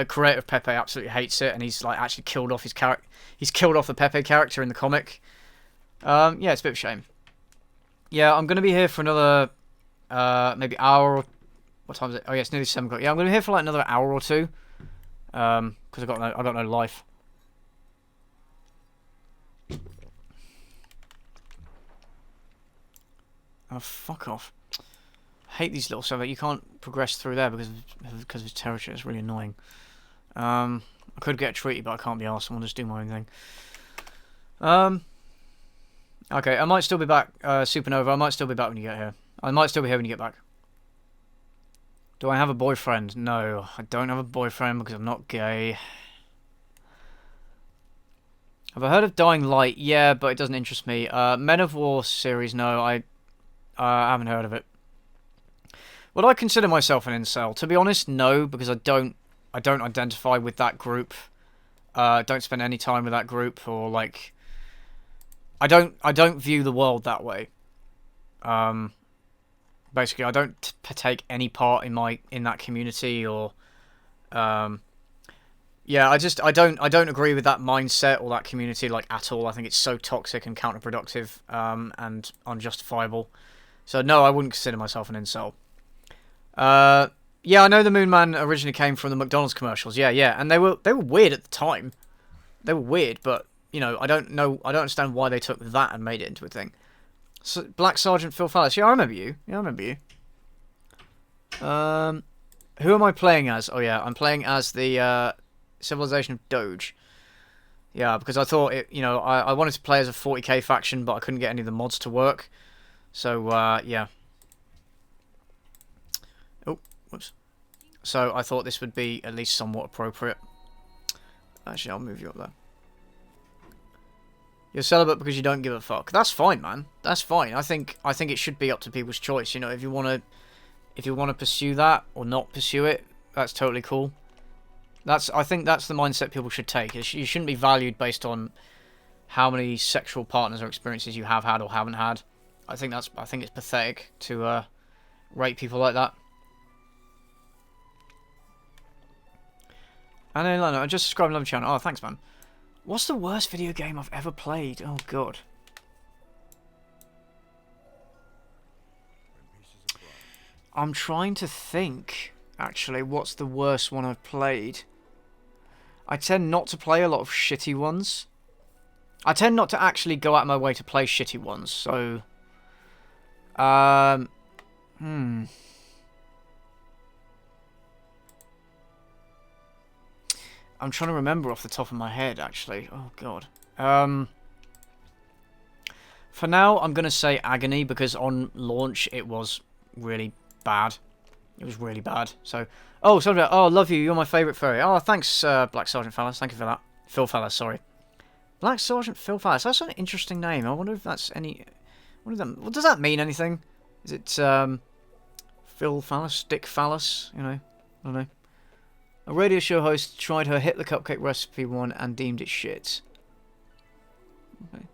S1: creator of Pepe absolutely hates it, and he's like actually killed off his character. He's killed off the Pepe character in the comic. Yeah, it's a bit of a shame. Yeah, I'm going to be here for another maybe hour or... What time is it? Oh yeah, it's nearly 7 o'clock. Yeah, I'm going to be here for like another hour or two. Because I got no life. Oh, fuck off. I hate these little stuff that you can't progress through there because of his territory. It's really annoying. I could get a treaty, but I can't be arsed. I'll just do my own thing. Okay, I might still be back, Supernova. I might still be back when you get here. I might still be here when you get back. Do I have a boyfriend? No, I don't have a boyfriend because I'm not gay. Have I heard of Dying Light? Yeah, but it doesn't interest me. Men of War series? No, I haven't heard of it. Would I consider myself an incel? To be honest, no, because I don't identify with that group. Don't spend any time with that group, or like, I don't view the world that way. Basically, I don't take any part in that community, or yeah, I don't agree with that mindset or that community like at all. I think it's so toxic and counterproductive, and unjustifiable. So no, I wouldn't consider myself an incel. Yeah, I know the Moon Man originally came from the McDonald's commercials. Yeah, and they were weird at the time. They were weird, but you know, I don't understand why they took that and made it into a thing. So, Black Sergeant Phil Fallis. Yeah, I remember you. Who am I playing as? Oh yeah, I'm playing as the Civilization of Doge. Yeah, because I thought it. You know, I wanted to play as a 40k faction, but I couldn't get any of the mods to work. So yeah. Oh, whoops. So I thought this would be at least somewhat appropriate. Actually, I'll move you up there. You're celibate because you don't give a fuck. That's fine, man. That's fine. I think it should be up to people's choice. You know, if you want to pursue that or not pursue it, that's totally cool. I think that's the mindset people should take. You shouldn't be valued based on how many sexual partners or experiences you have had or haven't had. I think it's pathetic to rate people like that. And then I just subscribed to the channel. Oh, thanks, man. What's the worst video game I've ever played? Oh, God. I'm trying to think, actually, what's the worst one I've played. I tend not to play a lot of shitty ones. I tend not to actually go out of my way to play shitty ones, so... I'm trying to remember off the top of my head, actually. Oh, God. For now, I'm going to say Agony, because on launch, it was really bad. It was really bad. So, oh, sorry about, oh, love you. You're my favourite furry. Oh, thanks, Black Sergeant Fallas. Thank you for that. Phil Fallas, sorry. Black Sergeant Phil Fallas. That's an interesting name. I wonder if that's any... What does that mean, anything? Is it, Phil Fallas? Dick Fallas? You know? I don't know. A radio show host tried her Hit the Cupcake recipe one and deemed it shit. Okay.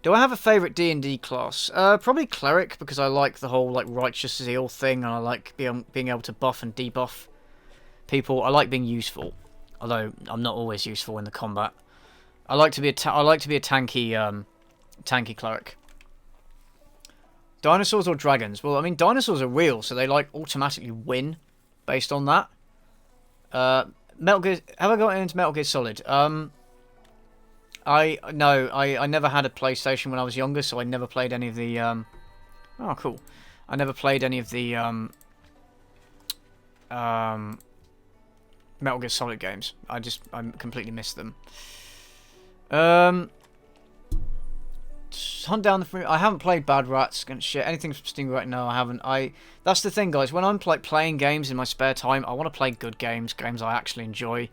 S1: Do I have a favourite D&D class? Probably Cleric, because I like the whole like righteous zeal thing, and I like being able to buff and debuff people. I like being useful, although I'm not always useful in the combat. I like to be a tanky tanky cleric. Dinosaurs or dragons? Well, I mean, dinosaurs are real, so they like automatically win based on that. Metal Gear. Have I got into Metal Gear Solid? I never had a PlayStation when I was younger, so I never played any of the, oh, cool. I never played any of the, Metal Gear Solid games. I completely missed them. Hunt down the free... I haven't played Bad Rats and shit. Anything from Steam right now, I haven't. That's the thing, guys. When I'm playing games in my spare time, I want to play good games I actually enjoy.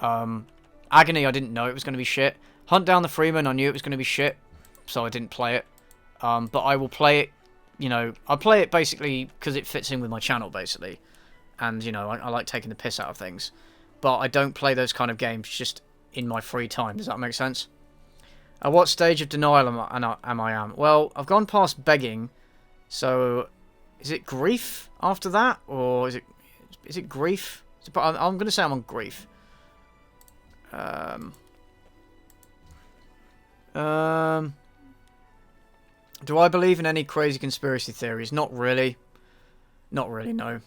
S1: Agony, I didn't know it was going to be shit. Hunt Down the Freeman, I knew it was going to be shit, so I didn't play it. But I will play it, you know... I play it basically because it fits in with my channel, basically. And, you know, I like taking the piss out of things. But I don't play those kind of games just in my free time. Does that make sense? At what stage of denial am I? Well, I've gone past begging, so... Is it grief after that? Or is it grief? I'm going to say I'm on grief. Do I believe in any crazy conspiracy theories? Not really. Not really, no.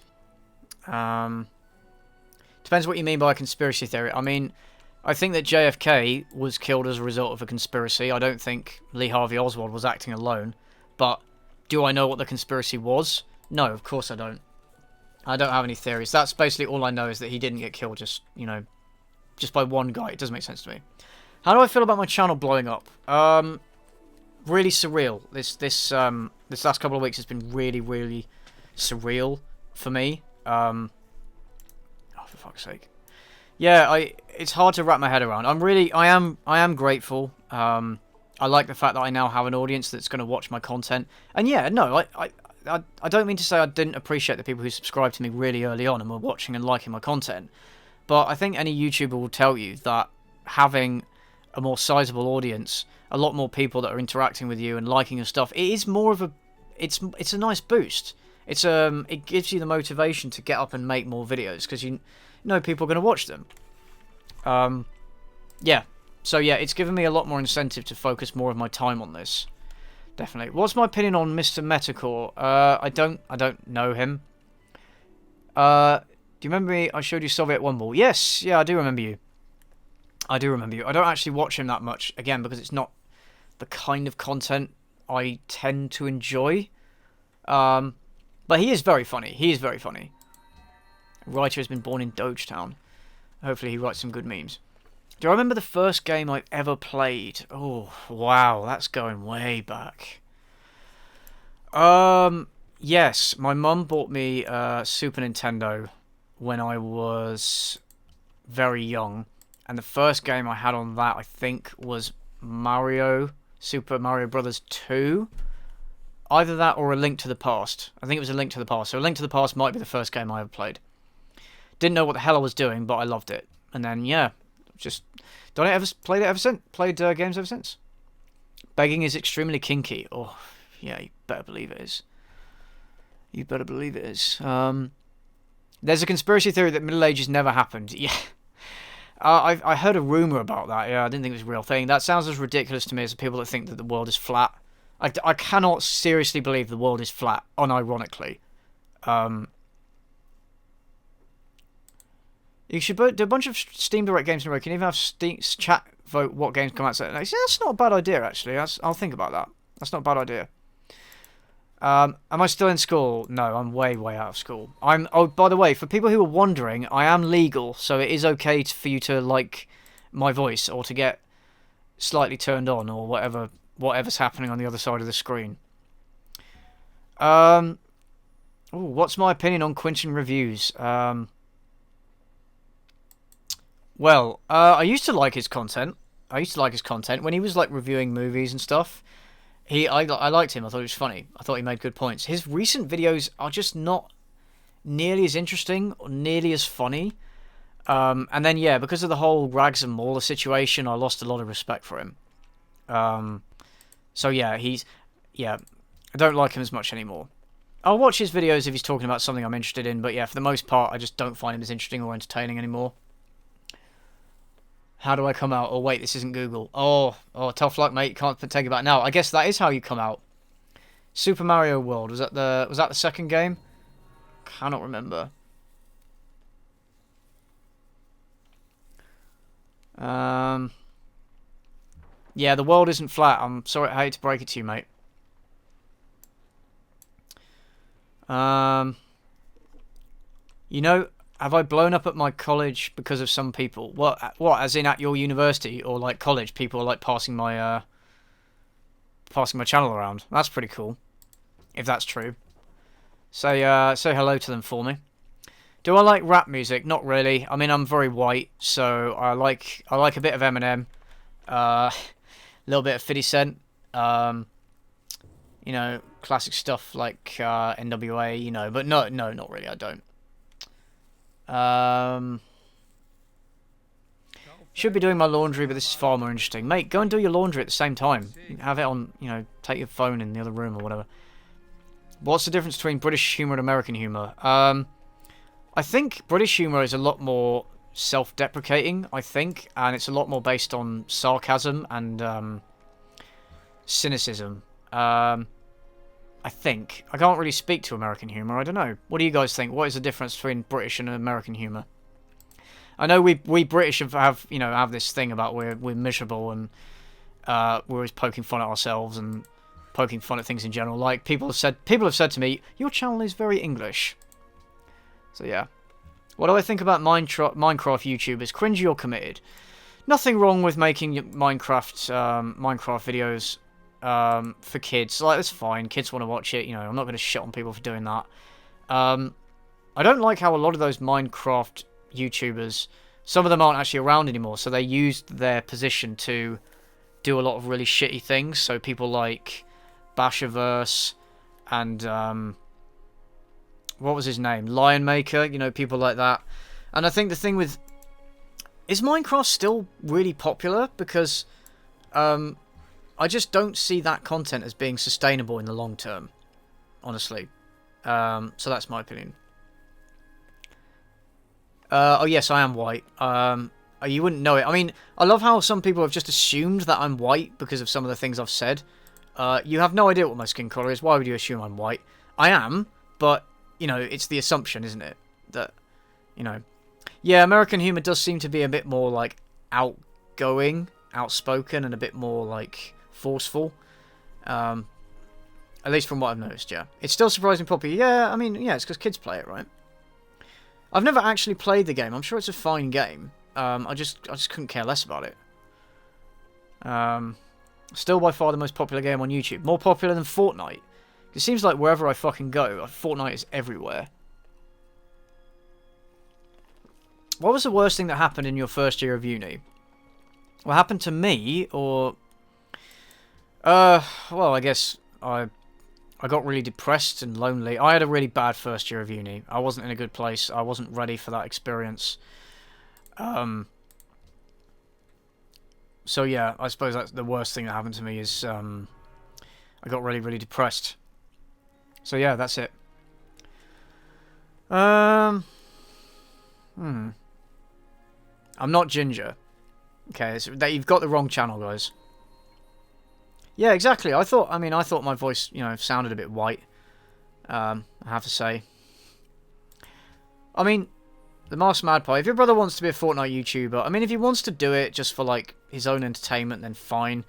S1: Depends what you mean by a conspiracy theory. I mean, I think that JFK was killed as a result of a conspiracy. I don't think Lee Harvey Oswald was acting alone. But do I know what the conspiracy was? No, of course I don't. I don't have any theories. That's basically all I know, is that he didn't get killed just, you know, just by one guy. It doesn't make sense to me. How do I feel about my channel blowing up? Really surreal. This last couple of weeks has been really, really surreal for me. Oh, for fuck's sake. Yeah, it's hard to wrap my head around. I am grateful. I like the fact that I now have an audience that's going to watch my content. And yeah, no, I don't mean to say I didn't appreciate the people who subscribed to me really early on and were watching and liking my content. But I think any YouTuber will tell you that having a more sizable audience, a lot more people that are interacting with you and liking your stuff, it is more of a... It's a nice boost. It gives you the motivation to get up and make more videos, because you know people are going to watch them. Yeah. So yeah, it's given me a lot more incentive to focus more of my time on this. Definitely. What's my opinion on Mr. Metacore? I don't know him. Do you remember me? I showed you Soviet One Ball. Yes, yeah, I do remember you. I do remember you. I don't actually watch him that much, again, because it's not the kind of content I tend to enjoy. But he is very funny. He is very funny. A writer has been born in Dogetown. Hopefully he writes some good memes. Do I remember the first game I've ever played? Oh, wow, that's going way back. Yes, my mum bought me a Super Nintendo when I was very young. And the first game I had on that, I think, was Super Mario Brothers 2. Either that or A Link to the Past. I think it was A Link to the Past. So A Link to the Past might be the first game I ever played. Didn't know what the hell I was doing, but I loved it. And then, yeah, just played games ever since. Begging is extremely kinky. Oh, yeah, you better believe it is. You better believe it is. There's a conspiracy theory that Middle Ages never happened. Yeah. I heard a rumour about that. Yeah, I didn't think it was a real thing. That sounds as ridiculous to me as the people that think that the world is flat. I cannot seriously believe the world is flat, unironically. You should do a bunch of Steam Direct games in a row. You can even have Steam chat vote what games come out. So that's not a bad idea, actually. I'll think about that. That's not a bad idea. Am I still in school? No, I'm way out of school. Oh, by the way, for people who are wondering, I am legal, so it is okay for you to like my voice or to get slightly turned on or whatever's happening on the other side of the screen. Ooh, what's my opinion on Quentin reviews? Well, I used to like his content. When he was like reviewing movies and stuff. I liked him. I thought he was funny. I thought he made good points. His recent videos are just not nearly as interesting or nearly as funny. And then yeah, because of the whole Rags and Mauler situation, I lost a lot of respect for him. So yeah, I don't like him as much anymore. I'll watch his videos if he's talking about something I'm interested in, but yeah, for the most part, I just don't find him as interesting or entertaining anymore. How do I come out? Oh, wait, this isn't Google. Oh, tough luck, mate. You can't take it back now. I guess that is how you come out. Super Mario World. Was that the second game? Cannot remember. Yeah, the world isn't flat. I'm sorry. I hate to break it to you, mate. You know, have I blown up at my college because of some people? What? As in at your university or like college? People are like passing my channel around. That's pretty cool. If that's true. Say hello to them for me. Do I like rap music? Not really. I mean, I'm very white, so I like a bit of Eminem, a little bit of 50 Cent. You know, classic stuff like NWA. You know, but no, not really. I don't. Should be doing my laundry, but this is far more interesting. Mate, go and do your laundry at the same time. Have it on, you know, take your phone in the other room or whatever. What's the difference between British humour and American humour? I think British humour is a lot more self-deprecating, I think, and it's a lot more based on sarcasm and cynicism. I think. I can't really speak to American humour, I don't know. What do you guys think? What is the difference between British and American humour? I know we British have this thing about we're miserable and we're always poking fun at ourselves and poking fun at things in general. Like people have said to me, your channel is very English. So yeah. What do I think about Minecraft YouTubers? Cringy or committed? Nothing wrong with making Minecraft videos for kids. Like, that's fine. Kids want to watch it. You know, I'm not going to shit on people for doing that. I don't like how a lot of those Minecraft YouTubers, some of them aren't actually around anymore, so they used their position to do a lot of really shitty things. So people like Bashaverse and what was his name? Lionmaker, you know, people like that. And I think the thing with... Is Minecraft still really popular? Because I just don't see that content as being sustainable in the long term, honestly. So that's my opinion. Oh yes, I am white. You wouldn't know it. I mean, I love how some people have just assumed that I'm white because of some of the things I've said. You have no idea what my skin colour is. Why would you assume I'm white? I am, but, you know, it's the assumption, isn't it? That, you know... Yeah, American humour does seem to be a bit more, like, outgoing, outspoken, and a bit more, like, forceful. At least from what I've noticed, yeah. It's still surprisingly popular. Yeah, I mean, yeah, it's because kids play it, right? I've never actually played the game. I'm sure it's a fine game. I just couldn't care less about it. Still by far the most popular game on YouTube. More popular than Fortnite. It seems like wherever I fucking go, Fortnite is everywhere. What was the worst thing that happened in your first year of uni? What happened to me, or... well, I guess I got really depressed and lonely. I had a really bad first year of uni. I wasn't in a good place. I wasn't ready for that experience. So yeah, I suppose that's the worst thing that happened to me is I got really, really depressed. So yeah, that's it. I'm not ginger. Okay, you've got the wrong channel, guys. Yeah, exactly. I thought my voice, you know, sounded a bit white. I have to say. I mean, the Master Magpie, if your brother wants to be a Fortnite YouTuber, I mean, if he wants to do it just for, like, his own entertainment, then fine.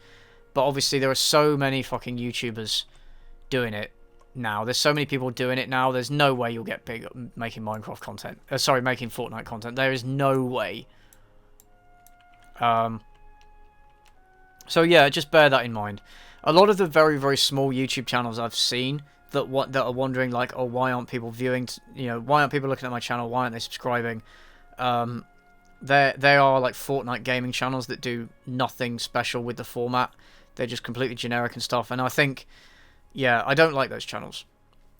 S1: But obviously there are so many fucking YouTubers doing it now. There's so many people doing it now. There's no way you'll get big making Minecraft content. Sorry, making Fortnite content. There is no way. So yeah, just bear that in mind. A lot of the very, very small YouTube channels I've seen that are wondering, like, oh, why aren't people viewing? You know, why aren't people looking at my channel? Why aren't they subscribing? They are like Fortnite gaming channels that do nothing special with the format. They're just completely generic and stuff. And I think, yeah, I don't like those channels.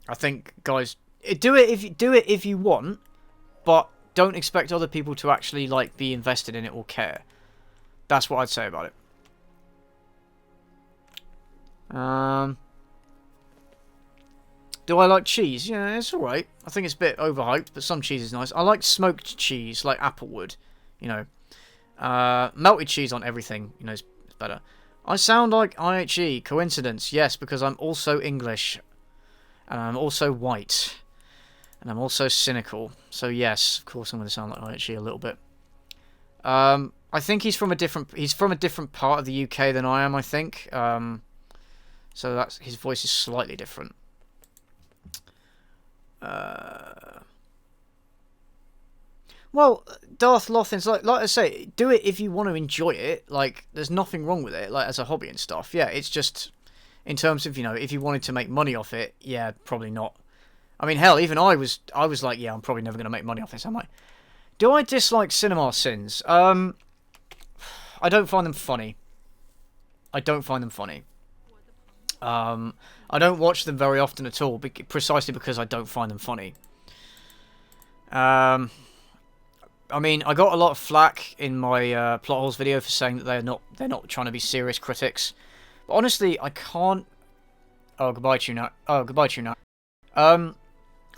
S1: I think, guys, do it if you want, but don't expect other people to actually, like, be invested in it or care. That's what I'd say about it. Do I like cheese? Yeah, it's alright. I think it's a bit overhyped, but some cheese is nice. I like smoked cheese, like Applewood. You know, melted cheese on everything, you know, is better. I sound like IHE. Coincidence? Yes, because I'm also English. And I'm also white. And I'm also cynical. So yes, of course I'm going to sound like IHE a little bit. I think he's from a different part of the UK than I am, I think. So that's, his voice is slightly different. Well, Darth Lothin's like I say, do it if you want to enjoy it. Like, there's nothing wrong with it, like, as a hobby and stuff. Yeah, it's just, in terms of, you know, if you wanted to make money off it, yeah, probably not. I mean, hell, even I was like, yeah, I'm probably never going to make money off this, am I? Do I dislike Cinema Sins? I don't find them funny. I don't find them funny. I don't watch them very often at all, precisely because I don't find them funny. I mean, I got a lot of flack in my plot holes video for saying that they're not trying to be serious critics. But honestly, I can't. Oh, goodbye, Tuna. Oh, goodbye, Tuna. I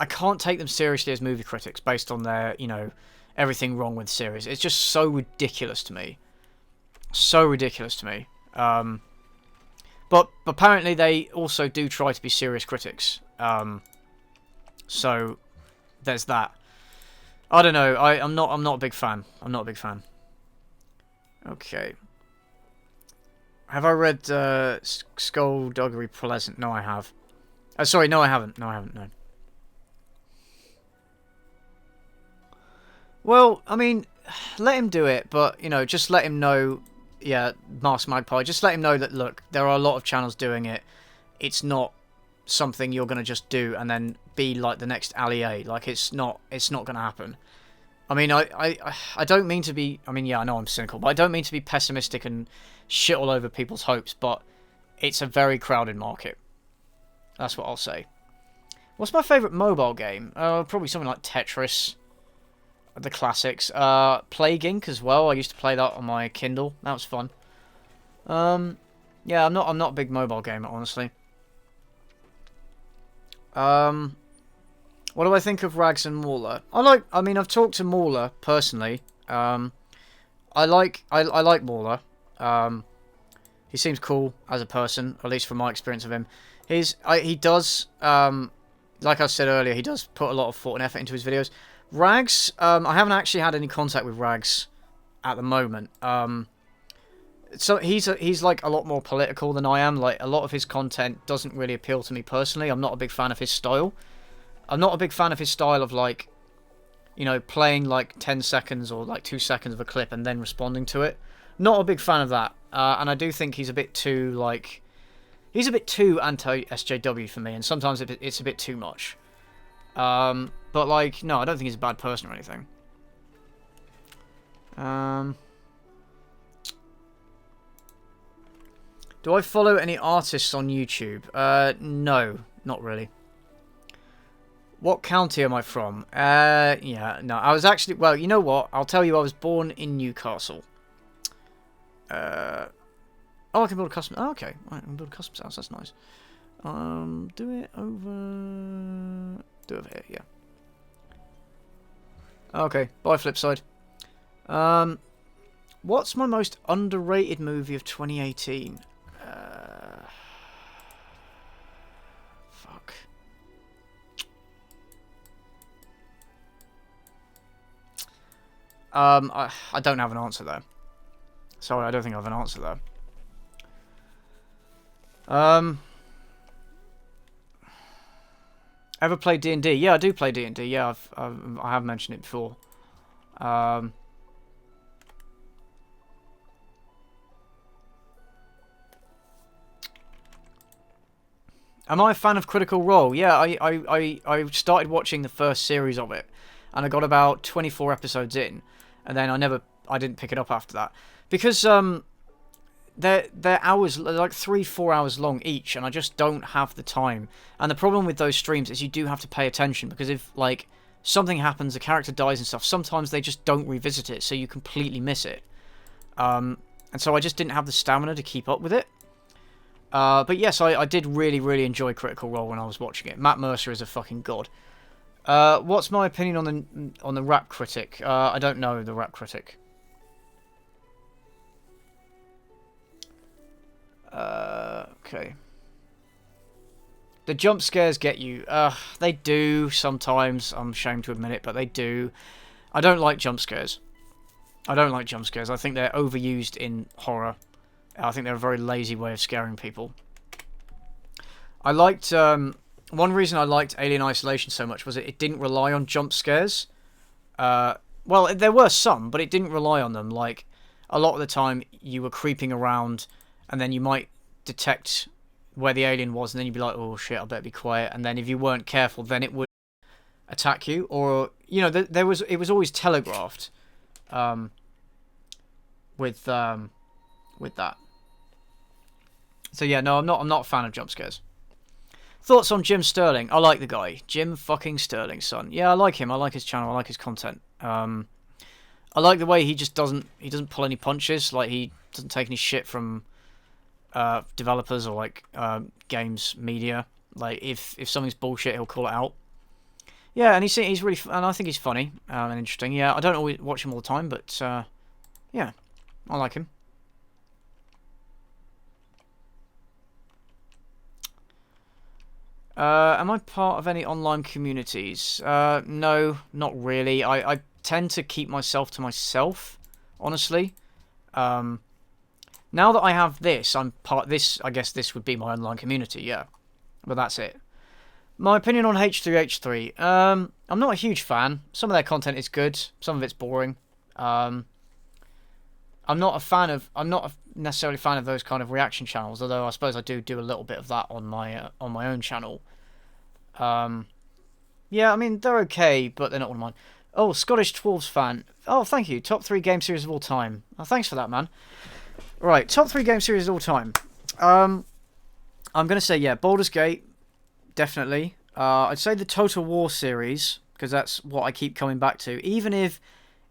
S1: can't take them seriously as movie critics based on their, you know, everything wrong with series. It's just so ridiculous to me. So ridiculous to me. But apparently they also do try to be serious critics. So there's that. I don't know. I'm not a big fan. I'm not a big fan. Okay. Have I read Skullduggery Pleasant? No, I have. Sorry, no, I haven't. No, I haven't. No. Well, I mean, let him do it, but, you know, just let him know. Yeah, Master Magpie. Just let him know that, look, there are a lot of channels doing it. It's not something you're going to just do and then be like the next Ali A. Like, it's not going to happen. I mean, I don't mean to be... I mean, yeah, I know I'm cynical, but I don't mean to be pessimistic and shit all over people's hopes, but it's a very crowded market. That's what I'll say. What's my favourite mobile game? Probably something like Tetris. The classics. Plague Inc. as well. I used to play that on my Kindle. That was fun. Yeah, I'm not a big mobile gamer, honestly. What do I think of Rags and Mauler? I mean, I've talked to Mauler personally. I like Mauler. He seems cool as a person, at least from my experience of him. He does, like I said earlier, he does put a lot of thought and effort into his videos. Rags, I haven't actually had any contact with Rags at the moment. So he's like a lot more political than I am. Like, a lot of his content doesn't really appeal to me personally. I'm not a big fan of his style. I'm not a big fan of his style of, like, you know, playing like 10 seconds or like 2 seconds of a clip and then responding to it. Not a big fan of that. And I do think he's a bit too, like, he's a bit too anti-SJW for me, and sometimes it's a bit too much. But, like, no, I don't think he's a bad person or anything. Do I follow any artists on YouTube? No, not really. What county am I from? Yeah, no, I was actually... Well, you know what? I'll tell you, I was born in Newcastle. Oh, I can build a custom... Oh, okay. Right, I can build a custom house. That's nice. Do it over... Do it over here, yeah. Okay, bye, Flipside. What's my most underrated movie of 2018? Fuck. I don't have an answer there. Sorry, I don't think I have an answer there. Ever played D&D? Yeah, I do play D&D. Yeah, I have mentioned it before. Am I a fan of Critical Role? Yeah, I started watching the first series of it, and I got about 24 episodes in, and then I didn't pick it up after that because they're hours, like 3-4 hours long each, and I just don't have the time. And the problem with those streams is you do have to pay attention, because if like something happens, a character dies and stuff, sometimes they just don't revisit it, so you completely miss it. And so I just didn't have the stamina to keep up with it. But yes, I did really, really enjoy Critical Role when I was watching it. Matt Mercer is a fucking god. What's my opinion on the rap critic? I don't know the rap critic. Okay. The jump scares get you. They do sometimes. I'm ashamed to admit it, but they do. I don't like jump scares. I don't like jump scares. I think they're overused in horror. I think they're a very lazy way of scaring people. I liked... one reason I liked Alien Isolation so much was it didn't rely on jump scares. Well, there were some, but it didn't rely on them. Like, a lot of the time, you were creeping around, and then you might detect where the alien was, and then you'd be like, oh shit, I better be quiet. And then if you weren't careful, then it would attack you. Or, you know, it was always telegraphed with that. So yeah, no, I'm not a fan of jump scares. Thoughts on Jim Sterling? I like the guy. Jim fucking Sterling, son. Yeah, I like him. I like his channel. I like his content. I like the way he doesn't pull any punches. Like, he doesn't take any shit from developers or like games media. Like, if something's bullshit, he'll call it out. Yeah, and he's really, and I think he's funny and interesting. Yeah, I don't always watch him all the time, but yeah, I like him. Am I part of any online communities? No, not really. I tend to keep myself to myself, honestly. Now that I have this, I'm part. This, I guess, this would be my online community. Yeah, but that's it. My opinion on H3H3. I'm not a huge fan. Some of their content is good. Some of it's boring. I'm not necessarily a fan of those kind of reaction channels, although I suppose I do a little bit of that on my own channel. Yeah, I mean, they're okay, but they're not one of mine. Oh, Scottish Dwarves fan. Oh, thank you. Top 3 game series of all time. Oh, thanks for that, man. Right, top 3 game series of all time. I'm going to say, yeah, Baldur's Gate, definitely. I'd say the Total War series, because that's what I keep coming back to. Even if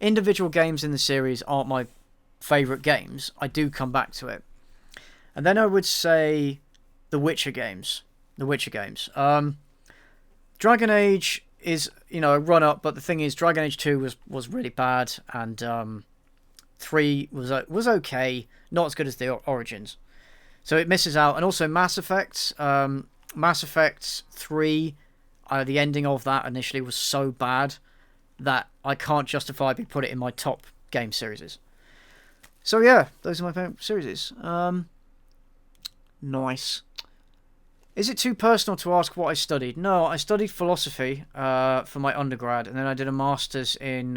S1: individual games in the series aren't my favourite games, I do come back to it. And then I would say the Witcher games. Dragon Age is, you know, a run-up, but the thing is, Dragon Age 2 was really bad, and 3 was okay, not as good as the Origins. So it misses out. And also Mass Effect. Mass Effect 3, the ending of that initially was so bad that I can't justifiably put it in my top game series. So yeah, those are my favorite series. Nice. Is it too personal to ask what I studied? No, I studied philosophy for my undergrad, and then I did a master's in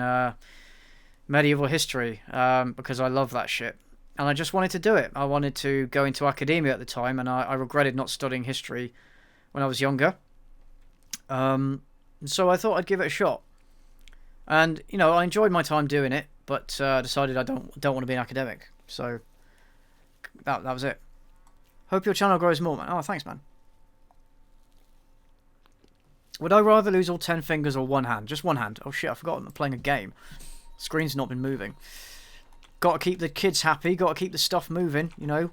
S1: medieval history because I love that shit. And I just wanted to do it. I wanted to go into academia at the time, and I regretted not studying history when I was younger. So I thought I'd give it a shot. And, you know, I enjoyed my time doing it, but decided I don't want to be an academic. So that was it. Hope your channel grows more, man. Oh, thanks, man. Would I rather lose all 10 fingers or one hand? Just one hand. Oh shit, I forgot I'm playing a game. Screen's not been moving. Got to keep the kids happy. Got to keep the stuff moving, you know.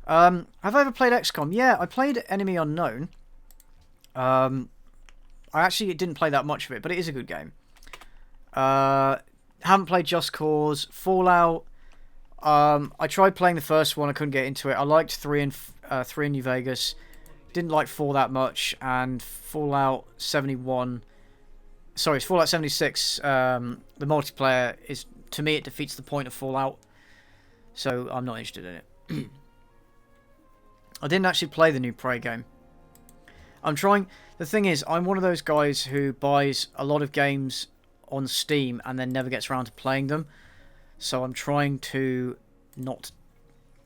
S1: Have I ever played XCOM? Yeah, I played Enemy Unknown. I actually didn't play that much of it, but it is a good game. Haven't played Just Cause. Fallout. I tried playing the first one. I couldn't get into it. I liked 3 in New Vegas. Didn't like 4 that much. And Fallout 71. Sorry, it's Fallout 76. The multiplayer is, to me, it defeats the point of Fallout. So I'm not interested in it. I didn't actually play the new Prey game. I'm trying... The thing is, I'm one of those guys who buys a lot of games on Steam and then never gets around to playing them. So I'm trying to not...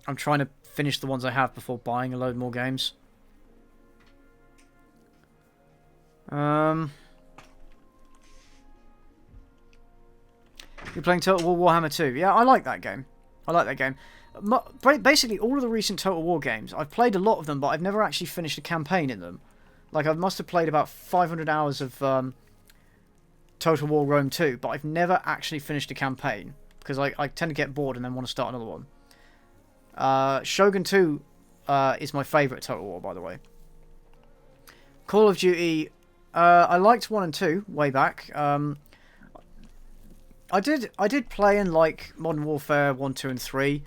S1: I'm trying to finish the ones I have before buying a load more games. You're playing Total War Warhammer 2. Yeah, I like that game. I like that game. Basically, all of the recent Total War games, I've played a lot of them, but I've never actually finished a campaign in them. Like, I must have played about 500 hours of Total War Rome 2, but I've never actually finished a campaign, because I tend to get bored and then want to start another one. Shogun 2 is my favourite Total War, by the way. Call of Duty, I liked 1 and 2 way back. I did play in like Modern Warfare 1, 2, and 3,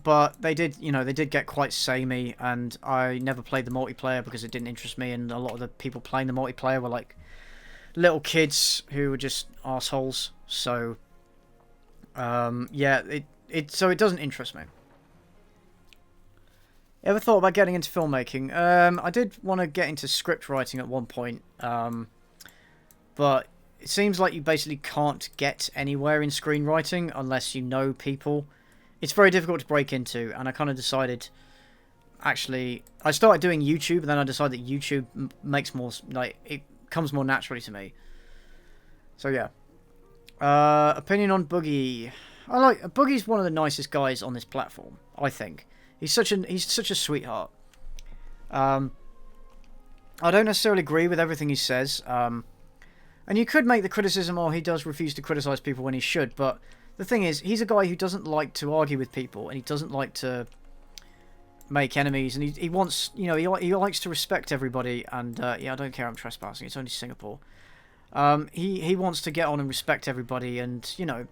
S1: but they did get quite samey, and I never played the multiplayer because it didn't interest me, and a lot of the people playing the multiplayer were like little kids who were just assholes. So yeah, so it doesn't interest me. Ever thought about getting into filmmaking? I did want to get into script writing at one point, but it seems like you basically can't get anywhere in screenwriting unless you know people. It's very difficult to break into, and I kind of decided... Actually, I started doing YouTube, and then I decided that YouTube makes more... like, it comes more naturally to me. So, yeah. Opinion on Boogie. Boogie's one of the nicest guys on this platform, I think. He's such a sweetheart. I don't necessarily agree with everything he says. And you could make the criticism, oh, he does refuse to criticize people when he should, but the thing is, he's a guy who doesn't like to argue with people, and he doesn't like to make enemies, and he wants, you know, he likes to respect everybody, and yeah, I don't care, I'm trespassing, it's only Singapore. He wants to get on and respect everybody, and, you know,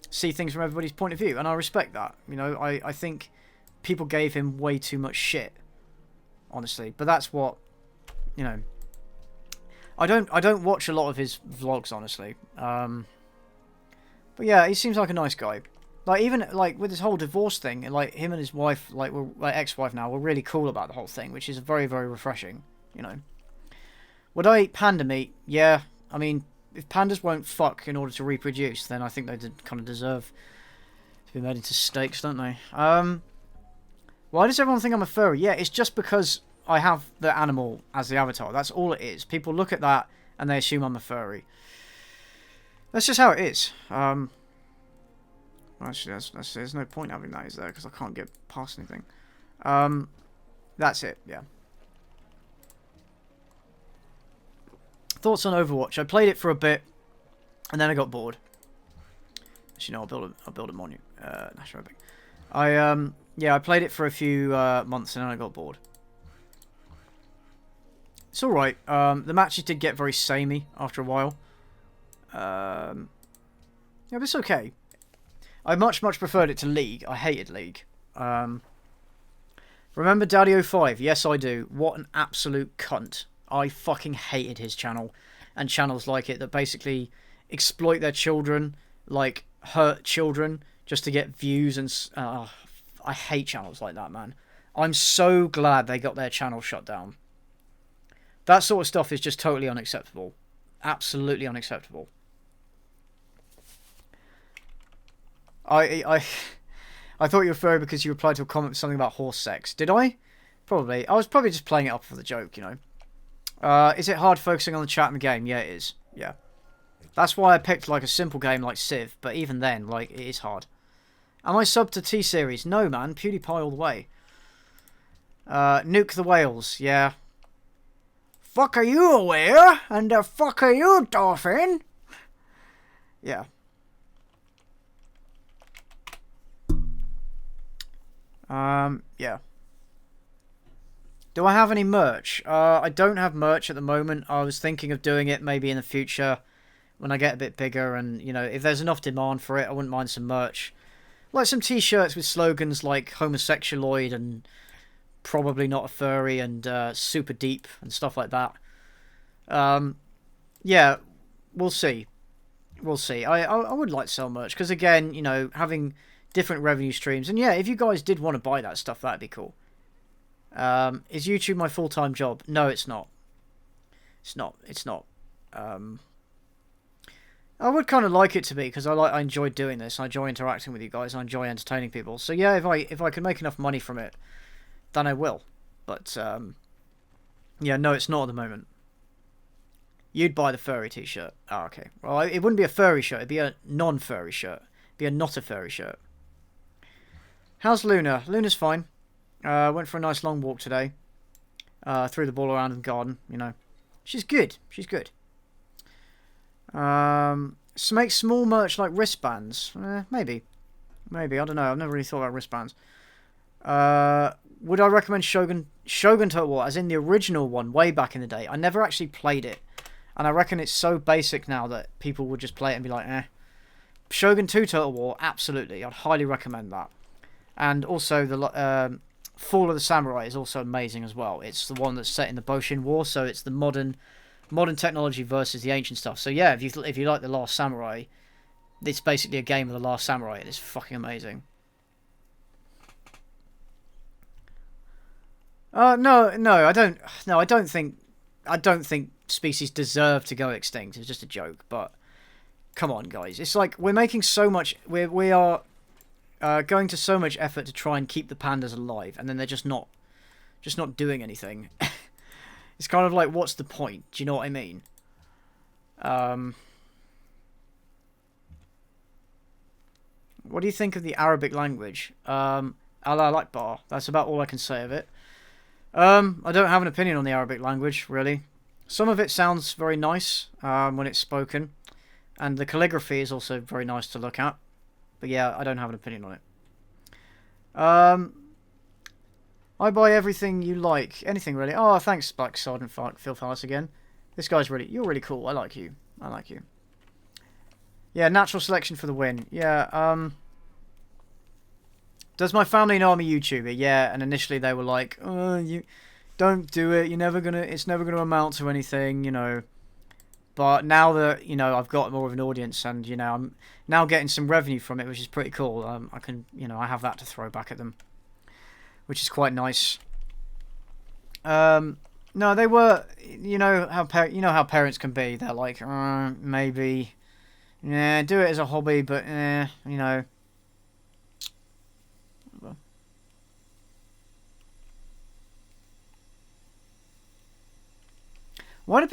S1: see things from everybody's point of view, and I respect that. You know, I think people gave him way too much shit, honestly, but that's what, you know... I don't watch a lot of his vlogs, honestly. But yeah, he seems like a nice guy. Like, even like with this whole divorce thing, like him and his wife, like ex-wife now, were really cool about the whole thing, which is very, very refreshing. You know. Would I eat panda meat? Yeah. I mean, if pandas won't fuck in order to reproduce, then I think they kind of deserve to be made into steaks, don't they? Why does everyone think I'm a furry? Yeah, it's just because I have the animal as the avatar. That's all it is. People look at that and they assume I'm a furry. That's just how it is. Actually, there's no point having that, is there? Because I can't get past anything. That's it, yeah. Thoughts on Overwatch? I played it for a bit, and then I got bored. Actually, no, I'll build a monument. National Epic. Yeah, I played it for a few months, and then I got bored. It's alright. The matches did get very samey after a while. Yeah, but it's okay. I much preferred it to League. I hated League. Remember Daddy 05? Yes, I do. What an absolute cunt. I fucking hated his channel. And channels like it that basically exploit their children, like hurt children, just to get views and... I hate channels like that, man. I'm so glad they got their channel shut down. That sort of stuff is just totally unacceptable. Absolutely unacceptable. I thought you were furry because you replied to a comment with something about horse sex. Did I? Probably. I was probably just playing it up for the joke, you know. Is it hard focusing on the chat in the game? Yeah, it is. Yeah. That's why I picked like a simple game like Civ, but even then, like, it is hard. Am I subbed to T-Series? No, man. PewDiePie all the way. Nuke the whales. Yeah. Fuck are you aware? And the fuck are you, dolphin? Yeah. Yeah. Do I have any merch? I don't have merch at the moment. I was thinking of doing it maybe in the future when I get a bit bigger, and, you know, if there's enough demand for it, I wouldn't mind some merch. Like some t-shirts with slogans like homosexualoid and probably not a furry and super deep and stuff like that. yeah, we'll see. We'll see. I would like to sell merch because again, you know, having different revenue streams, and yeah, if you guys did want to buy that stuff, that'd be cool. Is YouTube my full-time job? No, it's not. It's not. It's not. Um, I would kind of like it to be because I enjoy doing this. I enjoy interacting with you guys. I enjoy entertaining people. So yeah, if I can make enough money from it, then I will. But yeah, no, it's not at the moment. You'd buy the furry t-shirt. Oh, okay. Well, it wouldn't be a furry shirt. It'd be a non-furry shirt. It'd be a not a furry shirt. How's Luna? Luna's fine. Went for a nice long walk today. Threw the ball around in the garden, you know. She's good. She's good. Make small merch like wristbands. Maybe. Maybe. I don't know. I've never really thought about wristbands. Would I recommend Shogun Total War, as in the original one, way back in the day? I never actually played it. And I reckon it's so basic now that people would just play it and be like, eh. Shogun 2 Total War, absolutely. I'd highly recommend that. And also the Fall of the Samurai is also amazing as well. It's the one that's set in the Boshin War, so it's the modern technology versus the ancient stuff. So yeah, if you like the Last Samurai, it's basically a game of the Last Samurai. It's fucking amazing. No, I don't. No, I don't think species deserve to go extinct. It's just a joke. But come on, guys. It's like we're making so much. We are going to so much effort to try and keep the pandas alive, and then they're just not doing anything. It's kind of like, what's the point? Do you know what I mean? What do you think of the Arabic language? Allah Akbar. That's about all I can say of it. I don't have an opinion on the Arabic language, really. Some of it sounds very nice when it's spoken, and the calligraphy is also very nice to look at. But yeah, I don't have an opinion on it. I buy everything you like. Anything, really. Oh, thanks, Black Sergeant Phil Fallis again. This guy's really... You're really cool. I like you. I like you. Yeah, natural selection for the win. Yeah, Does my family know I'm a YouTuber? Yeah, and initially they were like, oh, you... Don't do it. It's never gonna amount to anything, you know. But now that, you know, I've got more of an audience and, you know, I'm now getting some revenue from it, which is pretty cool. I can, you know, I have that to throw back at them, which is quite nice. No, they were, you know how parents can be. They're like, maybe, yeah, do it as a hobby, but, you know. Why do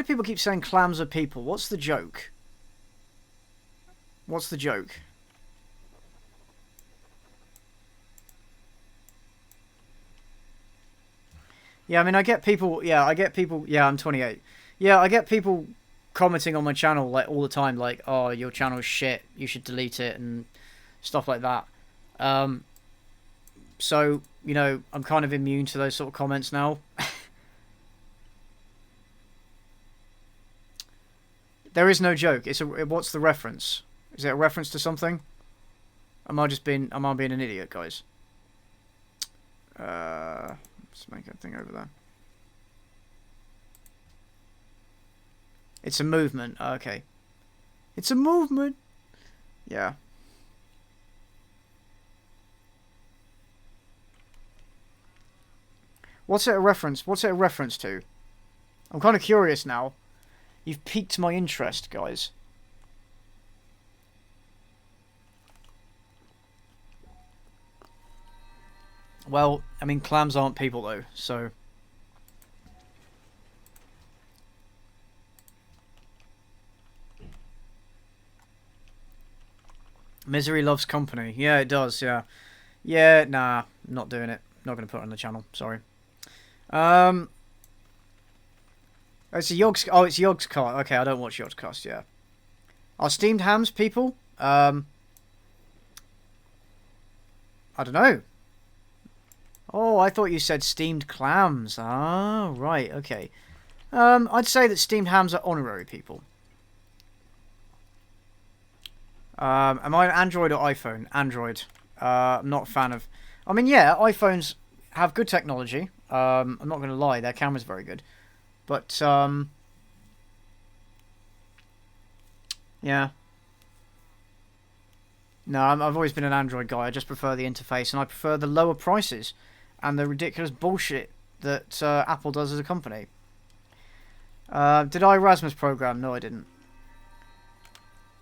S1: people keep saying clams are people? What's the joke? What's the joke? Yeah, I mean, I get people. Yeah, I'm 28. Yeah, I get people commenting on my channel like all the time, like, "Oh, your channel's shit. You should delete it," and stuff like that. So you know, I'm kind of immune to those sort of comments now. There is no joke. What's the reference? Is it a reference to something? Am I being an idiot, guys? Let's make that thing over there. It's a movement. Okay. It's a movement. Yeah. What's it a reference? What's it a reference to? I'm kind of curious now. You've piqued my interest, guys. Well, I mean, clams aren't people, though, so... Misery loves company. Yeah, it does, yeah. Yeah, nah, not doing it. Not going to put it on the channel, sorry. It's a Yogg's... Oh, it's Yogg's cast. Okay, I don't watch Yogg's cast, yeah. Are steamed hams people? I don't know. Oh, I thought you said steamed clams. Ah, right, okay. I'd say that steamed hams are honorary people. Am I an Android or iPhone? Android. I'm not a fan of... I mean, yeah, iPhones have good technology. I'm not going to lie, their camera's very good. But, Yeah. No, I've always been an Android guy. I just prefer the interface, and I prefer the lower prices and the ridiculous bullshit that Apple does as a company. Did I Erasmus program? No, I didn't.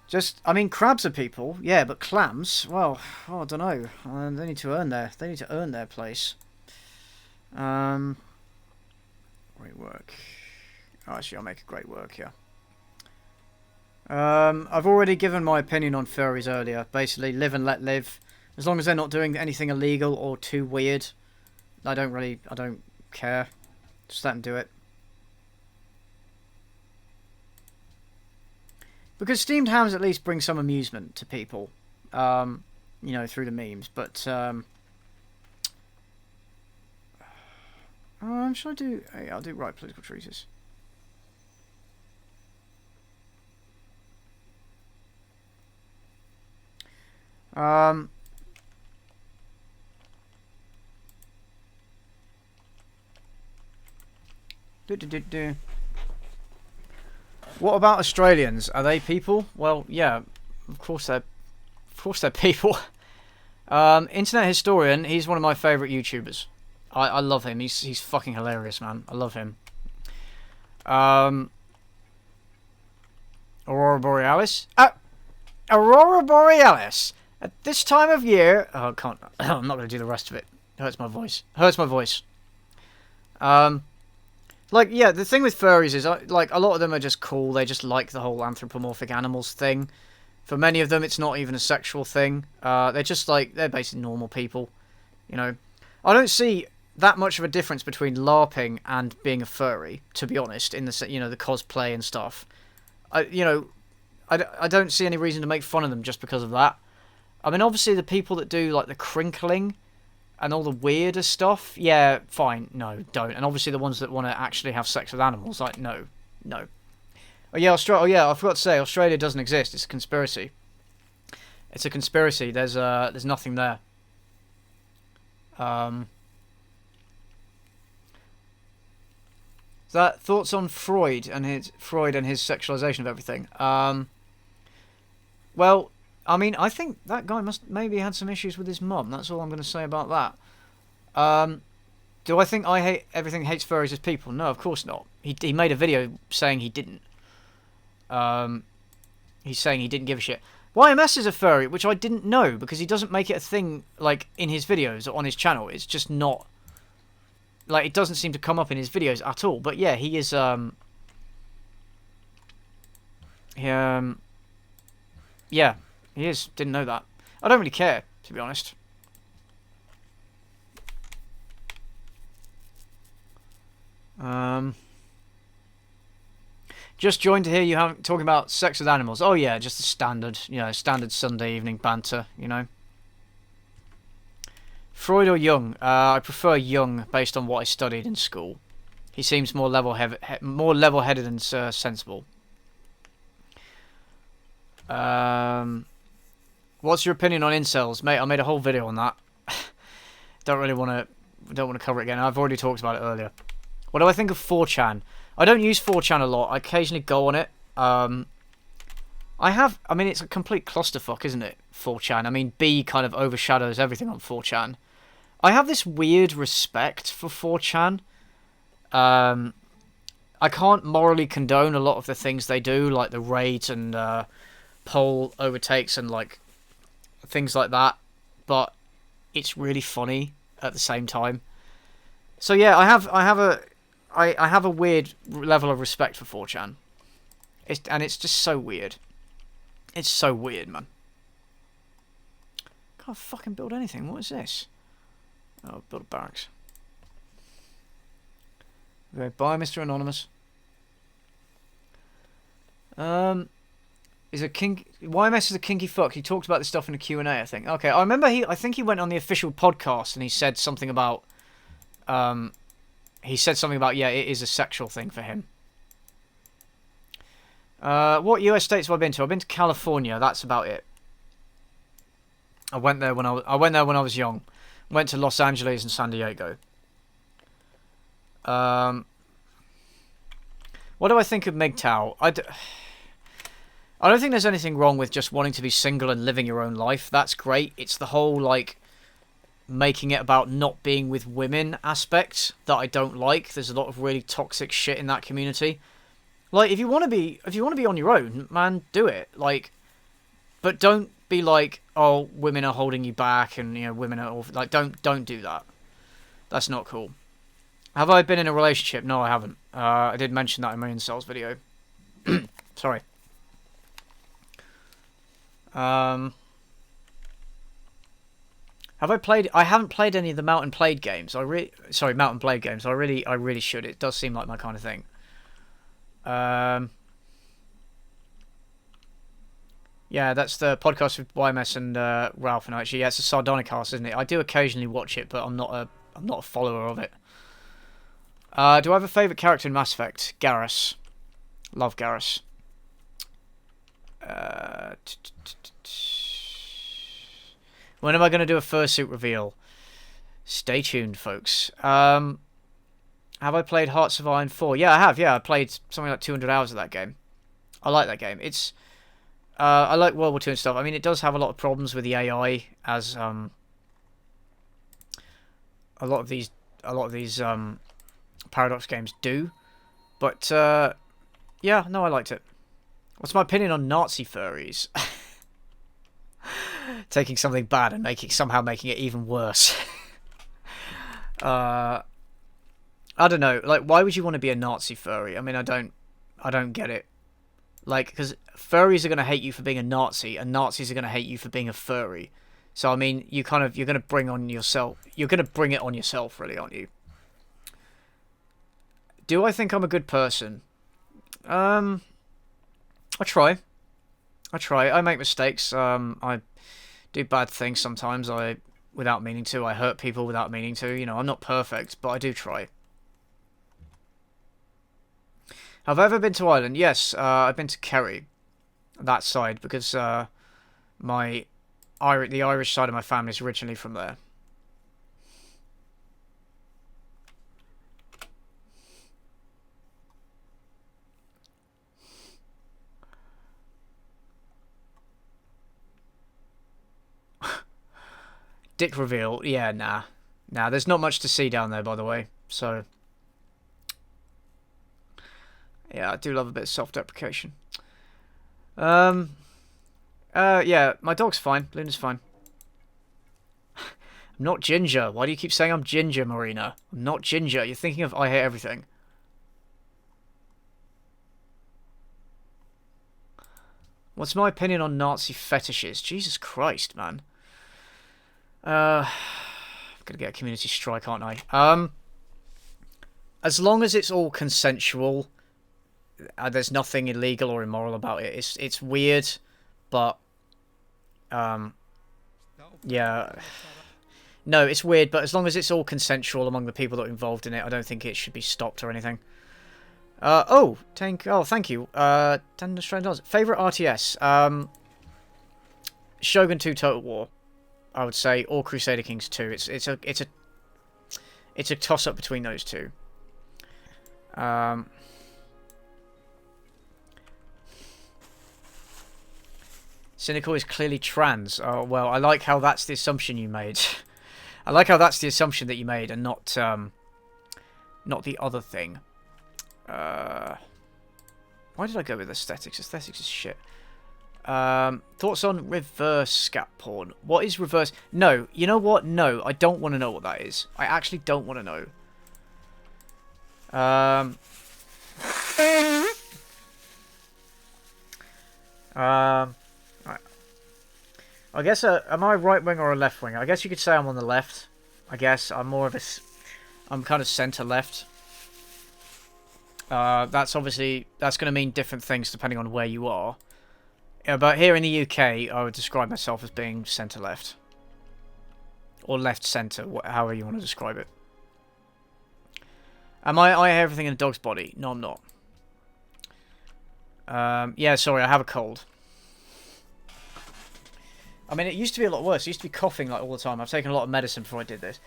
S1: Just, I mean, crabs are people, yeah, but clams, well, oh, I don't know. They need to earn their place. Great work. Oh, actually, I'll make a great work here. I've already given my opinion on furries earlier. Basically, live and let live. As long as they're not doing anything illegal or too weird, I don't care. Just let them do it. Because steamed hams at least bring some amusement to people, you know, through the memes. But should I do? I'll do right political treatise. What about Australians? Are they people? Well, yeah, of course they're people. Internet Historian, he's one of my favourite YouTubers. I love him. He's fucking hilarious, man. I love him. Aurora Borealis? Aurora Borealis! At this time of year... Oh, I can't... I'm not going to do the rest of it. Hurts my voice. Like, yeah, the thing with furries is, like, a lot of them are just cool. They just like the whole anthropomorphic animals thing. For many of them, it's not even a sexual thing. They're just, like, they're basically normal people. You know? I don't see that much of a difference between LARPing and being a furry, to be honest, in the, you know, the cosplay and stuff. I don't see any reason to make fun of them just because of that. I mean, obviously, the people that do, like, the crinkling and all the weirder stuff, yeah, fine, no, don't. And obviously the ones that want to actually have sex with animals, like, no. Oh yeah, Australia. Oh yeah, I forgot to say, Australia doesn't exist. It's a conspiracy. It's a conspiracy. There's nothing there. That thoughts on Freud and his sexualization of everything. Well, I mean, I think that guy maybe had some issues with his mum. That's all I'm going to say about that. Do I think everything hates furries as people? No, of course not. He made a video saying he didn't. He's saying he didn't give a shit. YMS is a furry, which I didn't know, because he doesn't make it a thing, like, in his videos or on his channel. It's just not... Like, it doesn't seem to come up in his videos at all. But yeah, he is, yeah, he is. Didn't know that. I don't really care, to be honest. Just joined to hear you talking about sex with animals. Oh yeah, just the standard, you know, standard Sunday evening banter, you know. Freud or Jung? I prefer Jung based on what I studied in school. He seems more level-headed and sensible. What's your opinion on incels, mate? I made a whole video on that. Don't want to cover it again. I've already talked about it earlier. What do I think of 4chan? I don't use 4chan a lot. I occasionally go on it. I mean, it's a complete clusterfuck, isn't it? 4chan. I mean, B kind of overshadows everything on 4chan. I have this weird respect for 4chan. I can't morally condone a lot of the things they do, like the raids and poll overtakes and like things like that. But it's really funny at the same time. So yeah, I have a weird level of respect for 4chan. It's just so weird. It's so weird, man. Can't fucking build anything. What is this? Oh, build a barracks. Okay, bye, Mr. Anonymous. YMS is a kinky fuck. He talked about this stuff in a Q&A, I think. Okay, I remember I think he went on the official podcast and he said something about... yeah, it is a sexual thing for him. What US states have I been to? I've been to California. That's about it. I went there when I was young. Went to Los Angeles and San Diego. What do I think of MGTOW? I don't think there's anything wrong with just wanting to be single and living your own life. That's great. It's the whole, like, making it about not being with women aspect that I don't like. There's a lot of really toxic shit in that community. Like, if you want to be on your own, man, do it. Like, but don't be like, oh, women are holding you back, and women are awful. Like, don't do that. That's not cool. Have I been in a relationship? No, I haven't. I did mention that in my incels video. Sorry. Have I played? I haven't played any of the Mountain Blade games. Mountain Blade games. I really should. It does seem like my kind of thing. Yeah, that's the podcast with YMS and Ralph and I. Actually, yeah, it's a Sardonicast, isn't it? I do occasionally watch it, but I'm not a follower of it. Do I have a favourite character in Mass Effect? Garrus. Love Garrus. When am I going to do a fursuit reveal? Stay tuned, folks. Have I played Hearts of Iron 4? Yeah, I have. Yeah, I played something like 200 hours of that game. I like that game. It's... I like World War II and stuff. I mean, it does have a lot of problems with the AI, as a lot of these Paradox games do. But yeah, no, I liked it. What's my opinion on Nazi furries? Taking something bad and somehow making it even worse. I don't know. Like, why would you want to be a Nazi furry? I mean, I don't get it. Like, because furries are going to hate you for being a Nazi, and Nazis are going to hate you for being a furry. So, I mean, you're going to bring on yourself. You're going to bring it on yourself, really, aren't you? Do I think I'm a good person? I try. I make mistakes. I do bad things sometimes. Without meaning to. I hurt people without meaning to. I'm not perfect, but I do try. Have I ever been to Ireland? Yes, I've been to Kerry, that side, because the Irish side of my family is originally from there. Dick reveal? Yeah, nah. There's not much to see down there, by the way, so... Yeah, I do love a bit of self-deprecation. Yeah, my dog's fine. Luna's fine. I'm not ginger. Why do you keep saying I'm ginger, Marina? I'm not ginger. You're thinking of I Hate Everything. What's my opinion on Nazi fetishes? Jesus Christ, man. I'm gonna get a community strike, aren't I? As long as it's all consensual... there's nothing illegal or immoral about it. It's weird, but yeah, no, it's weird. But as long as it's all consensual among the people that are involved in it, I don't think it should be stopped or anything. Thank you. Favorite RTS? Shogun 2 Total War, I would say, or Crusader Kings 2. It's a toss up between those two. Cynical is clearly trans. Oh, well, I like how that's the assumption you made. I like how that's the assumption that you made and not the other thing. Why did I go with aesthetics? Aesthetics is shit. Thoughts on reverse scat porn? What is reverse? No, you know what? No, I don't want to know what that is. I actually don't want to know. I guess, am I a right wing or a left wing? I guess you could say I'm on the left. I guess I'm more of a... I'm kind of centre left. That's going to mean different things depending on where you are. Yeah, but here in the UK, I would describe myself as being centre left. Or left centre, however you want to describe it. Am I everything in a dog's body? No, I'm not. Yeah, sorry, I have a cold. I mean, it used to be a lot worse. I used to be coughing like all the time. I've taken a lot of medicine before I did this.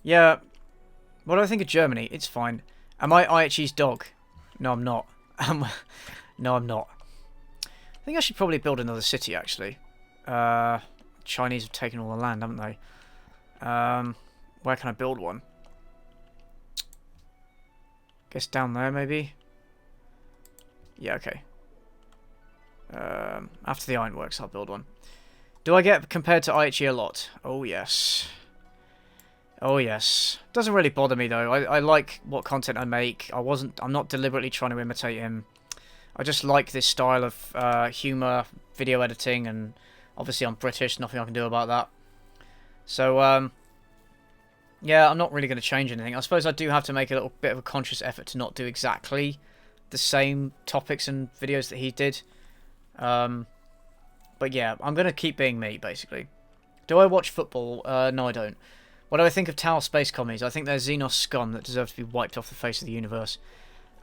S1: Yeah, what do I think of Germany? It's fine. Am I IHE's dog? No, I'm not. No, I'm not. I think I should probably build another city, actually. Chinese have taken all the land, haven't they? Where can I build one? Guess down there, maybe? Yeah, okay. After the ironworks, I'll build one. Do I get compared to IHE a lot? Oh, yes. Oh, yes. Doesn't really bother me, though. I like what content I make. I'm not deliberately trying to imitate him. I just like this style of humour, video editing, and obviously I'm British, nothing I can do about that. So, yeah, I'm not really going to change anything. I suppose I do have to make a little bit of a conscious effort to not do exactly the same topics and videos that he did. But yeah, I'm going to keep being me, basically. Do I watch football? No, I don't. What do I think of Tau Space Commies? I think they're Xenos scum that deserve to be wiped off the face of the universe.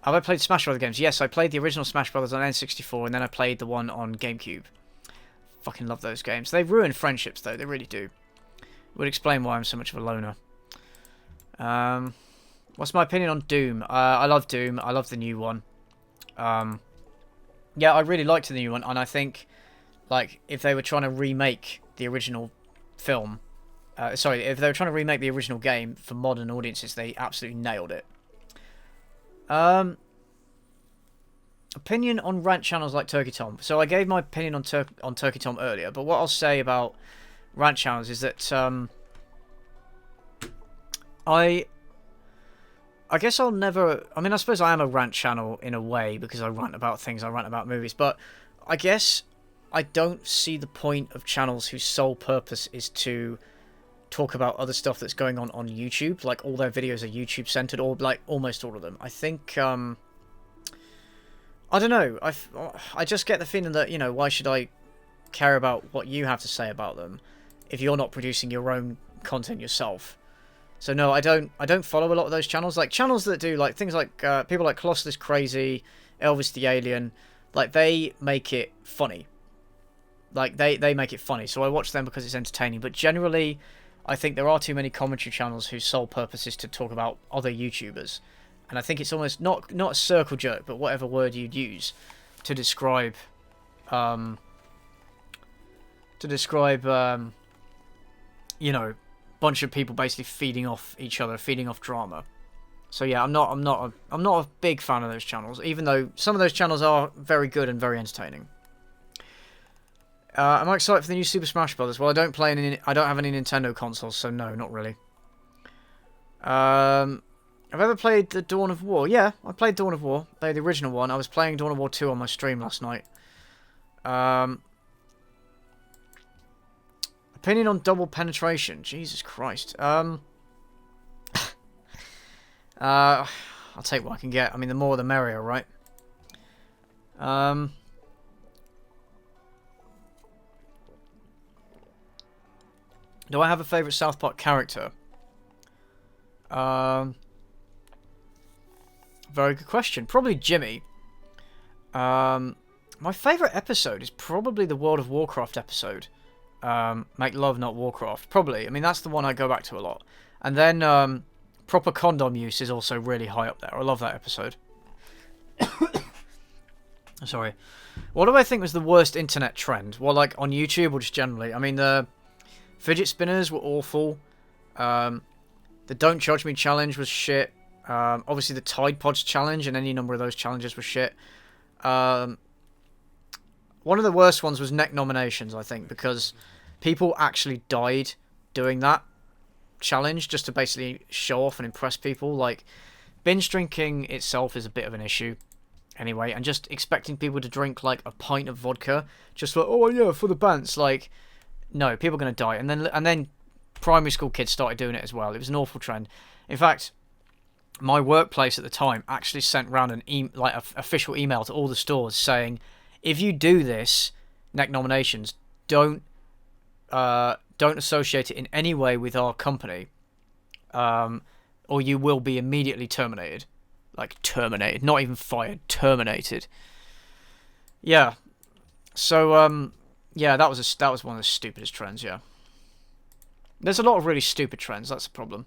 S1: Have I played Smash Brothers games? Yes, I played the original Smash Brothers on N64, and then I played the one on GameCube. Fucking love those games. They ruin friendships, though. They really do. Would explain why I'm so much of a loner. What's my opinion on Doom? I love Doom. I love the new one. Yeah, I really liked the new one, and I think, like, if they were trying to remake the original film... sorry, if they were trying to remake the original game for modern audiences, they absolutely nailed it. Opinion on rant channels like Turkey Tom. So I gave my opinion on Turkey Tom earlier, but what I'll say about rant channels is that I guess I'll never... I mean, I suppose I am a rant channel in a way because I rant about things, I rant about movies, but I guess I don't see the point of channels whose sole purpose is to talk about other stuff that's going on YouTube. Like, all their videos are YouTube centered, or like almost all of them. I think I don't know, I just get the feeling that, you know, why should I care about what you have to say about them if you're not producing your own content yourself? So no, I don't follow a lot of those channels. Like, channels that do like things like people like Colossus Crazy, Elvis the Alien, like, they make it funny. Like, they make it funny, so I watch them because it's entertaining. But generally, I think there are too many commentary channels whose sole purpose is to talk about other YouTubers. And I think it's almost not a circle jerk, but whatever word you'd use to describe you know, bunch of people basically feeding off each other, feeding off drama. So yeah, I'm not a big fan of those channels, even though some of those channels are very good and very entertaining. Am I excited for the new Super Smash Brothers? Well, I don't have any Nintendo consoles, so no, not really. Have I ever played the Dawn of War? Yeah, I played Dawn of War. Played the original one. I was playing Dawn of War 2 on my stream last night. Opinion on double penetration. Jesus Christ. I'll take what I can get. I mean, the more the merrier, right? Do I have a favourite South Park character? Very good question. Probably Jimmy. My favourite episode is probably the World of Warcraft episode. Make Love Not Warcraft. Probably. I mean, that's the one I go back to a lot. And then proper condom use is also really high up there. I love that episode. Sorry. What do I think was the worst internet trend? Well, like, on YouTube or just generally? I mean, the fidget spinners were awful. The Don't Judge Me challenge was shit. Obviously, the Tide Pods challenge and any number of those challenges were shit. One of the worst ones was neck nominations, I think, because people actually died doing that challenge just to basically show off and impress people. Like, binge drinking itself is a bit of an issue anyway, and just expecting people to drink like a pint of vodka just like, oh yeah, for the bants, like, no, people are going to die. And then primary school kids started doing it as well. It was an awful trend. In fact, my workplace at the time actually sent round an official email to all the stores saying, if you do this, neck nominations, don't associate it in any way with our company, or you will be immediately terminated. Like, terminated, not even fired, terminated. Yeah. So yeah, that was one of the stupidest trends. Yeah. There's a lot of really stupid trends. That's the problem.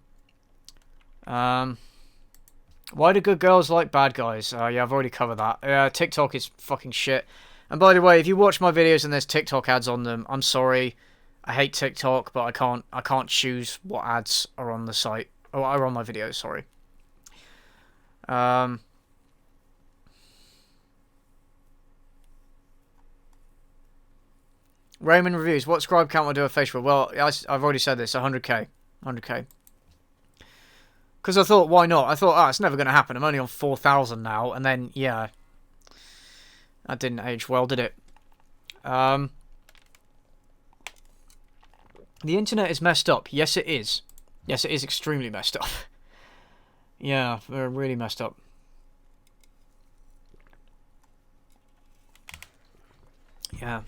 S1: Why do good girls like bad guys? Yeah, I've already covered that. TikTok is fucking shit. And by the way, if you watch my videos and there's TikTok ads on them, I'm sorry. I hate TikTok, but I can't choose what ads are on the site. Or are on my videos, sorry. Raymond reviews. What scribe count will I do a facial? Well, I've already said this. 100k. 100k. Because I thought, why not? I thought, it's never going to happen. I'm only on 4,000 now. And then, yeah. That didn't age well, did it? The internet is messed up. Yes, it is. Yes, it is extremely messed up. Yeah, they're really messed up. Yeah.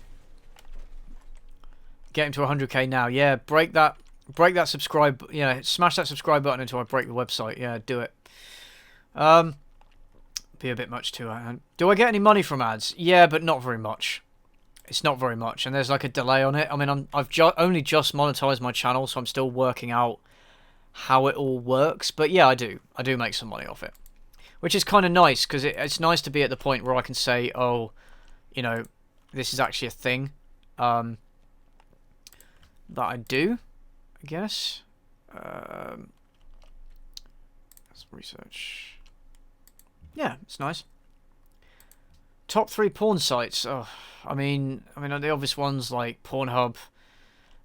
S1: Getting to 100k now. Yeah, break that subscribe. Yeah, smash that subscribe button until I break the website. Yeah, do it. Be a bit much too. Do I get any money from ads? Yeah, but not very much. It's not very much, and there's like a delay on it. I mean, I've only just monetized my channel, so I'm still working out how it all works. But yeah, I do make some money off it, which is kind of nice because it's nice to be at the point where I can say, oh, you know, this is actually a thing that I do, I guess. Let's research. Yeah, it's nice. Top 3 porn sites. Oh, I mean the obvious ones like Pornhub,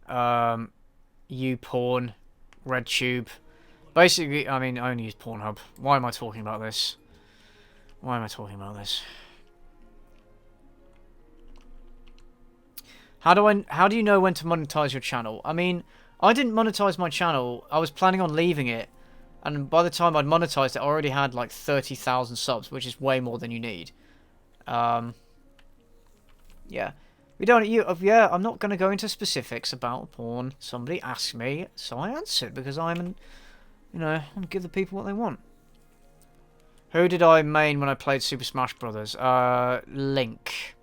S1: YouPorn, RedTube. Basically, I mean, I only use Pornhub. Why am I talking about this? Why am I talking about this? How do you know when to monetize your channel? I mean, I didn't monetize my channel. I was planning on leaving it, and by the time I'd monetized it, I already had like 30,000 subs, which is way more than you need. Yeah. We don't. Yeah, I'm not going to go into specifics about porn. Somebody asked me, so I answered because I'm give the people what they want. Who did I main when I played Super Smash Brothers? Link.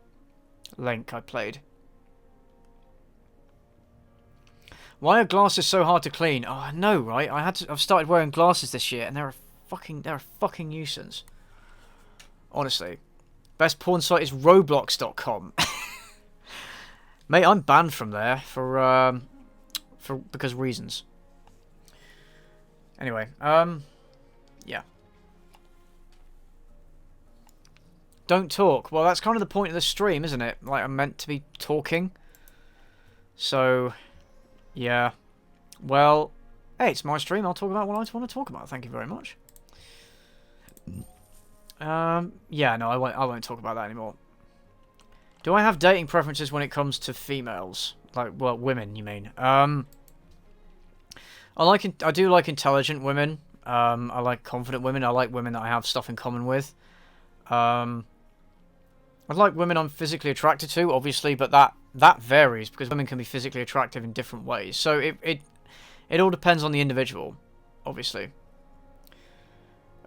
S1: Link I played. Why are glasses so hard to clean? Oh, I know, right? I've started wearing glasses this year, and they're a fucking nuisance. Honestly. Best porn site is Roblox.com. Mate, I'm banned from there because reasons. Anyway, yeah. Don't talk. Well, that's kind of the point of the stream, isn't it? Like, I'm meant to be talking. So, yeah. Well, hey, it's my stream. I'll talk about what I want to talk about. Thank you very much. Yeah, no, I won't talk about that anymore. Do I have dating preferences when it comes to females? Like, well, women, you mean? I do like intelligent women. I like confident women. I like women that I have stuff in common with. I like women I'm physically attracted to, obviously, but that varies because women can be physically attractive in different ways. So it all depends on the individual, obviously. It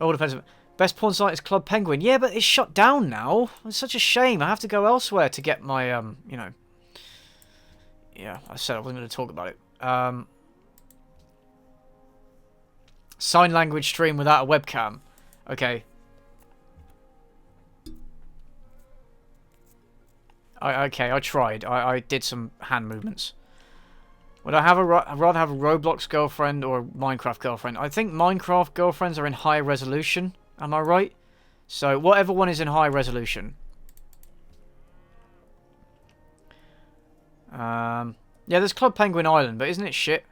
S1: all depends. Best porn site is Club Penguin. Yeah, but it's shut down now. It's such a shame. I have to go elsewhere to get my, you know. Yeah, I said I wasn't going to talk about it. Sign language stream without a webcam. Okay. Okay, I tried. I did some hand movements. Would I have I'd rather have a Roblox girlfriend or a Minecraft girlfriend? I think Minecraft girlfriends are in high resolution. Am I right? So, whatever one is in high resolution. Yeah, there's Club Penguin Island, but isn't it shit?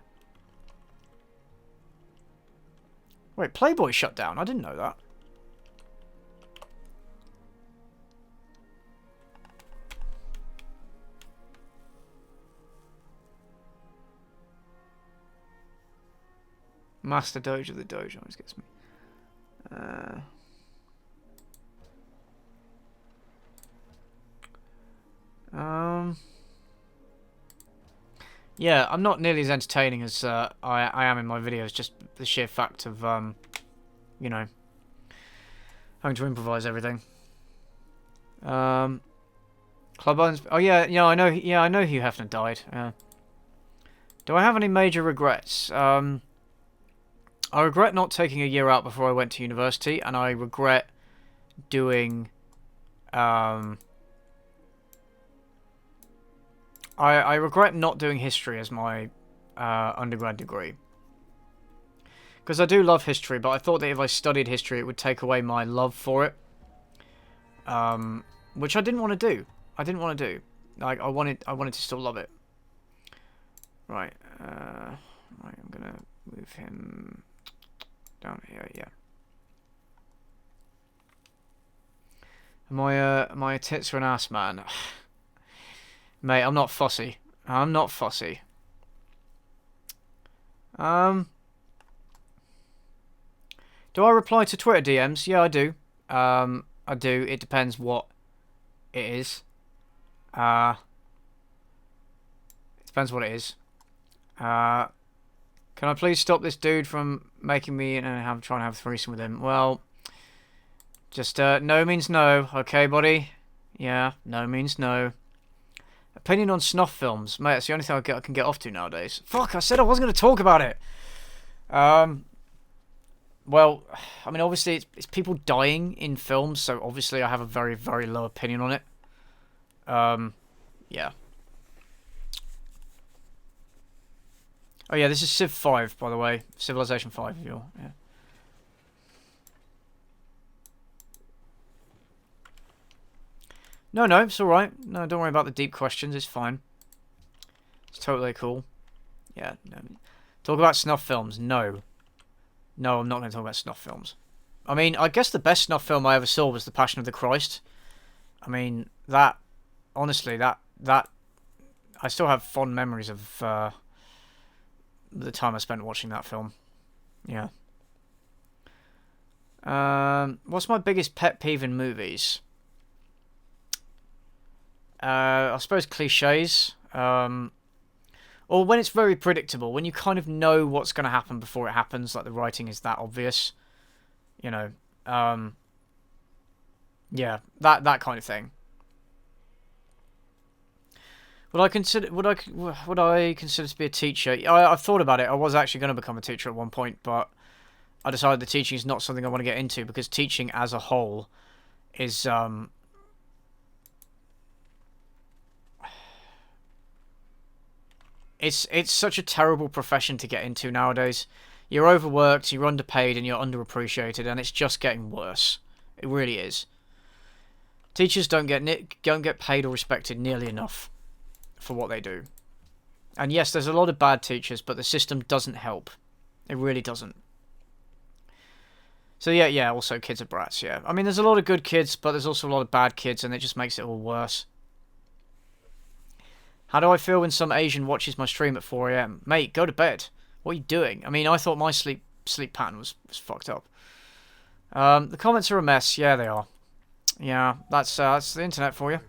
S1: Wait, Playboy shut down? I didn't know that. Master Doge of the Doge always gets me. Yeah, I'm not nearly as entertaining as I am in my videos. Just the sheer fact of you know, having to improvise everything. Club Owens. Oh yeah, I know. Yeah, I know Hugh Hefner died. Do I have any major regrets? I regret not taking a year out before I went to university, and I regret doing... I regret not doing history as my undergrad degree. Because I do love history, but I thought that if I studied history, it would take away my love for it. Which I didn't want to do. I didn't want to do. Like, I wanted to still love it. Right. Right, I'm going to move him down here, yeah. My tits are an ass, man. Mate, I'm not fussy. I'm not fussy. Do I reply to Twitter DMs? Yeah, I do. I do. It depends what it is. It depends what it is. Can I please stop this dude from making me and trying to have a threesome with him? Well, just no means no, okay, buddy? Yeah, no means no. Opinion on snuff films, mate. That's the only thing I can get off to nowadays. Fuck! I said I wasn't going to talk about it. Well, I mean, obviously it's people dying in films, so obviously I have a very, very low opinion on it. Yeah. Oh yeah, this is Civ 5, by the way. Civilization 5, if you're... Yeah. No, it's alright. No, don't worry about the deep questions, it's fine. It's totally cool. Yeah, no. Talk about snuff films, no. No, I'm not going to talk about snuff films. I mean, I guess the best snuff film I ever saw was The Passion of the Christ. I mean, that... Honestly, that... I still have fond memories of... the time I spent watching that film. Yeah. What's my biggest pet peeve in movies? I suppose cliches. Or when it's very predictable, when you kind of know what's going to happen before it happens, like the writing is that obvious. You know. Yeah, that kind of thing. Would I consider to be a teacher? I've thought about it. I was actually going to become a teacher at one point, but I decided that teaching is not something I want to get into because teaching as a whole is it's such a terrible profession to get into nowadays. You're overworked, you're underpaid, and you're underappreciated, and it's just getting worse. It really is. Teachers don't get paid or respected nearly enough for what they do. And yes, there's a lot of bad teachers, but the system doesn't help. It really doesn't. So yeah, also kids are brats, yeah. I mean, there's a lot of good kids, but there's also a lot of bad kids, and it just makes it all worse. How do I feel when some Asian watches my stream at 4 AM? Mate, go to bed. What are you doing? I mean, I thought my sleep pattern was fucked up. The comments are a mess. Yeah, they are. Yeah, that's the internet for you.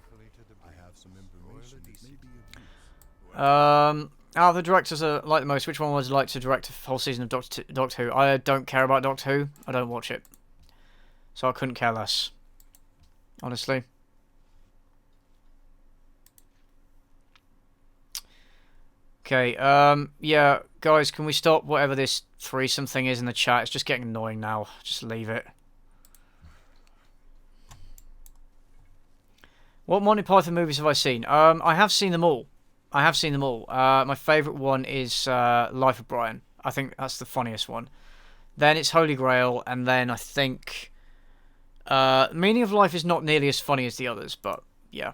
S1: Out of the directors I like the most, which one would you like to direct a whole season of Doctor Who? I don't care about Doctor Who. I don't watch it. So I couldn't care less. Honestly. Okay, yeah, guys, can we stop whatever this threesome thing is in the chat? It's just getting annoying now. Just leave it. What Monty Python movies have I seen? I have seen them all. I have seen them all. My favourite one is Life of Brian. I think that's the funniest one. Then it's Holy Grail, and then I think Meaning of Life is not nearly as funny as the others, but yeah,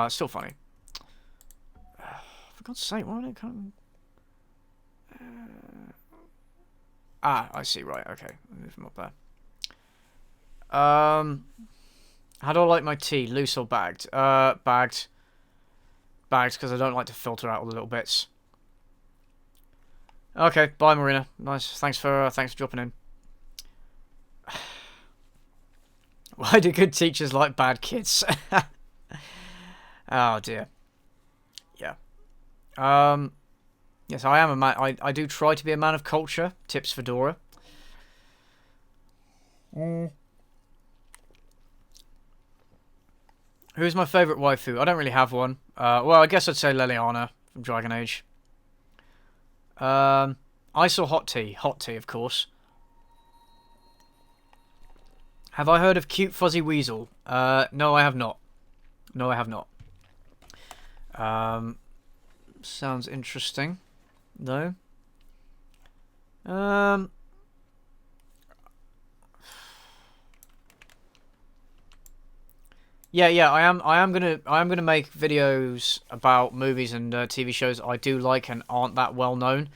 S1: still funny. For God's sake, why don't I come? I see. Right, okay. I'll move them up there. How do I like my tea? Loose or bagged? Bagged. Bagged, because I don't like to filter out all the little bits. Okay, bye, Marina. Nice. Thanks for dropping in. Why do good teachers like bad kids? Oh dear. Yeah. Yes, I am a man. I do try to be a man of culture. Tips for Dora. Who's my favourite waifu? I don't really have one. Well, I guess I'd say Leliana from Dragon Age. Ice or hot tea? Hot tea, of course. Have I heard of Cute Fuzzy Weasel? No, I have not. No, I have not. Sounds interesting. No. Yeah. I am gonna make videos about movies and TV shows I do like and aren't that well known.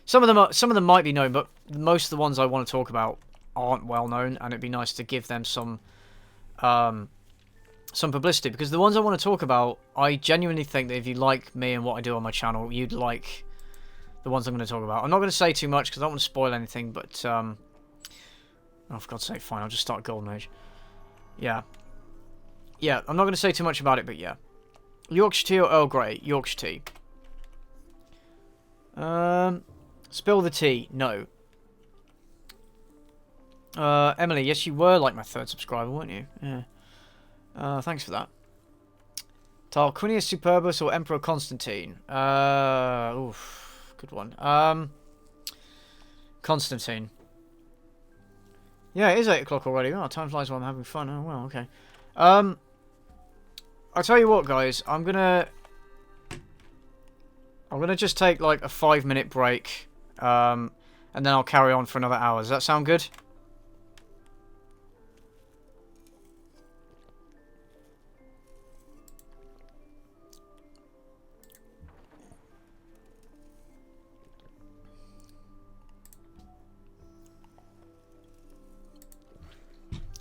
S1: Some of them might be known, but most of the ones I want to talk about aren't well known, and it'd be nice to give them some publicity, because the ones I want to talk about, I genuinely think that if you like me and what I do on my channel, you'd like the ones I'm going to talk about. I'm not going to say too much because I don't want to spoil anything, but oh, for God's sake, fine, I'll just start Golden Age. Yeah, I'm not going to say too much about it, but yeah. Yorkshire tea or Earl Grey? Yorkshire tea. Spill the tea. No. Emily, yes, you were like my 3rd subscriber, weren't you? Yeah. Thanks for that. Tarquinius Superbus or Emperor Constantine? Oof, good one. Constantine. Yeah, it is 8 o'clock already. Oh, time flies while I'm having fun. Oh, well, okay. I'll tell you what, guys. I'm gonna just take like a 5-minute break, and then I'll carry on for another hour. Does that sound good?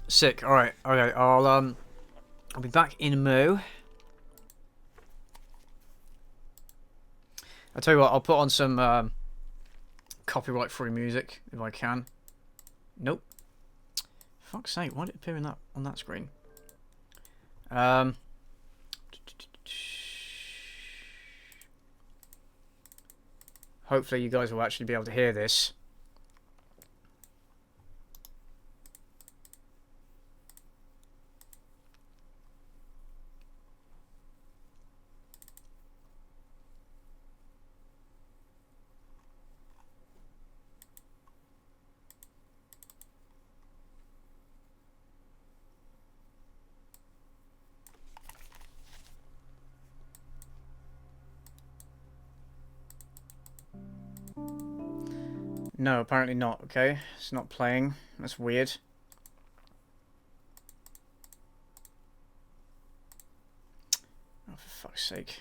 S1: Sick. All right. Okay. I'll be back in a mo. I'll tell you what. I'll put on some copyright-free music if I can. Nope. Fuck's sake! Why did it appear in that on that screen? Hopefully, you guys will actually be able to hear this. No, apparently not. Okay, it's not playing. That's weird. Oh, for fuck's sake.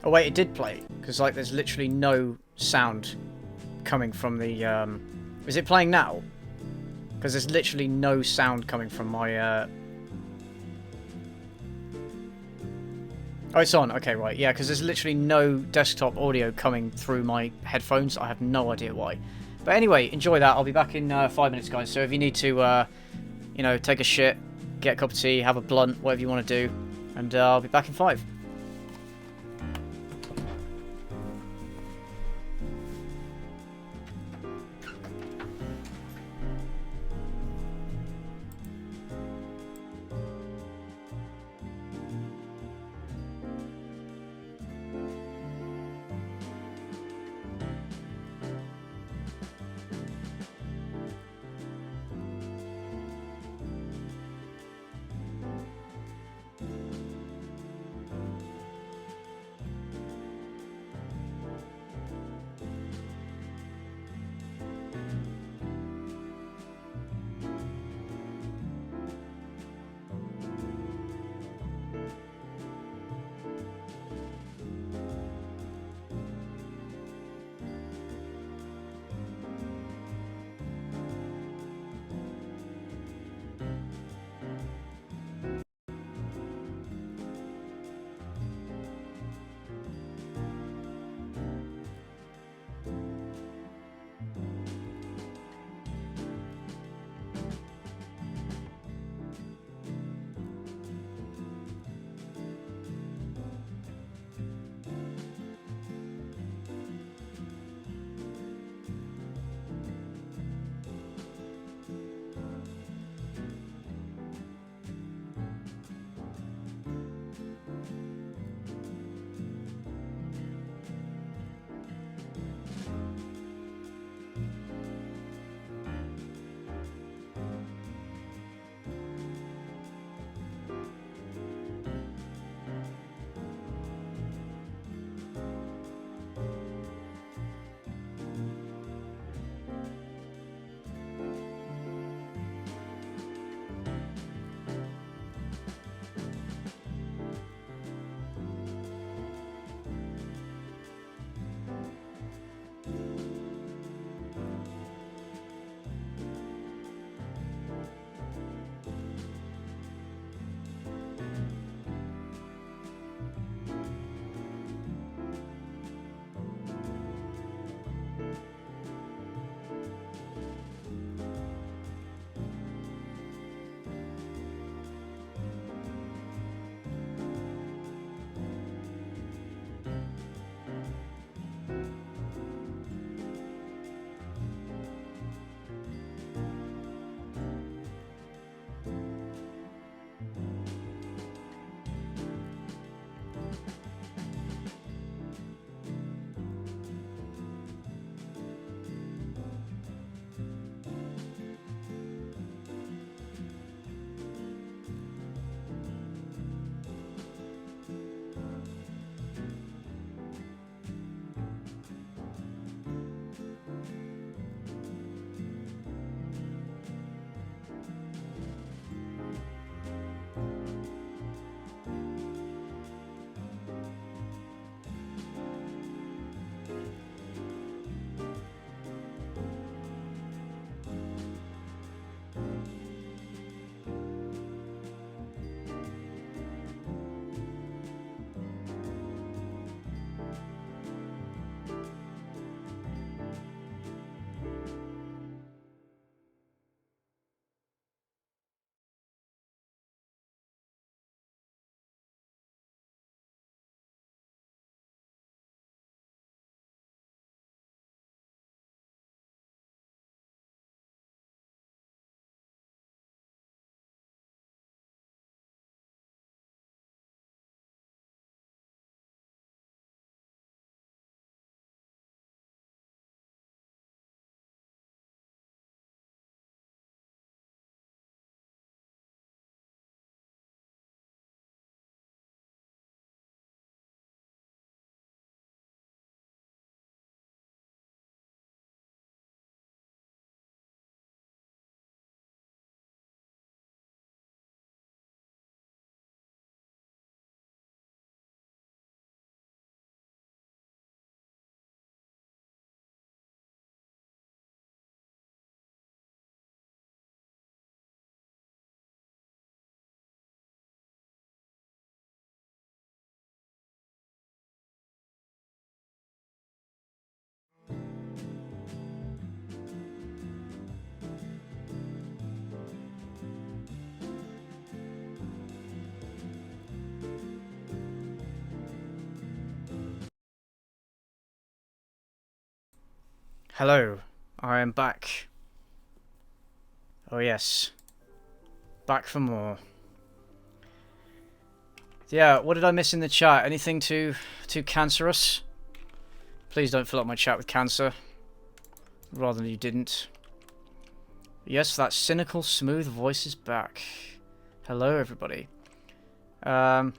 S1: Oh wait, it did play, because like there's literally no sound coming from the is it playing now? Because there's literally no sound coming from my oh, it's on. Okay, right. Yeah, because there's literally no desktop audio coming through my headphones. I have no idea why. But anyway, enjoy that. I'll be back in 5 minutes, guys. So if you need to you know, take a shit, get a cup of tea, have a blunt, whatever you want to do, and I'll be back in 5. Hello, I am back. Oh yes, back for more. Yeah, what did I miss in the chat? Anything too cancerous? Please don't fill up my chat with cancer. Rather than you didn't. Yes, that cynical, smooth voice is back. Hello, everybody. Can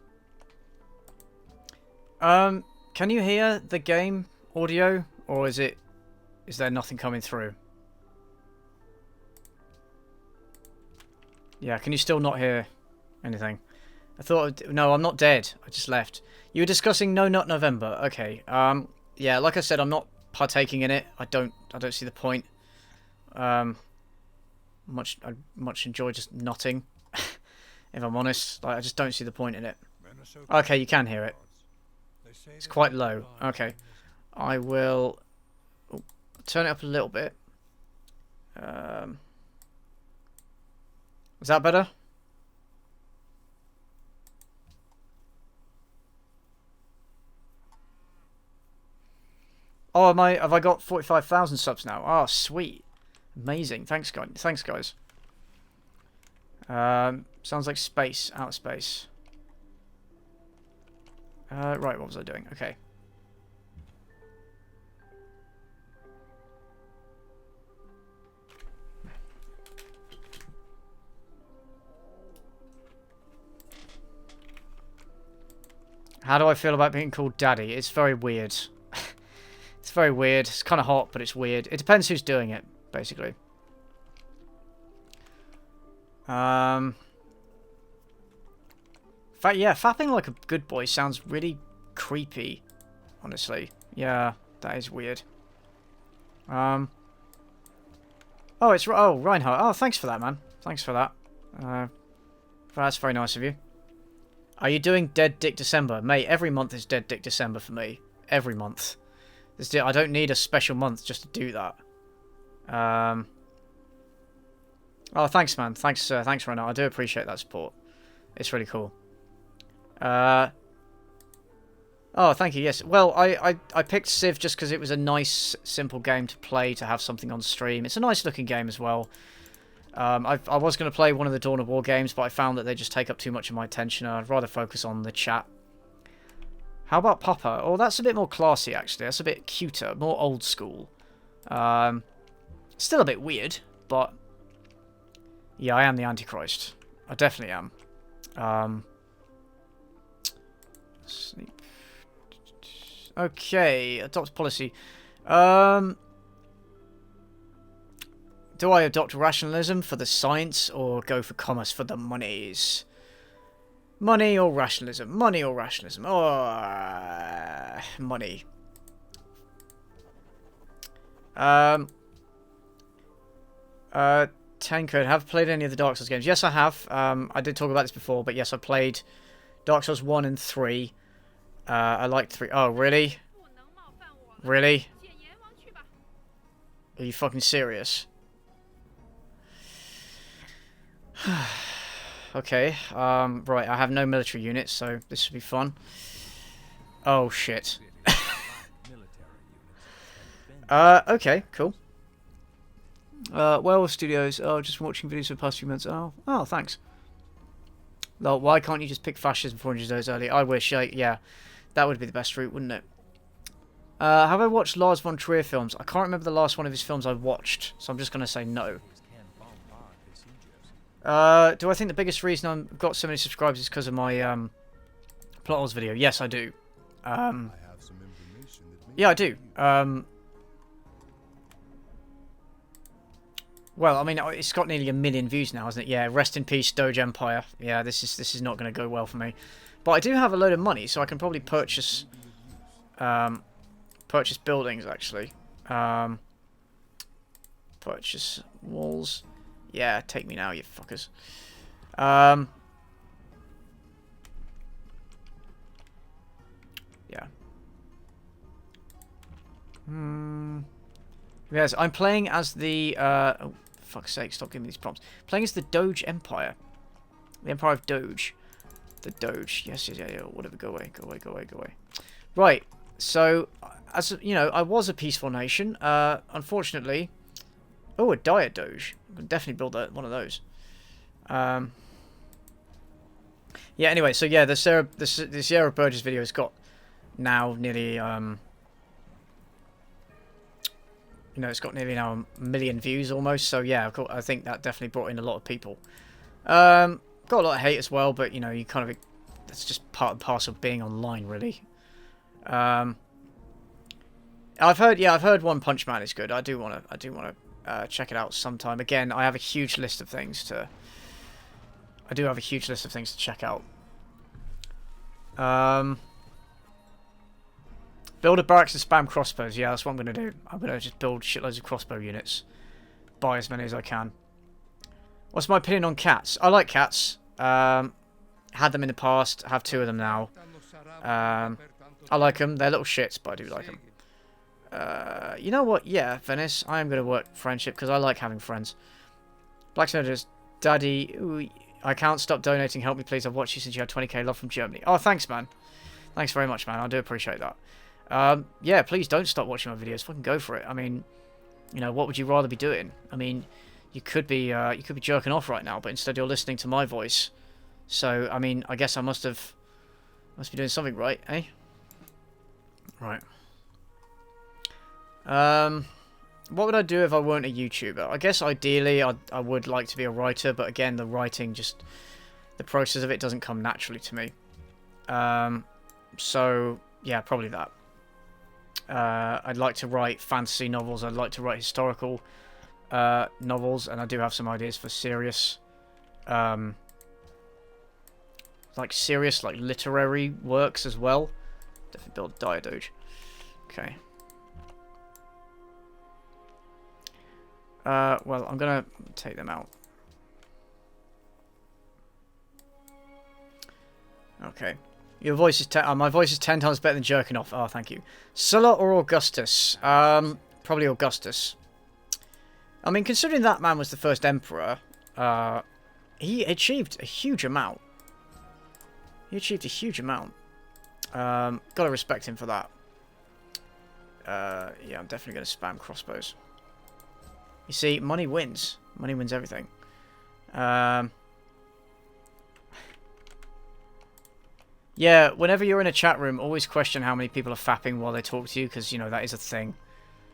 S1: you hear the game audio, or is there nothing coming through? Yeah, can you still not hear anything? I thought, no, I'm not dead. I just left. You were discussing No Nut November. Okay. Yeah, like I said, I'm not partaking in it. I don't see the point. I much enjoy just nutting. If I'm honest, like, I just don't see the point in it. Okay, you can hear it. It's quite low. Okay. I will turn it up a little bit. Is that better? Oh, have I got 45,000 subs now? Oh, sweet. Amazing. Thanks, guys. Thanks, guys. Sounds like space. Outer space. Right, what was I doing? Okay. How do I feel about being called Daddy? It's very weird. It's very weird. It's kind of hot, but it's weird. It depends who's doing it, basically. In fact, yeah, fapping like a good boy sounds really creepy, honestly. Yeah, that is weird. Oh, oh, Reinhardt. Oh, thanks for that, man. Thanks for that. That's very nice of you. Are you doing Dead Dick December? Mate, every month is Dead Dick December for me. Every month. I don't need a special month just to do that. Oh, thanks, man. Thanks, Reinhardt. I do appreciate that support. It's really cool. Oh, thank you. Yes. Well, I picked Civ just because it was a nice, simple game to play, to have something on stream. It's a nice-looking game as well. I was going to play one of the Dawn of War games, but I found that they just take up too much of my attention. I'd rather focus on the chat. How about Papa? Oh, that's a bit more classy, actually. That's a bit cuter, more old school. Still a bit weird, but yeah, I am the Antichrist. I definitely am. Sleep. Okay, adopt policy. Do I adopt rationalism for the science, or go for commerce for the monies? Money or rationalism? Money or rationalism? Oh, money. 10 code. Have played any of the Dark Souls games? Yes, I have. I did talk about this before, but yes, I played Dark Souls 1 and 3. I liked 3. Oh, really? Really? Are you fucking serious? Okay, right, I have no military units, so this should be fun. Oh, shit. Okay, cool. Werewolf Studios, oh, just watching videos for the past few months. Oh, thanks. Well, why can't you just pick fascism 400 days early? I wish, yeah, that would be the best route, wouldn't it? Have I watched Lars von Trier films? I can't remember the last one of his films I watched, so I'm just going to say no. Do I think the biggest reason I've got so many subscribers is because of my plot holes video? Yes, I do. Yeah, I do. Well, I mean, it's got nearly 1 million views now, hasn't it? Yeah, rest in peace, Doge Empire. Yeah, this is not going to go well for me. But I do have a load of money, so I can probably purchase purchase buildings, actually. Purchase walls. Yeah, take me now, you fuckers. Yeah. Yes, I'm playing as the, oh, fuck's sake, stop giving me these prompts. Playing as the Doge Empire. The Empire of Doge. The Doge. Yes, yeah, whatever, go away. Right, so, as you know, I was a peaceful nation. Unfortunately, oh, a diet doge. I can definitely build one of those. Yeah. Anyway, so yeah, the Sierra Burgess video has got now nearly you know, it's got nearly now 1 million views almost. So yeah, I think that definitely brought in a lot of people. Got a lot of hate as well, but you know, you kind of, that's just part and parcel of being online, really. I've heard One Punch Man is good. I do want to check it out sometime. Again, I have a huge list of things to. I do have a huge list of things to check out. Build a barracks and spam crossbows. Yeah, that's what I'm going to do. I'm going to just build shitloads of crossbow units. Buy as many as I can. What's my opinion on cats? I like cats. Had them in the past. Have 2 of them now. I like them. They're little shits, but I do like them. You know what? Yeah, Venice. I am going to work friendship because I like having friends. Black Snowders. Daddy. Ooh, I can't stop donating. Help me, please. I've watched you since you had 20k love from Germany. Oh, thanks, man. Thanks very much, man. I do appreciate that. Yeah, please don't stop watching my videos. Fucking go for it. I mean, you know, what would you rather be doing? I mean, you could be jerking off right now, but instead you're listening to my voice. So, I mean, I guess I must be doing something right, eh? Right. What would I do if I weren't a YouTuber? I guess ideally I would like to be a writer, but again, the writing just, the process of it doesn't come naturally to me. So, yeah, probably that. I'd like to write fantasy novels. I'd like to write historical novels, and I do have some ideas for serious, serious literary works as well. Definitely build Diadoge. Okay. Well, I'm gonna take them out. Okay. Your voice is my voice is 10 times better than jerking off. Oh, thank you. Sulla or Augustus? Probably Augustus. I mean, considering that man was the first emperor, he achieved a huge amount. Gotta respect him for that. Yeah, I'm definitely gonna spam crossbows. You see, money wins. Money wins everything. Yeah, whenever you're in a chat room, always question how many people are fapping while they talk to you, because, you know, that is a thing.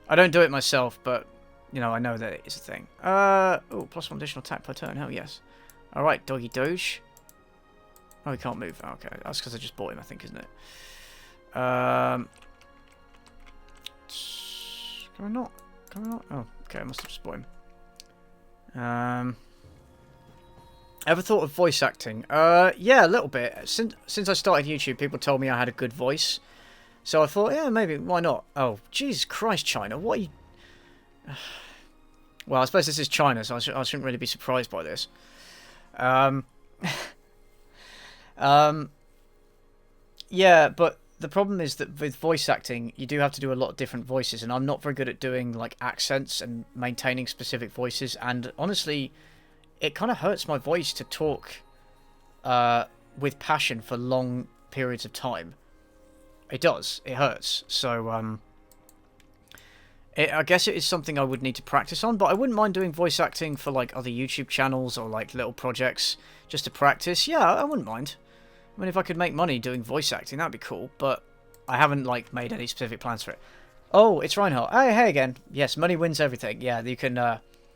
S1: I don't do it myself, but, you know, I know that it is a thing. Oh, +1 additional attack per turn. Hell yes. Alright, Doggy Doge. Oh, he can't move. Okay, that's because I just bought him, I think, isn't it? Can I not? Can I not? Oh, okay, I must have just bought him. Ever thought of voice acting? Yeah, a little bit. Since I started YouTube, people told me I had a good voice. So I thought, yeah, maybe, why not? Oh, Jesus Christ, China, what are you... Well, I suppose this is China, so I shouldn't really be surprised by this. Yeah, but the problem is that with voice acting, you do have to do a lot of different voices, and I'm not very good at doing, like, accents and maintaining specific voices, and honestly, it kind of hurts my voice to talk with passion for long periods of time. It does. It hurts. So, I guess it is something I would need to practice on, but I wouldn't mind doing voice acting for, like, other YouTube channels or, like, little projects just to practice. Yeah, I wouldn't mind. I mean, if I could make money doing voice acting, that'd be cool, but I haven't, like, made any specific plans for it. Oh, it's Reinhardt. Hey again. Yes, money wins everything. Yeah, you can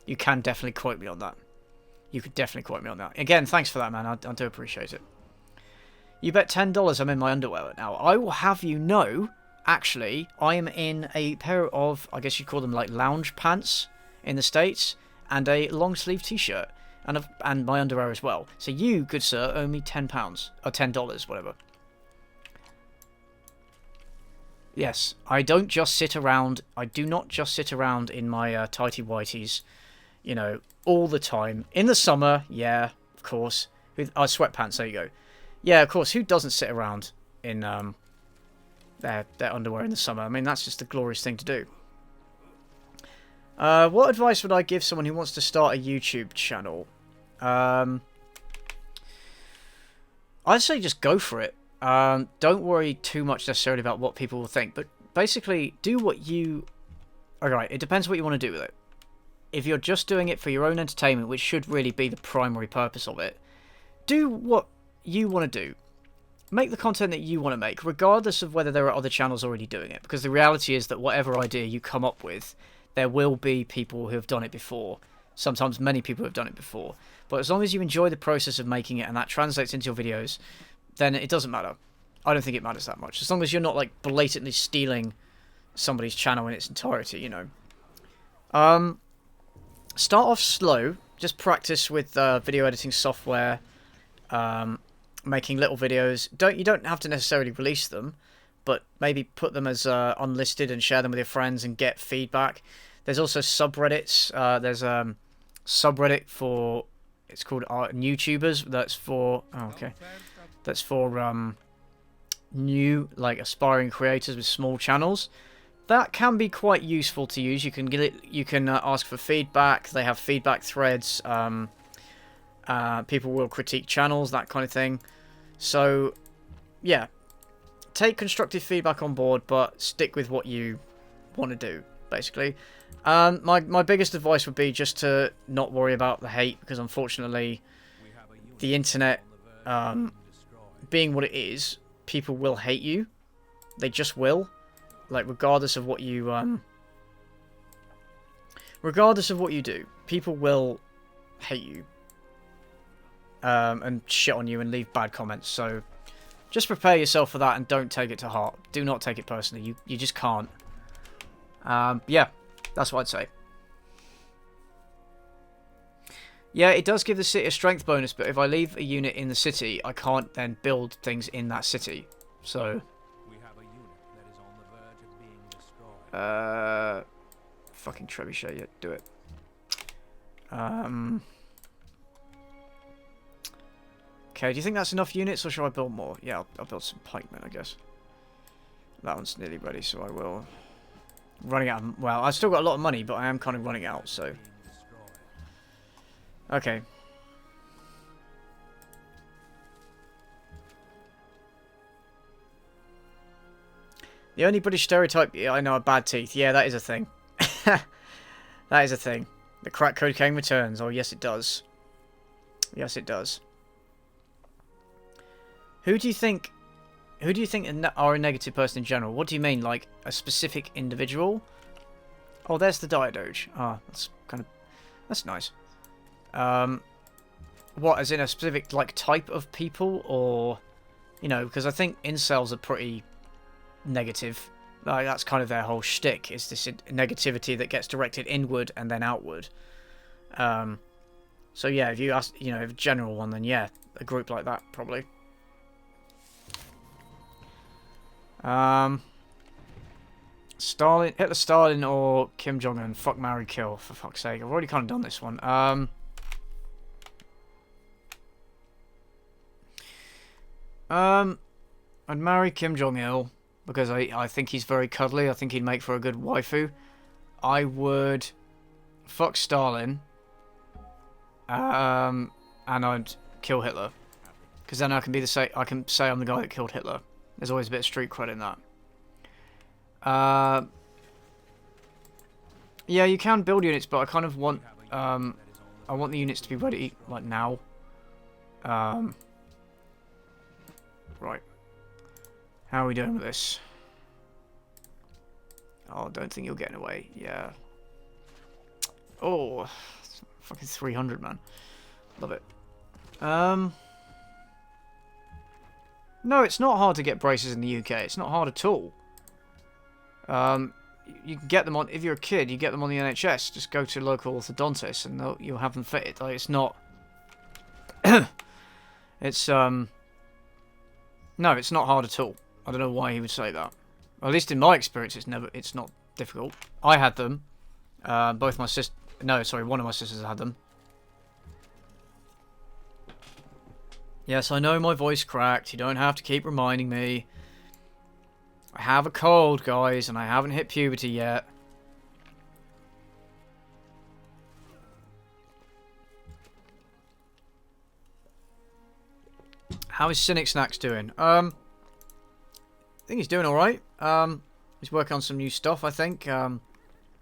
S1: definitely quote me on that. You could definitely quote me on that. Again, thanks for that, man. I do appreciate it. You bet $10 I'm in my underwear right now. I will have you know, actually, I am in a pair of, I guess you'd call them like lounge pants in the States, and a long sleeve t-shirt, and my underwear as well. So you, good sir, owe me £10, or $10, whatever. Yes, I don't just sit around, I do not just sit around in my tighty whities, you know, all the time. In the summer, yeah, of course. With sweatpants, there you go. Yeah, of course, who doesn't sit around in their underwear in the summer? I mean, that's just a glorious thing to do. What advice would I give someone who wants to start a YouTube channel? I'd say just go for it. Don't worry too much necessarily about what people will think, but basically do what you... Alright, it depends what you want to do with it. If you're just doing it for your own entertainment, which should really be the primary purpose of it, do what you want to do. Make the content that you want to make, regardless of whether there are other channels already doing it. Because the reality is that whatever idea you come up with, there will be people who have done it before. Sometimes many people have done it before. But as long as you enjoy the process of making it and that translates into your videos, then it doesn't matter. I don't think it matters that much. As long as you're not, like, blatantly stealing somebody's channel in its entirety, you know. Start off slow. Just practice with video editing software. Making little videos. You don't have to necessarily release them, but maybe put them as unlisted and share them with your friends and get feedback. There's also subreddits. There's subreddit for, it's called YouTubers. That's for that's for new, like, aspiring creators with small channels. That can be quite useful to use. You can get it. You can ask for feedback. They have feedback threads. People will critique channels, that kind of thing. So, yeah, take constructive feedback on board, but stick with what you want to do, basically. My biggest advice would be just to not worry about the hate, because unfortunately, the internet, being what it is, people will hate you. They just will. Like, regardless of what you do, people will hate you. And shit on you and leave bad comments. So just prepare yourself for that and don't take it to heart. Do not take it personally. You just can't. Yeah, that's what I'd say. Yeah, it does give the city a strength bonus, but if I leave a unit in the city, I can't then build things in that city. So we have a unit that is on the verge of being destroyed. Fucking trebuchet, yeah, do it. Okay, do you think that's enough units, or should I build more? Yeah, I'll build some pikemen, I guess. That one's nearly ready, so I will. Running out of... Well, I've still got a lot of money, but I am kind of running out, so... Okay. The only British stereotype I know are bad teeth. Yeah, that is a thing. That is a thing. The crack cocaine returns. Oh, yes, it does. Yes, it does. Who do you think are a negative person in general? What do you mean, like a specific individual? Oh, there's the Diadoge. Ah, that's nice. What, as in a specific, like, type of people, or, you know, because I think incels are pretty negative. Like, that's kind of their whole shtick, is this negativity that gets directed inward and then outward. So yeah, if you ask, you know, if a general one, then yeah, a group like that, probably. Hitler, Stalin, or Kim Jong-un? Fuck, marry, kill, for fuck's sake. I've already kind of done this one. I'd marry Kim Jong-il, because I think he's very cuddly. I think he'd make for a good waifu. I would fuck Stalin, and I'd kill Hitler, because then I can say I'm the guy that killed Hitler. There's always a bit of street cred in that. Yeah, you can build units, but I kind of want I want the units to be ready, like, now. Right. How are we doing with this? Oh, I don't think you're getting away. Yeah. Oh, fucking 300, man. Love it. No, it's not hard to get braces in the UK. It's not hard at all. You can get them on, if you're a kid, you get them on the NHS. Just go to a local orthodontist and you'll have them fitted. Like, it's not... it's, no, it's not hard at all. I don't know why he would say that. At least in my experience, it's not difficult. I had them. Both my sisters... No, sorry, one of my sisters had them. Yes, I know my voice cracked. You don't have to keep reminding me. I have a cold, guys, and I haven't hit puberty yet. How is Cynic Snacks doing? I think he's doing alright. He's working on some new stuff, I think.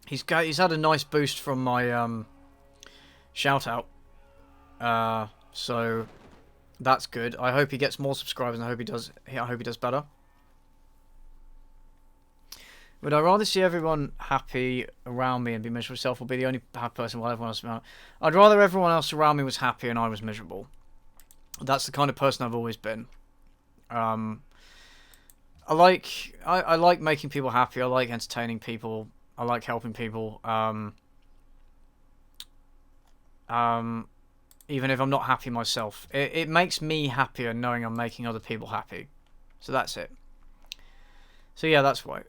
S1: He's had a nice boost from my shout out. So that's good. I hope he gets more subscribers, and I hope he does better. Would I rather see everyone happy around me and be miserable myself, or be the only happy person while everyone else around? I'd rather everyone else around me was happy and I was miserable. That's the kind of person I've always been. I like making people happy. I like entertaining people. I like helping people. Even if I'm not happy myself, it makes me happier knowing I'm making other people happy. So that's it. So yeah, that's why.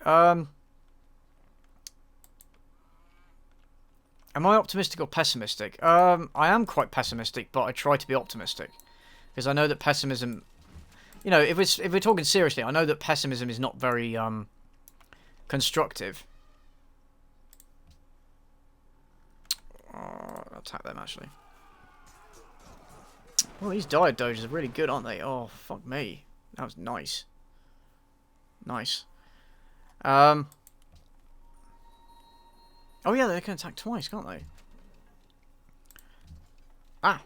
S1: Am I optimistic or pessimistic? I am quite pessimistic, but I try to be optimistic. Because I know that pessimism... You know, if we're talking seriously, I know that pessimism is not very constructive. I'll attack them, actually. Well, these dive doges are really good, aren't they? Oh, fuck me. That was nice. Nice. Oh yeah, they can attack twice, can't they? Ah!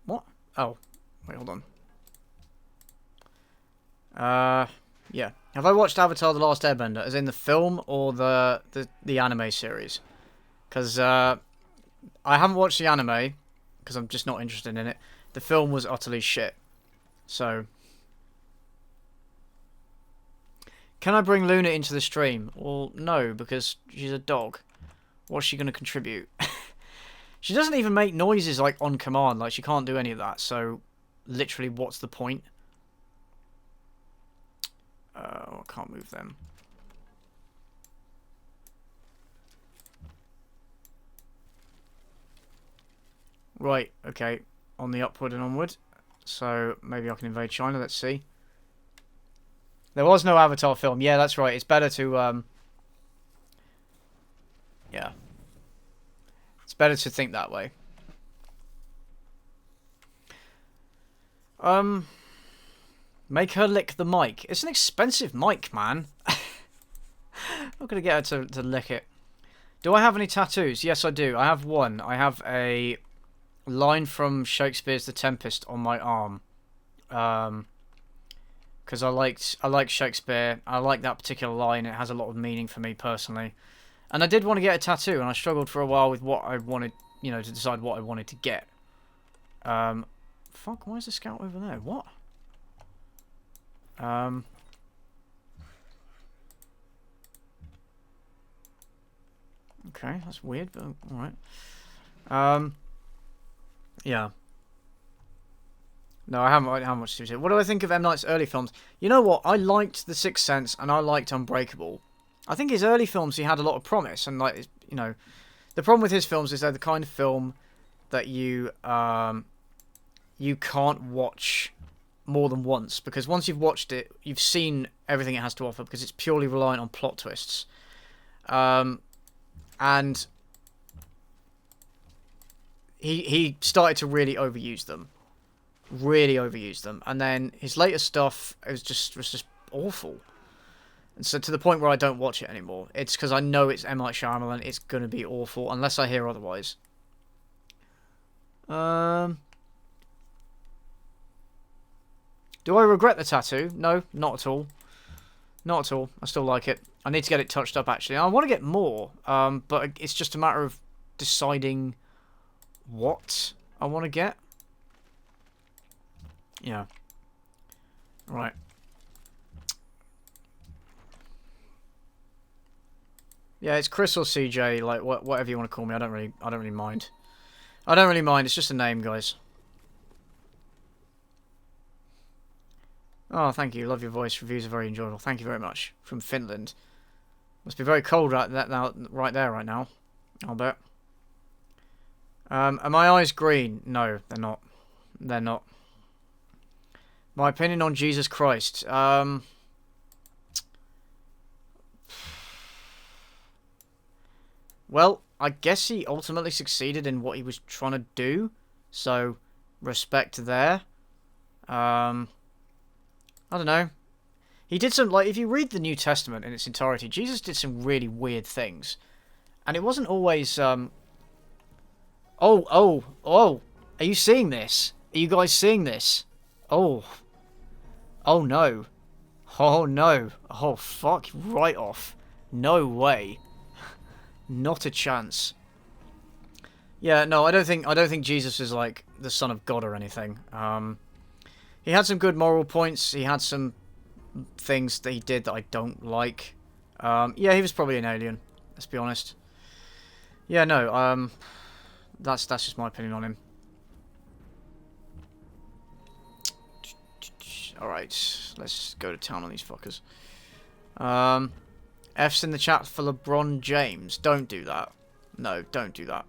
S1: What? Oh. Wait, hold on. Yeah. Have I watched Avatar: The Last Airbender, as in the film or the anime series? Because, I haven't watched the anime, because I'm just not interested in it. The film was utterly shit. So... Can I bring Luna into the stream? Well, no, because she's a dog. What's she going to contribute? She doesn't even make noises, like, on command. Like, she can't do any of that. So, literally, what's the point? I can't move them. Right, okay. On the upward and onward. So, maybe I can invade China. Let's see. There was no Avatar film. Yeah, that's right. It's better to, yeah. It's better to think that way. Make her lick the mic. It's an expensive mic, man. I'm not going to get her to lick it. Do I have any tattoos? Yes, I do. I have one. I have a line from Shakespeare's The Tempest on my arm. Because I like Shakespeare. I like that particular line. It has a lot of meaning for me personally. And I did want to get a tattoo, and I struggled for a while with what I wanted, you know, to decide what I wanted to get. Fuck, why is the scout over there? What? Okay, that's weird, but alright. Yeah. No, I haven't much to say. What do I think of M. Night's early films? You know what? I liked The Sixth Sense, and I liked Unbreakable. I think his early films, he had a lot of promise, and, like, you know, the problem with his films is they're the kind of film that you can't watch more than once, because once you've watched it, you've seen everything it has to offer, because it's purely reliant on plot twists. And he started to really overuse them. And then his later stuff was just awful. And so to the point where I don't watch it anymore. It's because I know it's M. Night Shyamalan. It's going to be awful unless I hear otherwise. Do I regret the tattoo? No, not at all. Not at all. I still like it. I need to get it touched up, actually. I want to get more, but it's just a matter of deciding what I want to get. Yeah. Right. Yeah, it's Chris or CJ, like whatever you want to call me. I don't really mind. I don't really mind. It's just a name, guys. Oh, thank you. Love your voice. Reviews are very enjoyable. Thank you very much. From Finland. Must be very cold right now. I'll bet. Are my eyes green? No, they're not. They're not. My opinion on Jesus Christ. Well, I guess he ultimately succeeded in what he was trying to do. So, respect there. I don't know. He did some, like, if you read the New Testament in its entirety, Jesus did some really weird things. And it wasn't always, Oh, are you seeing this? Are you guys seeing this? Oh. Oh, no. Oh, no. Oh, fuck. Right off. No way. Not a chance. Yeah, no, I don't think Jesus is, like, the Son of God or anything. He had some good moral points. He had some things that he did that I don't like. Yeah, he was probably an alien. Let's be honest. Yeah, no, that's just my opinion on him. Alright, let's go to town on these fuckers. F's in the chat for LeBron James. Don't do that. No, don't do that.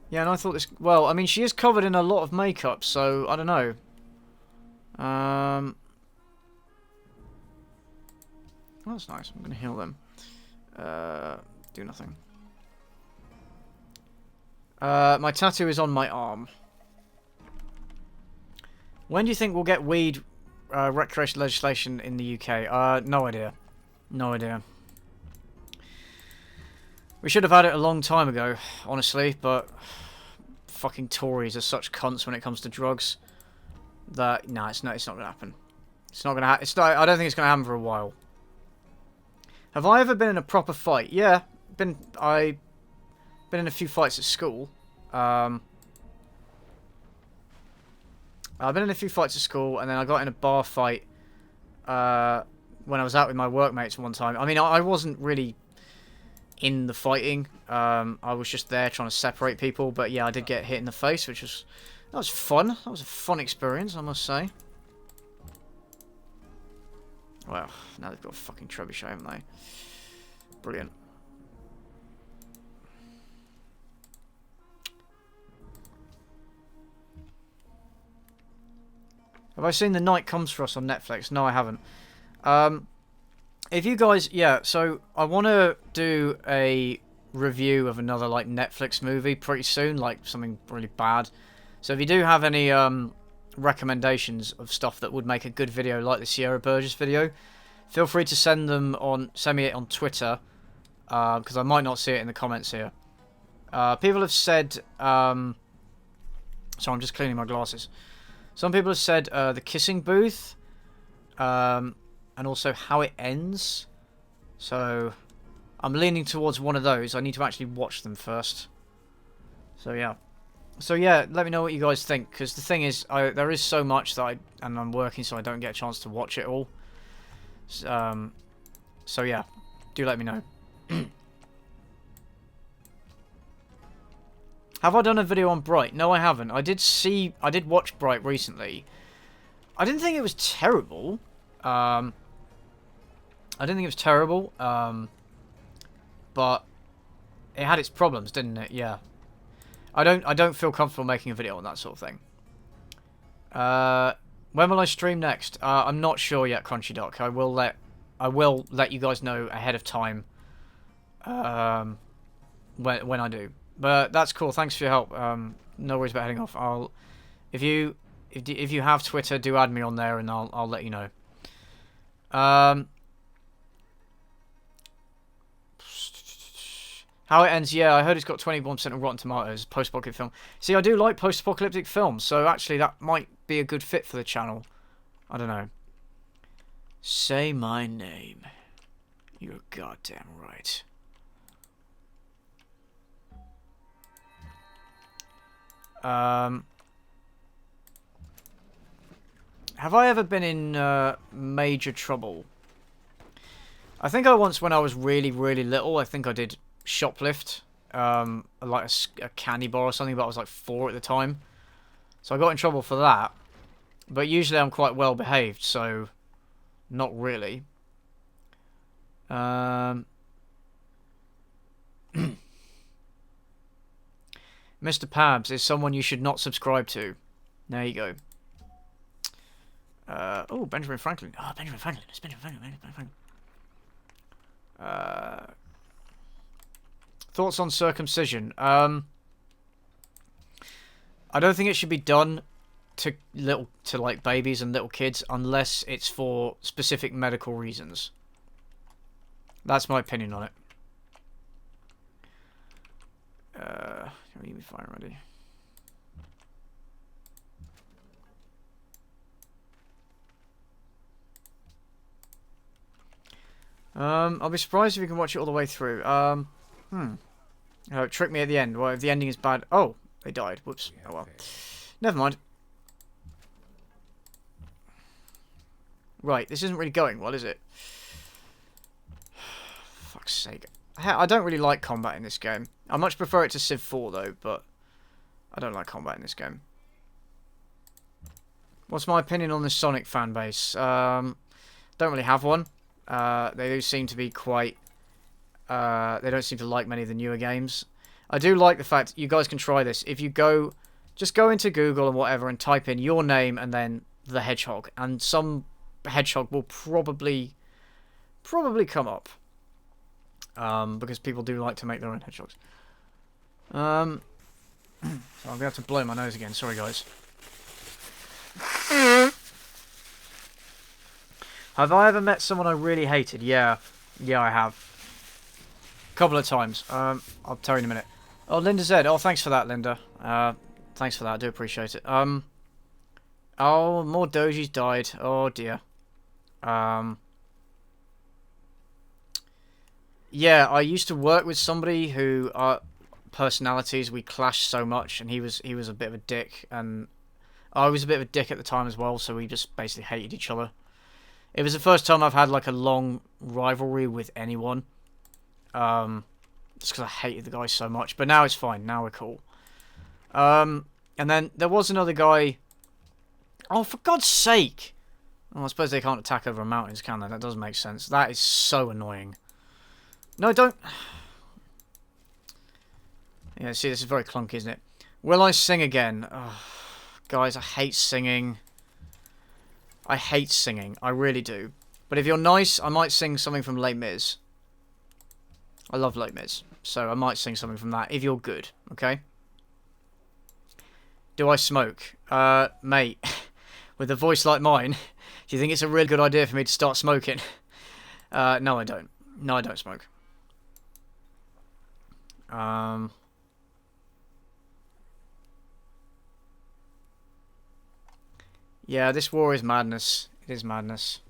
S1: Yeah, and I thought this... Well, I mean, she is covered in a lot of makeup, so I don't know. Oh, that's nice. I'm going to heal them. Do nothing. My tattoo is on my arm. When do you think we'll get weed recreational legislation in the UK? No idea. No idea. We should have had it a long time ago, honestly, but fucking Tories are such cunts when it comes to drugs that no, it's not going to happen. It's not going to happen. I don't think it's going to happen for a while. Have I ever been in a proper fight? Yeah, I've been in a few fights at school. I've been in a few fights at school, and then I got in a bar fight when I was out with my workmates one time. I mean, I wasn't really in the fighting. I was just there trying to separate people, but yeah, I did get hit in the face, that was fun. That was a fun experience, I must say. Well, now they've got a fucking trebuchet, haven't they? Brilliant. Have I seen The Night Comes For Us on Netflix? No, I haven't. If you guys... Yeah, so I want to do a review of another, like, Netflix movie pretty soon, like something really bad. So if you do have any recommendations of stuff that would make a good video, like the Sierra Burgess video, feel free to send me it on Twitter, because I might not see it in the comments here. People have said... so I'm just cleaning my glasses. Some people have said The Kissing Booth, and also How It Ends. So I'm leaning towards one of those. I need to actually watch them first. So yeah. So yeah, let me know what you guys think, because the thing is, there is so much that and I'm working, so I don't get a chance to watch it all. So yeah, do let me know. Have I done a video on Bright? No, I haven't. I did watch Bright recently. I didn't think it was terrible. But it had its problems, didn't it? Yeah. I don't feel comfortable making a video on that sort of thing. When will I stream next? I'm not sure yet, Crunchy Duck. I will let you guys know ahead of time. When I do. But that's cool. Thanks for your help. No worries about heading off. If you have Twitter, do add me on there, and I'll let you know. How It Ends, yeah, I heard it's got 21% of Rotten Tomatoes, post-apocalyptic film. See, I do like post-apocalyptic films, so actually that might be a good fit for the channel. I don't know. Say my name. You're goddamn right. Have I ever been in major trouble? I think I once, when I was really, really little, I think I did shoplift, like a candy bar or something, but I was like 4 at the time. So I got in trouble for that. But usually I'm quite well behaved, so not really. Mr. Pabs is someone you should not subscribe to. There you go. Oh, Benjamin Franklin. Oh, Benjamin Franklin. It's Benjamin Franklin. Thoughts on circumcision? I don't think it should be done to like babies and little kids unless it's for specific medical reasons. That's my opinion on it. You be fine ready. I'll be surprised if you can watch it all the way through. Trick me at the end. Well, if the ending is bad... Oh, they died. Whoops. Oh well. Never mind. Right, this isn't really going well, is it? Fuck's sake. I don't really like combat in this game. I much prefer it to Civ 4, though, but... I don't like combat in this game. What's my opinion on the Sonic fanbase? Don't really have one. They do seem to be quite... they don't seem to like many of the newer games. I do like the fact you guys can try this. If you go... Just go into Google and whatever and type in your name and then the hedgehog. And some hedgehog will probably come up. Because people do like to make their own hedgehogs. So I'm going to have to blow my nose again. Sorry, guys. Have I ever met someone I really hated? Yeah. Yeah, I have. A couple of times. I'll tell you in a minute. Oh, Linda Z. Oh, thanks for that, Linda. Thanks for that. I do appreciate it. Oh, more dojis died. Oh, dear. Yeah, I used to work with somebody who... personalities, we clashed so much, and he was a bit of a dick, and I was a bit of a dick at the time as well, so we just basically hated each other. It was the first time I've had like a long rivalry with anyone, just because I hated the guy so much, but now it's fine, now we're cool. And then there was another guy... Oh, for God's sake! Oh, I suppose they can't attack over mountains, can they? That doesn't make sense. That is so annoying. No, don't... Yeah, see, this is very clunky, isn't it? Will I sing again? Oh, guys, I hate singing. I hate singing. I really do. But if you're nice, I might sing something from Les Mis. I love Les Mis. So I might sing something from that if you're good, okay? Do I smoke? Mate, with a voice like mine, do you think it's a really good idea for me to start smoking? No, I don't. No, I don't smoke. Yeah, this war is madness. It is madness.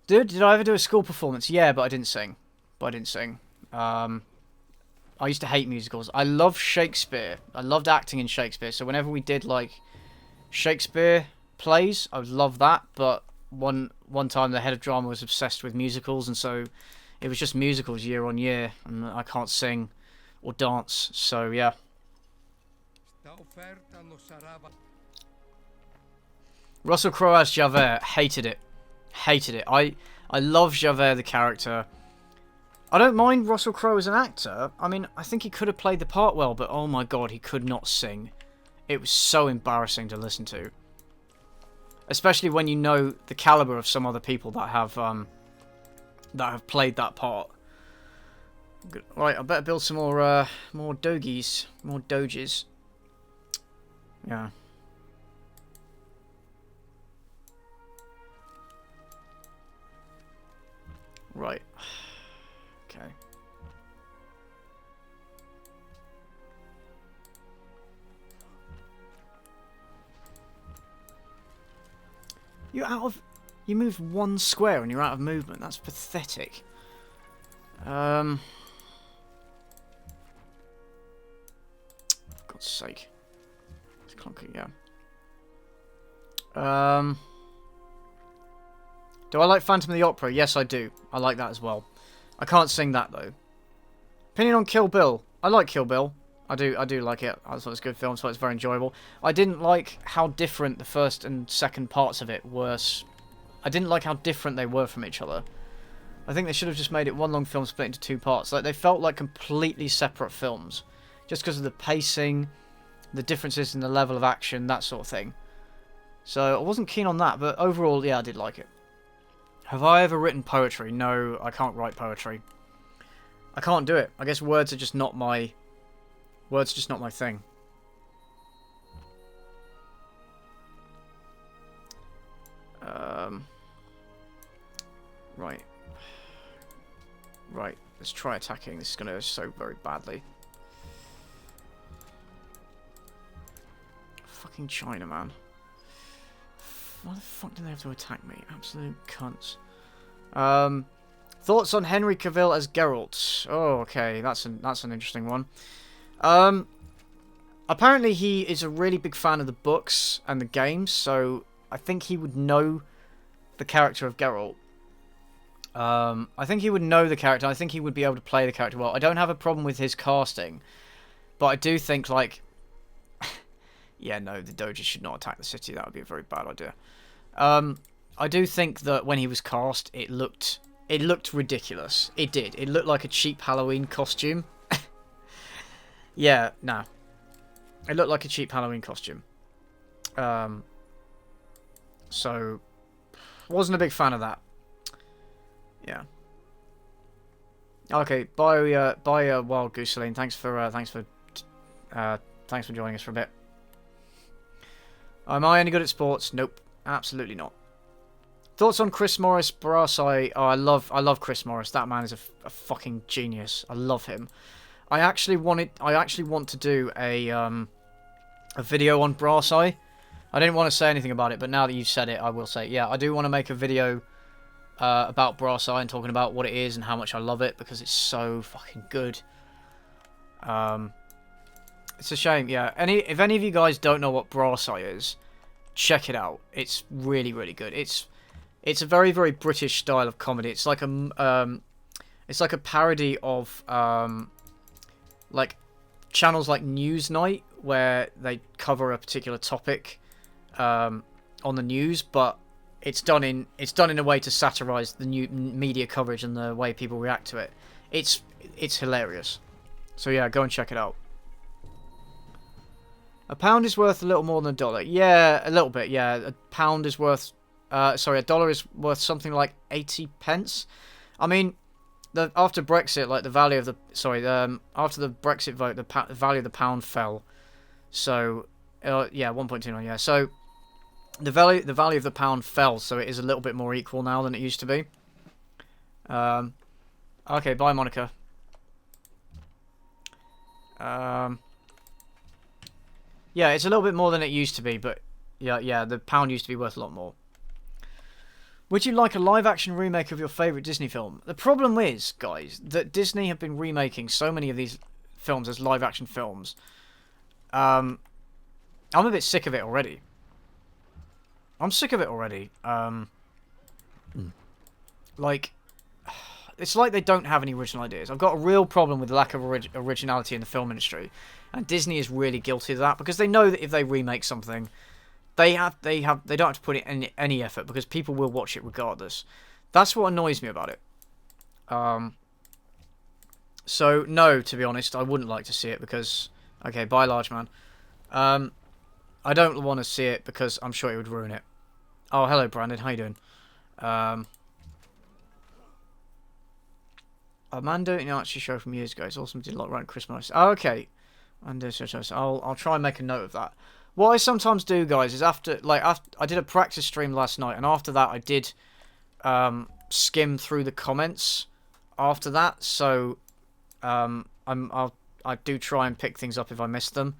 S1: Dude, did I ever do a school performance? Yeah, but I didn't sing. I used to hate musicals. I love Shakespeare. I loved acting in Shakespeare. So whenever we did, like, Shakespeare plays, I would love that. But one time the head of drama was obsessed with musicals, and so it was just musicals year on year. And I can't sing or dance, so yeah. Russell Crowe as Javert. Hated it. Hated it. I love Javert the character. I don't mind Russell Crowe as an actor. I mean, I think he could have played the part well, but oh my god, he could not sing. It was so embarrassing to listen to. Especially when you know the caliber of some other people that have played that part. Good. Right, I better build some more dogies, more doges. Yeah. Right. Okay. You moved one square and you're out of movement. That's pathetic. For God's sake. It's clunky, yeah. Do I like Phantom of the Opera? Yes, I do. I like that as well. I can't sing that, though. Opinion on Kill Bill. I like Kill Bill. I do like it. I thought it's a good film, so it's very enjoyable. I didn't like how different the first and second parts of it were. I didn't like how different they were from each other. I think they should have just made it one long film split into two parts. Like, they felt like completely separate films. Just because of the pacing, the differences in the level of action, that sort of thing. So, I wasn't keen on that, but overall, yeah, I did like it. Have I ever written poetry? No, I can't write poetry. I can't do it. I guess words are just not my... Words are just not my thing. Right. Right. Let's try attacking. This is going to go so very badly. Fucking China, man. Why the fuck do they have to attack me? Absolute cunts. Thoughts on Henry Cavill as Geralt? Oh, okay. That's an interesting one. Apparently he is a really big fan of the books and the games, so I think he would know the character of Geralt. I think he would know the character. I think he would be able to play the character well. I don't have a problem with his casting, but I do think, like... yeah, no, the Doges should not attack the city. That would be a very bad idea. I do think that when he was cast, it looked ridiculous. It did. It looked like a cheap Halloween costume. Yeah, no. It looked like a cheap Halloween costume. So, wasn't a big fan of that. Yeah. Okay, bye, Wild Gooseline. Thanks for joining us for a bit. Am I any good at sports? Nope, absolutely not. Thoughts on Chris Morris, Barasai? Oh, I love Chris Morris. That man is a fucking genius. I love him. I actually want to do a video on Barasai. I didn't want to say anything about it, but now that you've said it, I will say, yeah, I do want to make a video about Barasai and talking about what it is and how much I love it, because it's so fucking good. It's a shame, yeah. If any of you guys don't know what Barasai is, check it out. It's really, really good. It's a very, very British style of comedy. It's like a parody of like channels like Newsnight, where they cover a particular topic on the news, but it's done in a way to satirize the new media coverage and the way people react to it. It's hilarious. So yeah, go and check it out. A pound is worth a little more than $1. Yeah, a little bit. Yeah, a pound is worth. Sorry, $1 is worth something like 80 pence. I mean, after Brexit, like the value of the after the Brexit vote, the value of the pound fell. So, yeah, 1.29. Yeah, so the value of the pound fell. So it is a little bit more equal now than it used to be. Okay, bye, Monica. Yeah, it's a little bit more than it used to be, but yeah, the pound used to be worth a lot more. Would you like a live-action remake of your favourite Disney film? The problem is, guys, that Disney have been remaking so many of these films as live-action films. I'm a bit sick of it already. I'm sick of it already. Like, it's like they don't have any original ideas. I've got a real problem with the lack of originality in the film industry, and Disney is really guilty of that, because they know that if they remake something, they don't have to put in any effort, because people will watch it regardless. That's what annoys me about it. So no, to be honest, I wouldn't like to see it, because okay, bye, large man. I don't want to see it because I'm sure it would ruin it. Oh, hello, Brandon. How you doing? Amanda in the Archie show from years ago. It's awesome. Did a lot around Christmas. Oh, okay. I'll try and make a note of that. What I sometimes do, guys, is after I did a practice stream last night, and after that I did skim through the comments after that. So I do try and pick things up if I miss them.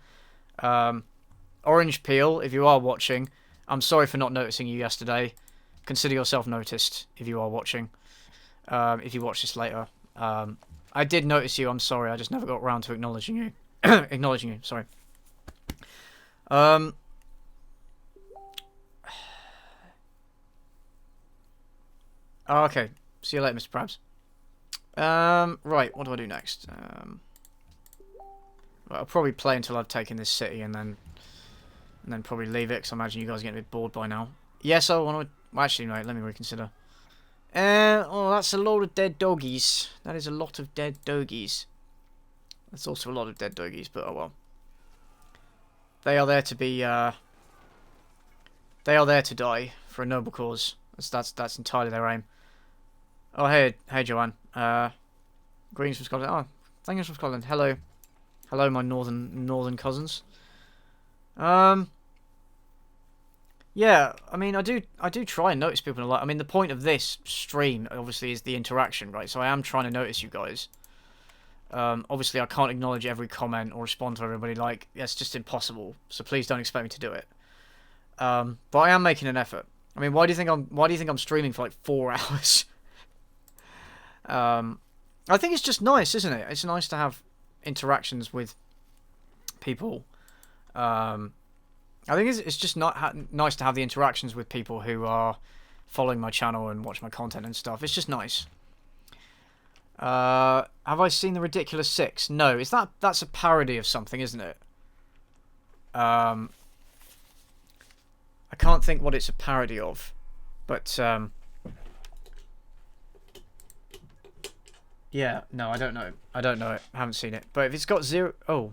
S1: Orange Peel, if you are watching, I'm sorry for not noticing you yesterday. Consider yourself noticed if you are watching. If you watch this later. I did notice you, I'm sorry, I just never got around to acknowledging you. Sorry. Okay, see you later, Mr. Prabs. Right, what do I do next? Well, I'll probably play until I've taken this city, and then probably leave it, because I imagine you guys are getting a bit bored by now. Yes, I want to... Well, actually, no, let me reconsider. Oh, that's a load of dead doggies. That is a lot of dead doggies. That's also a lot of dead doggies, but oh well. They are there to be, they are there to die for a noble cause. That's entirely their aim. Oh, hey, Joanne. Greetings from Scotland. Oh, thank you from Scotland. Hello. Hello, my northern cousins. Yeah, Yeah, I mean, I do try and notice people. Like, I mean, the point of this stream obviously is the interaction, right? So I am trying to notice you guys. Obviously, I can't acknowledge every comment or respond to everybody. Like, that's just impossible. So please don't expect me to do it. But I am making an effort. I mean, why do you think I'm streaming for like 4 hours? I think it's just nice, isn't it? It's nice to have interactions with people. I think it's just not nice to have the interactions with people who are following my channel and watch my content and stuff. It's just nice. Have I seen The Ridiculous Six? No. That's a parody of something, isn't it? I can't think what it's a parody of, but yeah, no, I don't know. I don't know it. I haven't seen it. But if it's got zero... Oh.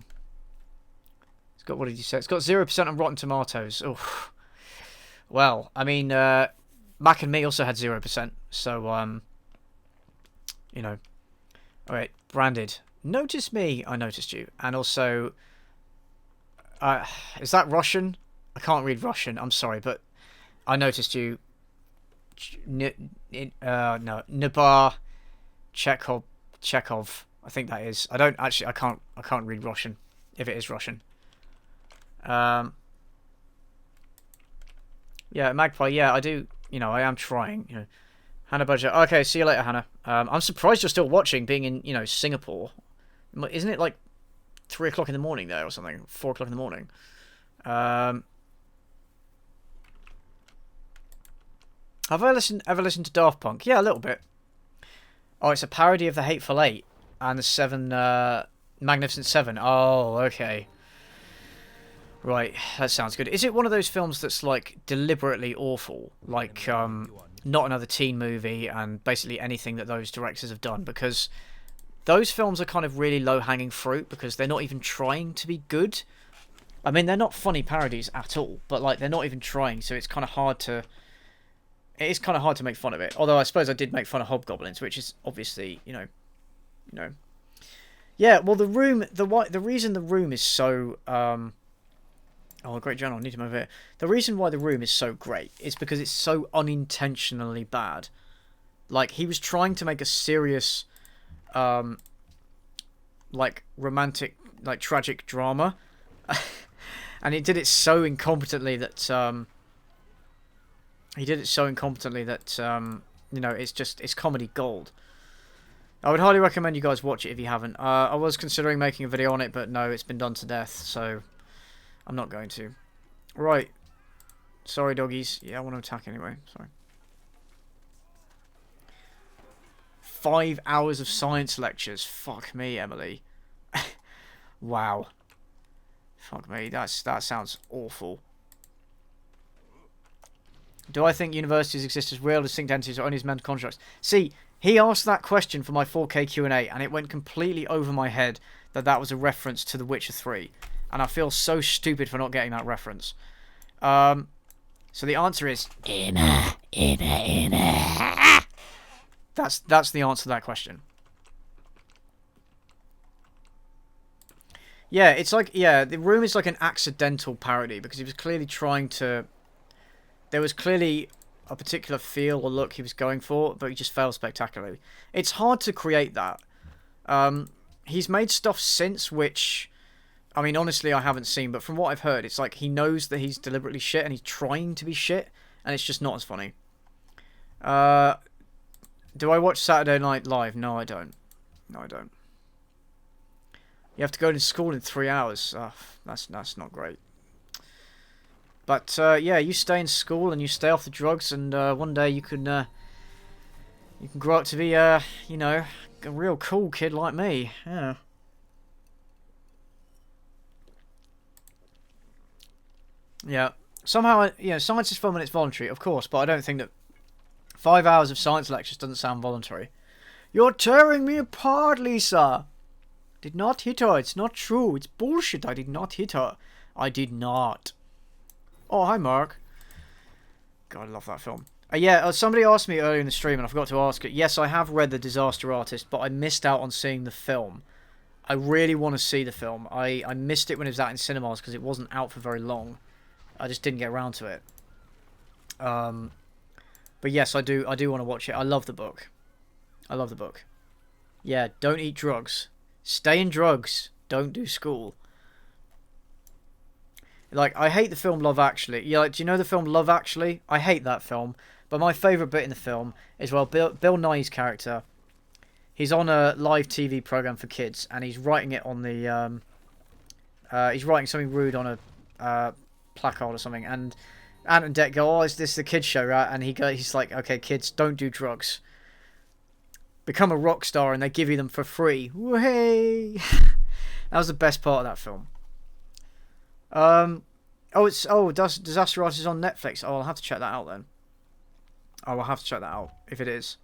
S1: It's got... What did you say? It's got 0% on Rotten Tomatoes. Oh. Well, I mean, Mac and Me also had 0%. So, you know. Alright, Branded. Notice me. I noticed you. And also... is that Russian? I can't read Russian. I'm sorry, but I noticed you. No. Nabar... Chekhov, I think that is. I can't read Russian, if it is Russian. Yeah, Magpie, yeah, I do, you know, I am trying, you know. Hannah Budget, okay, see you later, Hannah. I'm surprised you're still watching, being in, you know, Singapore. Isn't it like 3 o'clock in the morning there or something? 4 o'clock in the morning. Have I ever listened to Daft Punk? Yeah, a little bit. Oh, it's a parody of the Hateful Eight and the Magnificent Seven. Oh, okay. Right, that sounds good. Is it one of those films that's like deliberately awful, like not another teen movie and basically anything that those directors have done? Because those films are kind of really low-hanging fruit because they're not even trying to be good. I mean, they're not funny parodies at all, but like they're not even trying, so it's kind of hard to. It is kind of hard to make fun of it. Although I suppose I did make fun of Hobgoblins, which is obviously, you know. Yeah, well, The Room, the reason The Room is so, oh, great journal, I need to move it. The reason why The Room is so great is because it's so unintentionally bad. Like, he was trying to make a serious, like, romantic, like, tragic drama. And he did it so incompetently that, you know, it's comedy gold. I would highly recommend you guys watch it if you haven't. I was considering making a video on it, but no, it's been done to death, so I'm not going to. Right. Sorry, doggies. Yeah, I want to attack anyway. Sorry. 5 hours of science lectures. Fuck me, Emily. Wow. Fuck me. That sounds awful. Do I think universities exist as real, distinct entities or only as mental constructs? See, he asked that question for my 4K Q&A, and it went completely over my head that was a reference to The Witcher 3. And I feel so stupid for not getting that reference. So the answer is... Inner. That's the answer to that question. Yeah, it's like... Yeah, The Room is like an accidental parody, because he was clearly trying to... There was clearly a particular feel or look he was going for, but he just failed spectacularly. It's hard to create that. He's made stuff since which, I mean, honestly, I haven't seen, but from what I've heard, it's like he knows that he's deliberately shit and he's trying to be shit, and it's just not as funny. Do I watch Saturday Night Live? No, I don't. No, I don't. You have to go to school in 3 hours. That's not great. But, yeah, you stay in school and you stay off the drugs, and one day you can grow up to be, you know, a real cool kid like me. Yeah. Yeah. Somehow, you know, science is fun when it's voluntary, of course, but I don't think that 5 hours of science lectures doesn't sound voluntary. You're tearing me apart, Lisa! Did not hit her. It's not true. It's bullshit. I did not hit her. I did not. Oh, hi, Mark. God, I love that film. Yeah, somebody asked me earlier in the stream, and I forgot to ask it. Yes, I have read The Disaster Artist, but I missed out on seeing the film. I really want to see the film. I missed it when it was out in cinemas because it wasn't out for very long. I just didn't get around to it. But yes, I do want to watch it. I love the book. I love the book. Yeah, don't eat drugs. Stay in drugs. Don't do school. Like, I hate the film Love Actually. Yeah, like, do you know the film Love Actually? I hate that film. But my favourite bit in the film is, well, Bill Nighy's character. He's on a live TV program for kids, and he's writing it on the... he's writing something rude on a placard or something, and Ant and Dec go, "Oh, is this the kids show, right?" And he's like, "Okay, kids, don't do drugs. Become a rock star," and they give you them for free. Way. That was the best part of that film. Disaster Artist is on Netflix. Oh, I'll have to check that out then. Oh, I'll have to check that out if it is.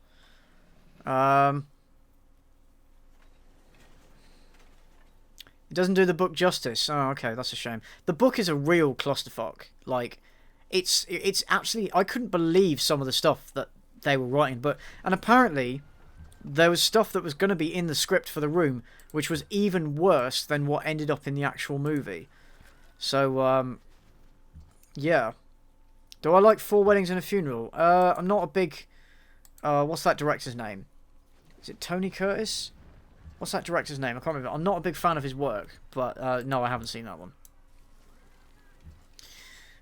S1: It doesn't do the book justice. Oh, okay, that's a shame. The book is a real clusterfuck. Like, it's actually, I couldn't believe some of the stuff that they were writing. And apparently, there was stuff that was going to be in the script for The Room, which was even worse than what ended up in the actual movie. So, yeah. Do I like Four Weddings and a Funeral? I'm not a big... what's that director's name? Is it Tony Curtis? What's that director's name? I can't remember. I'm not a big fan of his work, but no, I haven't seen that one.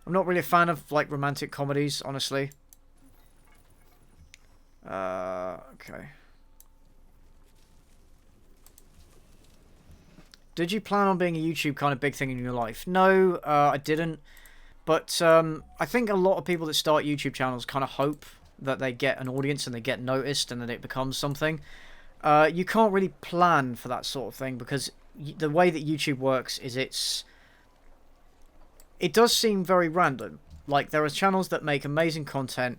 S1: I'm not really a fan of, like, romantic comedies, honestly. Okay. Did you plan on being a YouTube kind of big thing in your life? No, I didn't. But I think a lot of people that start YouTube channels kind of hope that they get an audience and they get noticed and that it becomes something. You can't really plan for that sort of thing because the way that YouTube works is it does seem very random. Like, there are channels that make amazing content,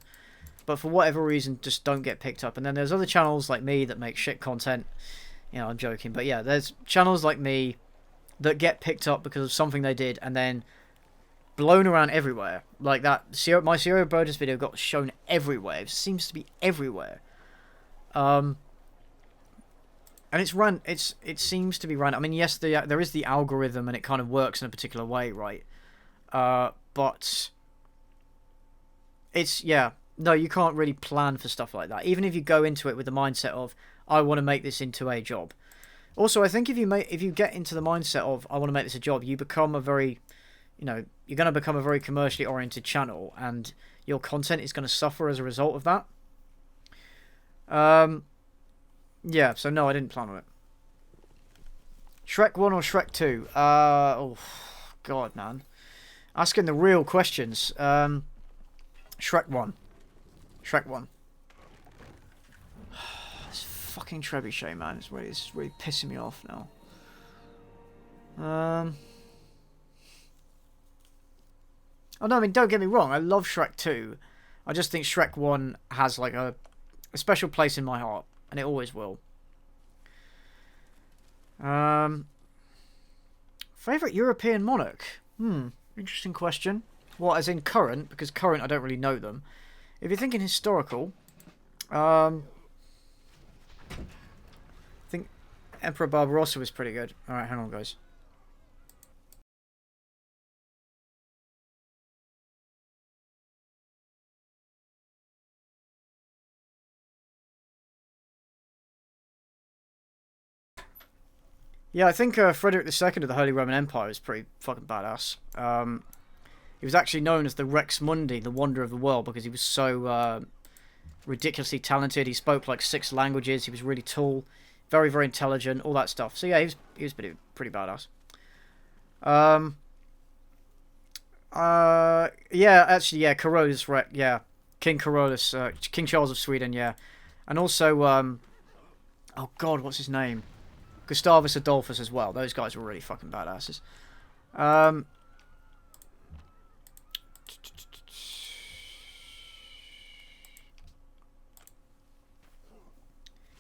S1: but for whatever reason just don't get picked up. And then there's other channels like me that make shit content. You know, I'm joking. But yeah, there's channels like me that get picked up because of something they did and then blown around everywhere. Like that, my Sierra Burgess video got shown everywhere. It seems to be everywhere. And it seems to be random. I mean, yes, there is the algorithm and it kind of works in a particular way, right? But it's, yeah, no, you can't really plan for stuff like that. Even if you go into it with the mindset of, I want to make this into a job. Also, I think if you get into the mindset of, I want to make this a job, you become a very, you know, you're going to become a very commercially oriented channel and your content is going to suffer as a result of that. Yeah, so no, I didn't plan on it. Shrek 1 or Shrek 2? Oh, God, man. Asking the real questions. Shrek 1. Shrek 1. This fucking trebuchet, man. It's really pissing me off now. Oh, no, I mean, don't get me wrong. I love Shrek 2. I just think Shrek 1 has, like, a special place in my heart. And it always will. Favourite European monarch? Interesting question. What, as in current? Because current, I don't really know them. If you're thinking historical, I think Emperor Barbarossa was pretty good. Alright, hang on, guys. Yeah, I think Frederick II of the Holy Roman Empire is pretty fucking badass. He was actually known as the Rex Mundi, the wonder of the world, because he was so ridiculously talented. He spoke like 6 languages. He was really tall, very, very intelligent, all that stuff. So yeah, he was pretty badass. Yeah, actually, yeah, Carolus, right? Yeah, King Carolus, King Charles of Sweden, yeah, and also oh God, what's his name? Gustavus Adolphus as well. Those guys were really fucking badasses.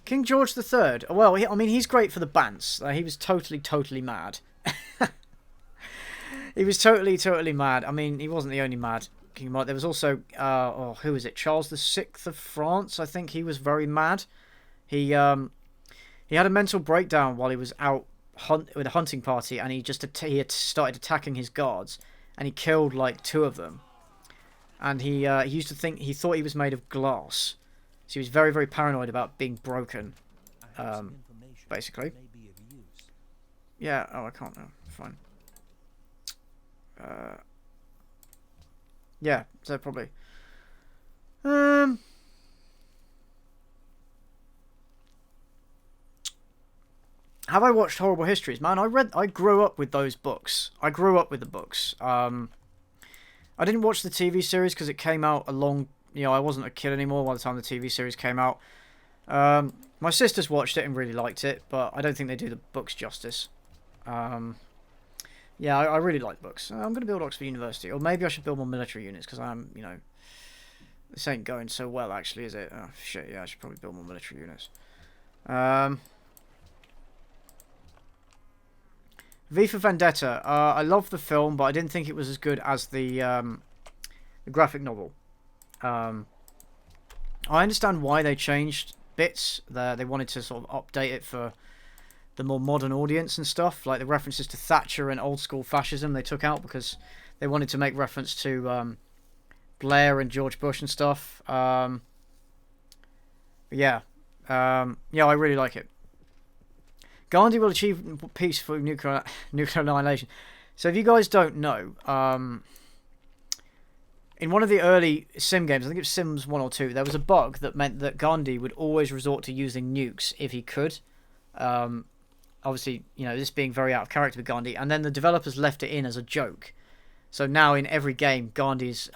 S1: King George III. Well, I mean, he's great for the bants. He was totally mad. He was totally mad. I mean, he wasn't the only mad king. There was also, who was it? Charles VI of France. I think he was very mad. He had a mental breakdown while he was out with a hunting party, and he had started attacking his guards, and he killed like 2 of them. and he used to think he thought he was made of glass, so he was very, very paranoid about being broken. Basically. Yeah. Oh, I can't now. Fine. Yeah. So probably. Have I watched Horrible Histories? Man, I grew up with those books. I grew up with the books. I didn't watch the TV series because it came out I wasn't a kid anymore by the time the TV series came out. My sisters watched it and really liked it, but I don't think they do the books justice. Yeah, I really like books. I'm going to build Oxford University, or maybe I should build more military units because this ain't going so well actually, is it? Oh shit, yeah, I should probably build more military units. V for Vendetta. I love the film, but I didn't think it was as good as the graphic novel. I understand why they changed bits. They wanted to sort of update it for the more modern audience and stuff. Like the references to Thatcher and old school fascism they took out because they wanted to make reference to Blair and George Bush and stuff. Yeah, I really like it. Gandhi will achieve peace for nuclear annihilation. So if you guys don't know, in one of the early Sim games, I think it was Sims 1 or 2, there was a bug that meant that Gandhi would always resort to using nukes if he could. Obviously, this being very out of character with Gandhi. And then the developers left it in as a joke. So now in every game, Gandhi's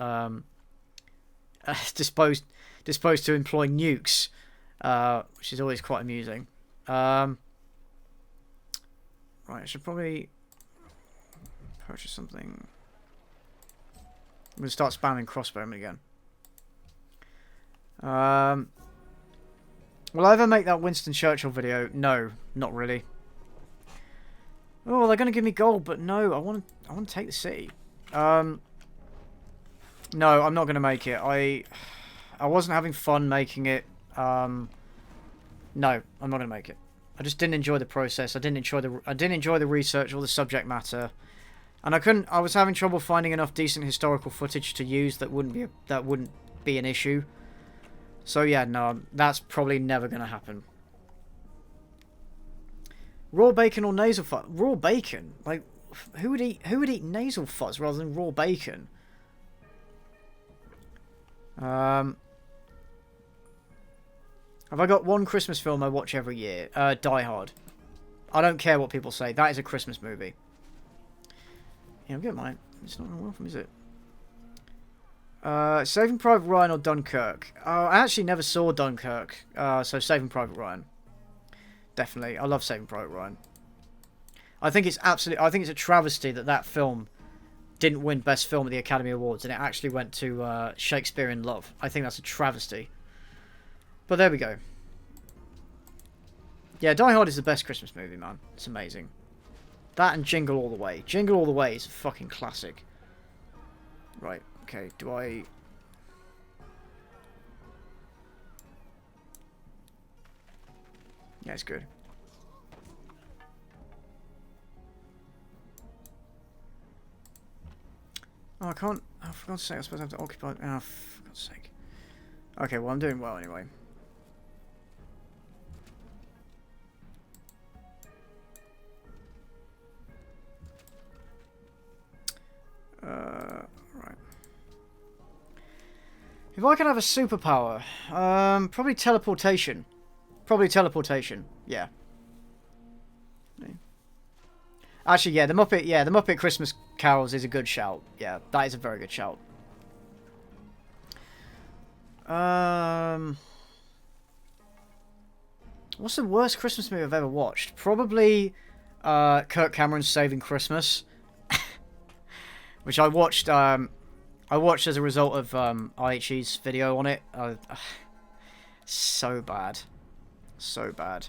S1: disposed to employ nukes, which is always quite amusing. Right, I should probably purchase something. I'm going to start spamming crossbowmen again. Will I ever make that Winston Churchill video? No, not really. Oh, they're going to give me gold, but no, I want to take the city. No, I'm not going to make it. I wasn't having fun making it. No, I'm not going to make it. I just didn't enjoy the process. I didn't enjoy the research or the subject matter, and I was having trouble finding enough decent historical footage to use that wouldn't be an issue. So yeah, no, that's probably never going to happen. Raw bacon or nasal fuzz? Raw bacon? Like, who would eat nasal fuzz rather than raw bacon? Have I got one Christmas film I watch every year? Die Hard. I don't care what people say. That is a Christmas movie. Yeah, I'm getting mine. It's not going well for me, is it? Saving Private Ryan or Dunkirk? I actually never saw Dunkirk. So Saving Private Ryan. Definitely. I love Saving Private Ryan. I think it's a travesty that film didn't win Best Film at the Academy Awards and it actually went to Shakespeare in Love. I think that's a travesty. But there we go. Yeah, Die Hard is the best Christmas movie, man. It's amazing. That and Jingle All the Way. Jingle All the Way is a fucking classic. Right, okay, do I... Yeah, it's good. Oh, I can't... Oh, for God's sake, I suppose I have to occupy... Oh, for God's sake. Okay, well, I'm doing well anyway. Right. If I could have a superpower, probably teleportation. Probably teleportation. Yeah. Actually, yeah, the Muppet Christmas Carols is a good shout. Yeah, that is a very good shout. What's the worst Christmas movie I've ever watched? Probably Kirk Cameron's Saving Christmas. Which I watched as a result of IHE's video on it. So bad. So bad.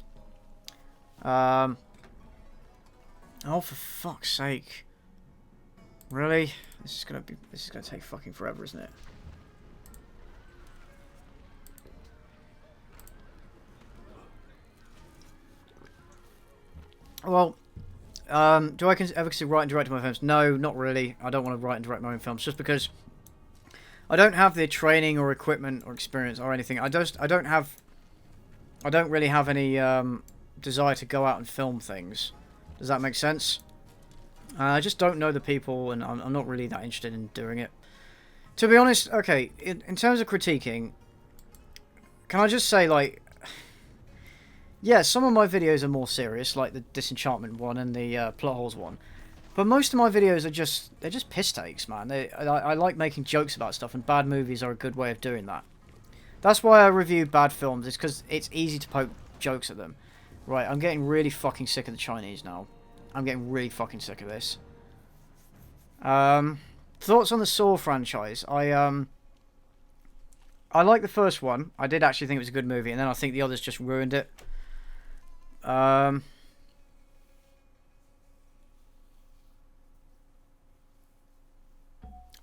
S1: Oh, for fuck's sake. Really? This is gonna take fucking forever, isn't it? Well, do I ever consider write and direct my films? No, not really. I don't want to write and direct my own films, just because I don't have the training or equipment or experience or anything. I don't really have any desire to go out and film things. Does that make sense? I just don't know the people, and I'm not really that interested in doing it. To be honest, okay, in terms of critiquing, can I just say, like, yeah, some of my videos are more serious, like the Disenchantment one and the Plot Holes one. But most of my videos are they're just piss takes, man. I like making jokes about stuff, and bad movies are a good way of doing that. That's why I review bad films, it's because it's easy to poke jokes at them. Right, I'm getting really fucking sick of the Chinese now. I'm getting really fucking sick of this. Thoughts on the Saw franchise? I like the first one. I did actually think it was a good movie, and then I think the others just ruined it. I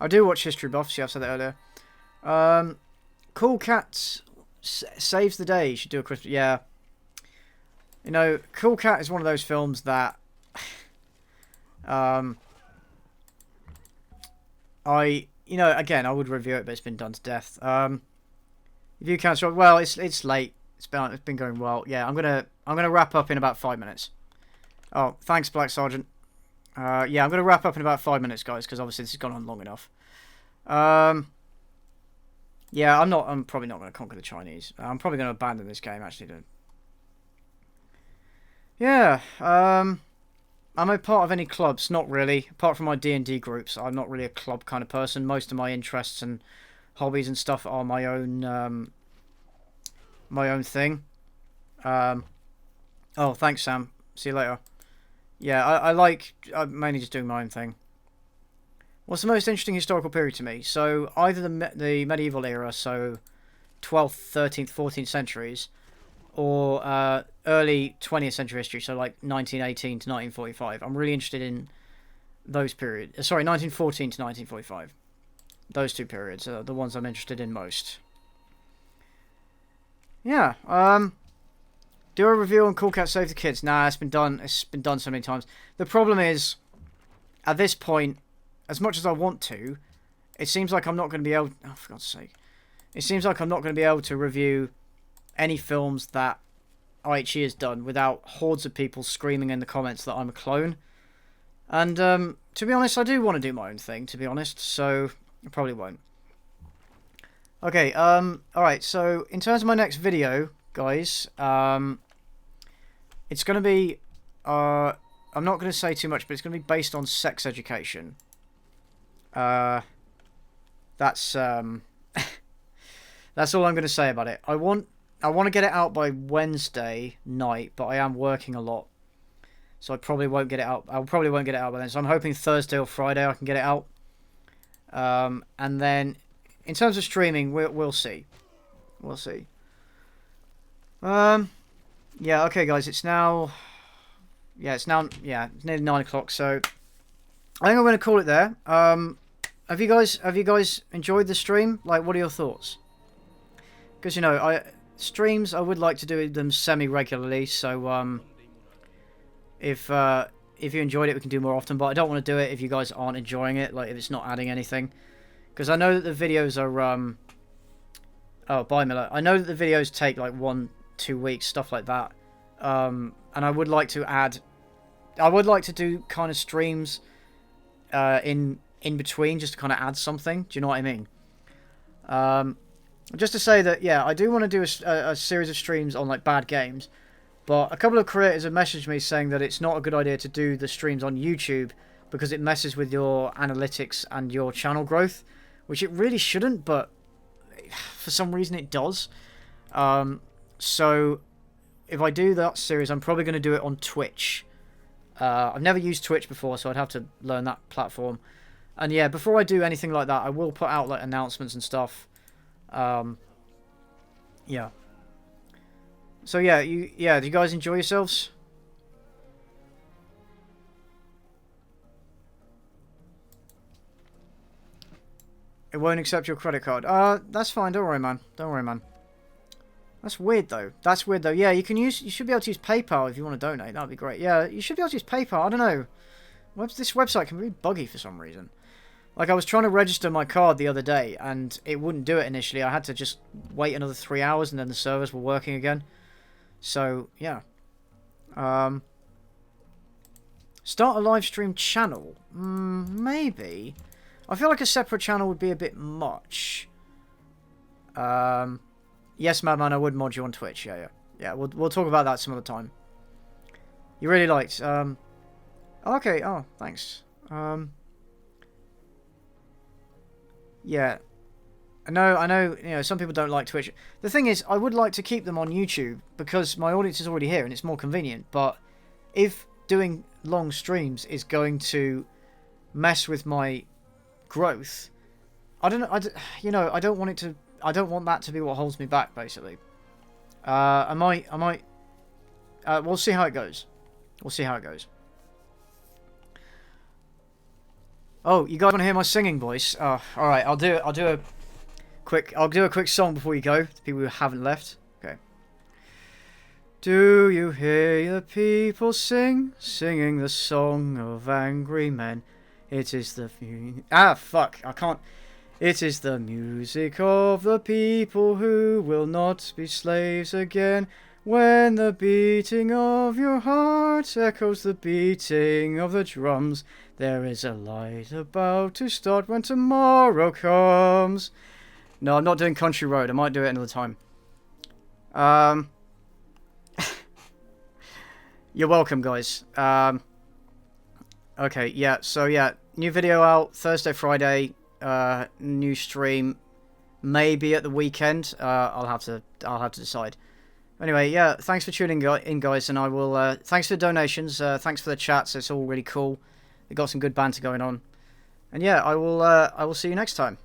S1: do watch History Buffs, yeah, I've said that earlier. Cool Cat saves the day. You should do a Christmas... Yeah. You know, Cool Cat is one of those films that... you know, again, I would review it, but it's been done to death. Review counts, well, it's late. It's been going well. Yeah, I'm gonna wrap up in about 5 minutes. Oh, thanks, Black Sergeant. Yeah, I'm gonna wrap up in about 5 minutes, guys, because obviously this has gone on long enough. Yeah, I'm probably not gonna conquer the Chinese. I'm probably gonna abandon this game, actually. Yeah. Am I part of any clubs? Not really. Apart from my D&D groups, I'm not really a club kind of person. Most of my interests and hobbies and stuff are my own thing. Oh, thanks, Sam. See you later. Yeah, I'm mainly just doing my own thing. What's the most interesting historical period to me? So, either the medieval era, so 12th, 13th, 14th centuries, or early 20th century history, so like 1918 to 1945. I'm really interested in those periods. Sorry, 1914 to 1945. Those two periods are the ones I'm interested in most. Yeah, do a review on Cool Cat Save the Kids. Nah, it's been done. It's been done so many times. The problem is, at this point, as much as I want to, it seems like I'm not going to be able... Oh, for God's sake. It seems like I'm not going to be able to review any films that IHE has done without hordes of people screaming in the comments that I'm a clone. And, to be honest, I do want to do my own thing, to be honest, so I probably won't. Okay, alright, so in terms of my next video, guys, it's going to be, I'm not going to say too much, but it's going to be based on sex education. That's that's all I'm going to say about it. I want to get it out by Wednesday night, but I am working a lot, so I probably won't get it out. I probably won't get it out by then. So I'm hoping Thursday or Friday I can get it out. And then, in terms of streaming, we'll see. We'll see. Yeah. Okay, guys. It's now. Yeah. It's now. Yeah. It's nearly 9 o'clock. So I think I'm going to call it there. Have you guys enjoyed the stream? Like, what are your thoughts? Because, you know, streams, I would like to do them semi-regularly, so if you enjoyed it, we can do more often, but I don't want to do it if you guys aren't enjoying it, like if it's not adding anything. Because I know that the videos are oh, bye Miller. I know that the videos take like 1-2 weeks, stuff like that. And I would like to do kind of streams in between, just to kind of add something. Do you know what I mean? Just to say that, yeah, I do want to do a series of streams on like bad games, but a couple of creators have messaged me saying that it's not a good idea to do the streams on YouTube because it messes with your analytics and your channel growth, which it really shouldn't, but for some reason it does. So if I do that series, I'm probably going to do it on Twitch. I've never used Twitch before, so I'd have to learn that platform. And yeah, before I do anything like that, I will put out like announcements and stuff. Yeah. So yeah, do you guys enjoy yourselves? It won't accept your credit card. That's fine. Don't worry, man. Don't worry, man. That's weird, though. That's weird, though. Yeah, you should be able to use PayPal if you want to donate. That'd be great. Yeah, you should be able to use PayPal. I don't know. This website can be buggy for some reason. Like, I was trying to register my card the other day, and it wouldn't do it initially. I had to just wait another 3 hours, and then the servers were working again. So, yeah. Start a live stream channel? Maybe. I feel like a separate channel would be a bit much. Yes, Madman, I would mod you on Twitch. Yeah. We'll talk about that some other time. You really liked. Okay. Oh, thanks. Yeah. I know, you know, some people don't like Twitch. The thing is, I would like to keep them on YouTube because my audience is already here and it's more convenient. But if doing long streams is going to mess with my growth, I don't know. You know, I don't want it to. I don't want that to be what holds me back. Basically, I might. We'll see how it goes. We'll see how it goes. Oh, you guys want to hear my singing voice? Oh, all right. I'll do a quick song before you go. To people who haven't left. Okay. Do you hear the people singing the song of angry men? It is the fuck. I can't. It is the music of the people who will not be slaves again. When the beating of your heart echoes the beating of the drums, there is a light about to start when tomorrow comes. No, I'm not doing Country Road. I might do it another time. You're welcome, guys. Okay, yeah. So yeah, new video out Thursday, Friday. New stream, maybe at the weekend. I'll have to decide. Anyway, yeah, thanks for tuning in, guys, and I will. Thanks for the donations. Thanks for the chats. It's all really cool. We got some good banter going on, and yeah, I will see you next time.